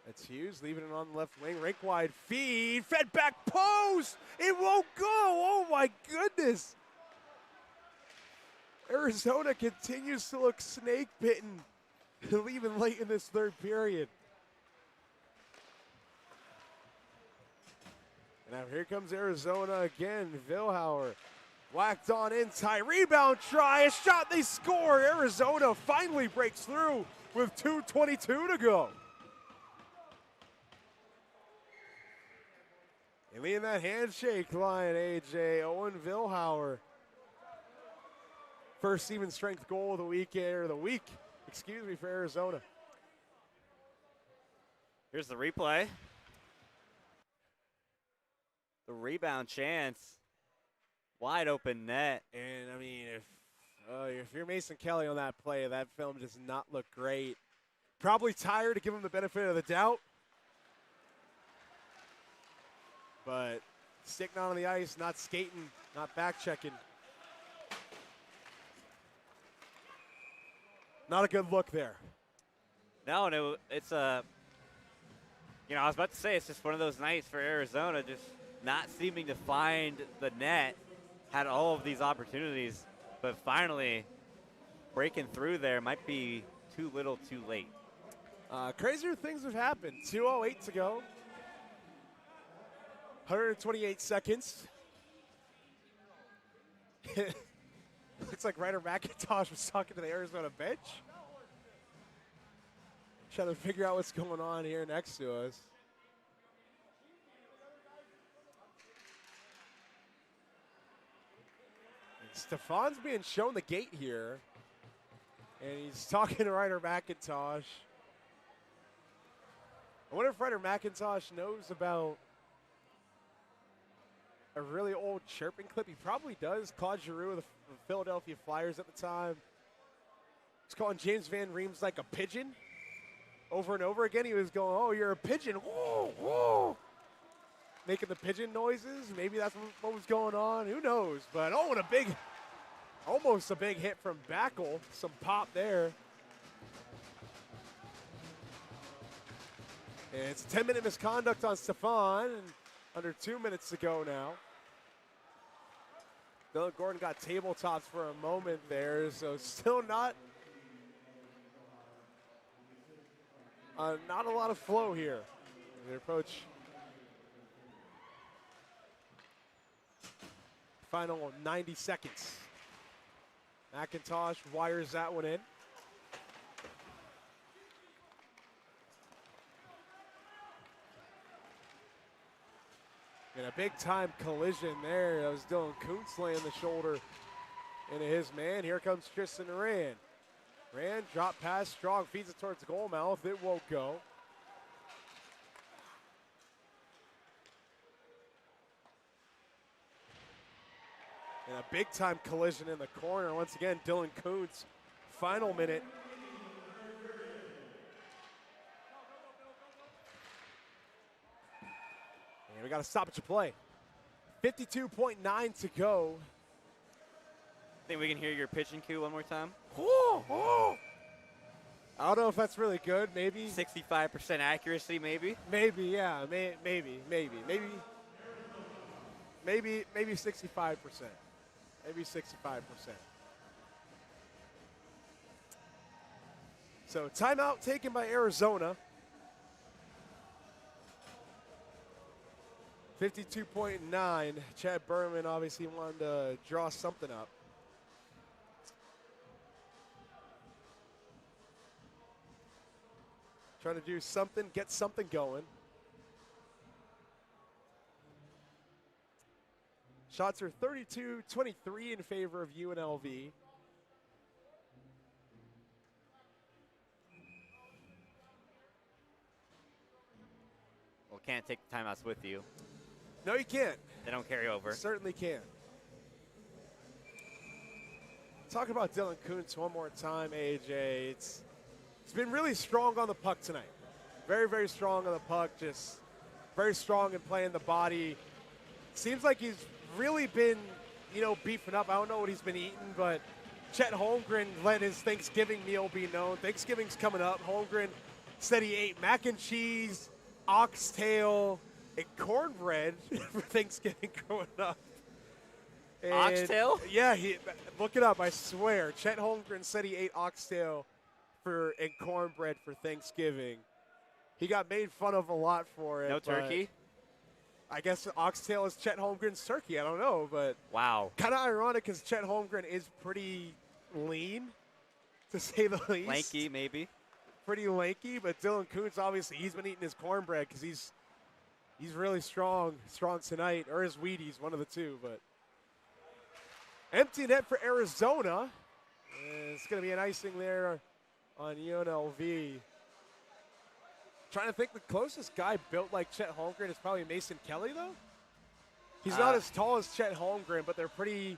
That's Hughes leaving it on the left wing. Rink wide feed. Fed back post. It won't go. Oh my goodness. Arizona continues to look snake bitten, even late in this third period. And now here comes Arizona again. Vilhauer whacked on in tight. Rebound try. A shot. They score. Arizona finally breaks through with 2:22 to go. And leading that handshake line, AJ Owen Vilhauer. First even strength goal of the weekend, or the week, excuse me, for Arizona. Here's the replay. The rebound chance. Wide open net. And, I mean, if you're Mason Kelly on that play, that film does not look great. Probably tired to give him the benefit of the doubt. But sticking on the ice, not skating, not back checking. Not a good look there. No, and it's a, I was about to say, it's just one of those nights for Arizona, just not seeming to find the net. Had all of these opportunities, but finally breaking through there might be too little too late. Crazier things have happened. 2:08 to go. 128 seconds. Looks like Ryder McIntosh was talking to the Arizona bench. Trying to figure out what's going on here next to us. And Stefan's being shown the gate here. And he's talking to Ryder McIntosh. I wonder if Ryder McIntosh knows about a really old chirping clip. He probably does. Claude Giroux of the Philadelphia Flyers at the time was calling James Van Riemsdyk like a pigeon over and over again. He was going, "Oh, you're a pigeon." Whoa, whoa. Making the pigeon noises. Maybe that's what was going on. Who knows? But, oh, and almost a big hit from Backel. Some pop there. And it's a 10-minute misconduct on Stefan, and under 2 minutes to go now. Dylan Gordon got tabletops for a moment there, so still not a lot of flow here. They approach final 90 seconds. McIntosh wires that one in. And a big-time collision there. That was Dylan Kuntz laying the shoulder into his man. Here comes Tristan Rand. Rand, drop pass, strong, feeds it towards the goal mouth. It won't go. And a big-time collision in the corner. Once again, Dylan Kuntz, final minute. And we got to stop at your play. 52.9 to go. Think we can hear your pitching cue one more time? I don't know if that's really good. Maybe 65% accuracy, maybe. Maybe, yeah. Maybe 65%. Maybe 65%. So timeout taken by Arizona. 52.9. Chad Berman obviously wanted to draw something up. Trying to do something, get something going. Shots are 32-23 in favor of UNLV. Well, can't take the timeouts with you. No, you can't. They don't carry over. Certainly can't. Talking about Dylan Kuntz one more time, AJ. It's been really strong on the puck tonight. Very, very strong on the puck. Just very strong in playing the body. Seems like he's really been, beefing up. I don't know what he's been eating, but Chet Holmgren let his Thanksgiving meal be known. Thanksgiving's coming up. Holmgren said he ate mac and cheese, oxtail, and cornbread for Thanksgiving growing up. And oxtail? Yeah, look it up, I swear. Chet Holmgren said he ate oxtail and cornbread for Thanksgiving. He got made fun of a lot for it. No turkey? I guess oxtail is Chet Holmgren's turkey. I don't know, but wow, kind of ironic because Chet Holmgren is pretty lean, to say the least. Lanky, maybe. Pretty lanky, but Dylan Kuntz, obviously, he's been eating his cornbread because he's really strong tonight, or his Wheaties, one of the two. But empty net for Arizona. And it's going to be an icing there on UNLV. Trying to think, the closest guy built like Chet Holmgren is probably Mason Kelly, though. He's not as tall as Chet Holmgren, but they're pretty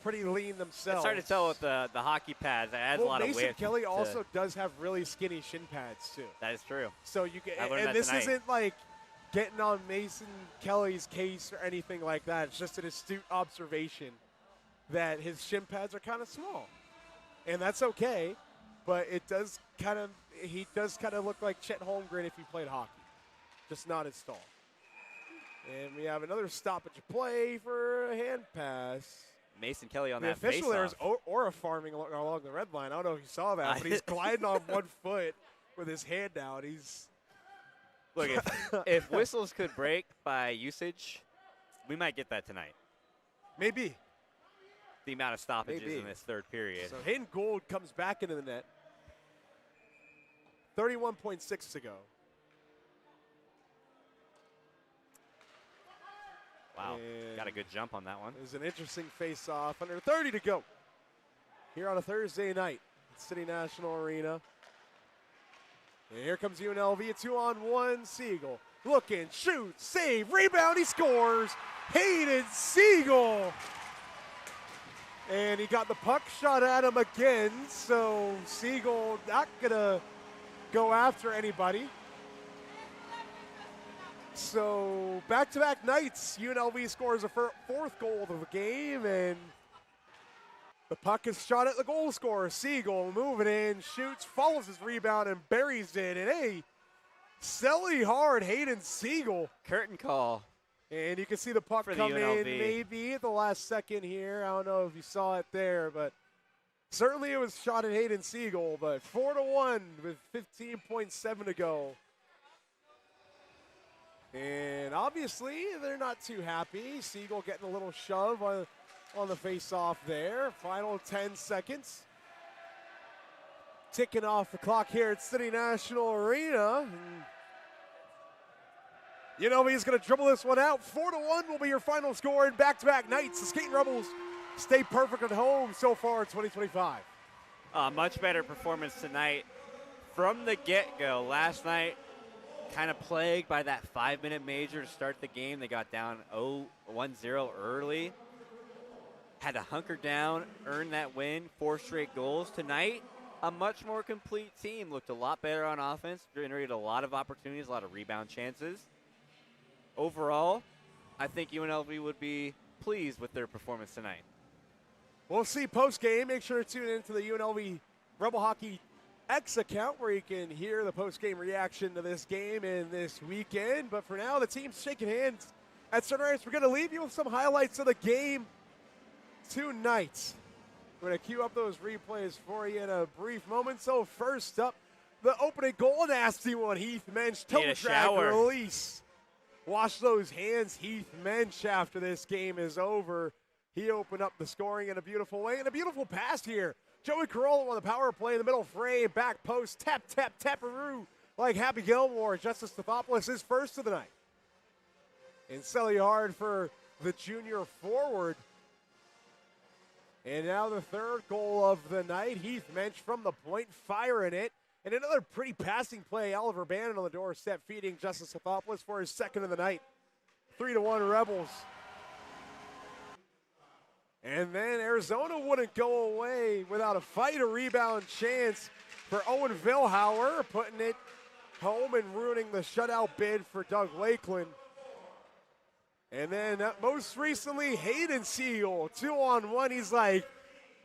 lean themselves. It's hard to tell with the hockey pads. It adds a lot of width. Mason Kelly also does have really skinny shin pads, too. That is true. So you get, and this tonight. isn't like getting on Mason Kelly's case or anything like that. It's just an astute observation that his shin pads are kind of small. And that's okay, but he does kind of look like Chet Holmgren if he played hockey, just not as tall. And we have another stoppage play for a hand pass. Mason Kelly on the that official there is face-off. Aura farming along the red line. I don't know if you saw that, but he's gliding on one foot with his hand out. Look, if whistles could break by usage, we might get that tonight. Maybe. The amount of stoppages in this third period. So Hayden Gould comes back into the net. 31.6 to go. Wow, got a good jump on that one. It was an interesting face-off. Under 30 to go here on a Thursday night at City National Arena. And here comes UNLV, a 2-on-1. Siegel looking, shoots, save, rebound, he scores. Hayden Siegel. And he got the puck shot at him again, so Siegel not going to go after anybody. So back-to-back nights, UNLV scores a fourth goal of the game, and the puck is shot at the goal scorer. Siegel moving in, shoots, follows his rebound, and buries it. And hey, selly hard, Hayden Siegel. Curtain call. And you can see the puck come in maybe at the last second here. I don't know if you saw it there, but certainly it was shot at Hayden Siegel. But 4-1 with 15.7 to go. And obviously they're not too happy. Siegel getting a little shove on the face-off there. Final 10 seconds. Ticking off the clock here at City National Arena. UNLV is going to dribble this one out. 4-1 will be your final score in back-to-back nights. The Skating Rebels stay perfect at home so far in 2025. Much better performance tonight from the get-go. Last night, kind of plagued by that 5-minute major to start the game. They got down 1-0 early. Had to hunker down, earn that win, 4 straight goals. Tonight, a much more complete team. Looked a lot better on offense, generated a lot of opportunities, a lot of rebound chances. Overall, I think UNLV would be pleased with their performance tonight. We'll see post-game. Make sure to tune into the UNLV Rebel Hockey X account where you can hear the post-game reaction to this game and this weekend. But for now, the team's shaking hands at Sunrise. We're going to leave you with some highlights of the game tonight. We're going to queue up those replays for you in a brief moment. So first up, the opening goal, nasty one. Heath Mensch, toe drag release. Wash those hands, Heath Mensch, after this game is over. He opened up the scoring in a beautiful way, and a beautiful pass here. Joey Carollo on the power play in the middle frame, back post, tap, tap, taparoo, like Happy Gilmore. Justice Stathopoulos is first of the night. And Selly hard for the junior forward. And now the third goal of the night. Heath Mensch from the point, firing it. And another pretty passing play. Oliver Bannon on the doorstep, feeding Justice Stathopoulos for his second of the night. 3-1 Rebels. And then Arizona wouldn't go away without a fight, a rebound chance for Owen Vilhauer, putting it home and ruining the shutout bid for Doug Lakeland. And then most recently, Hayden Siegel, 2-on-1. He's like,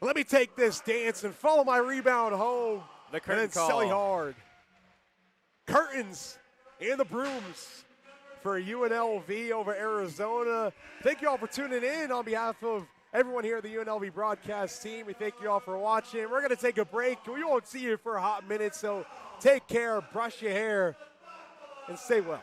let me take this dance and follow my rebound home. The curtain and then call. Selly hard. Curtains and the brooms for UNLV over Arizona. Thank you all for tuning in on behalf of everyone here at the UNLV broadcast team. We thank you all for watching. We're going to take a break. We won't see you for a hot minute, so take care, brush your hair, and stay well.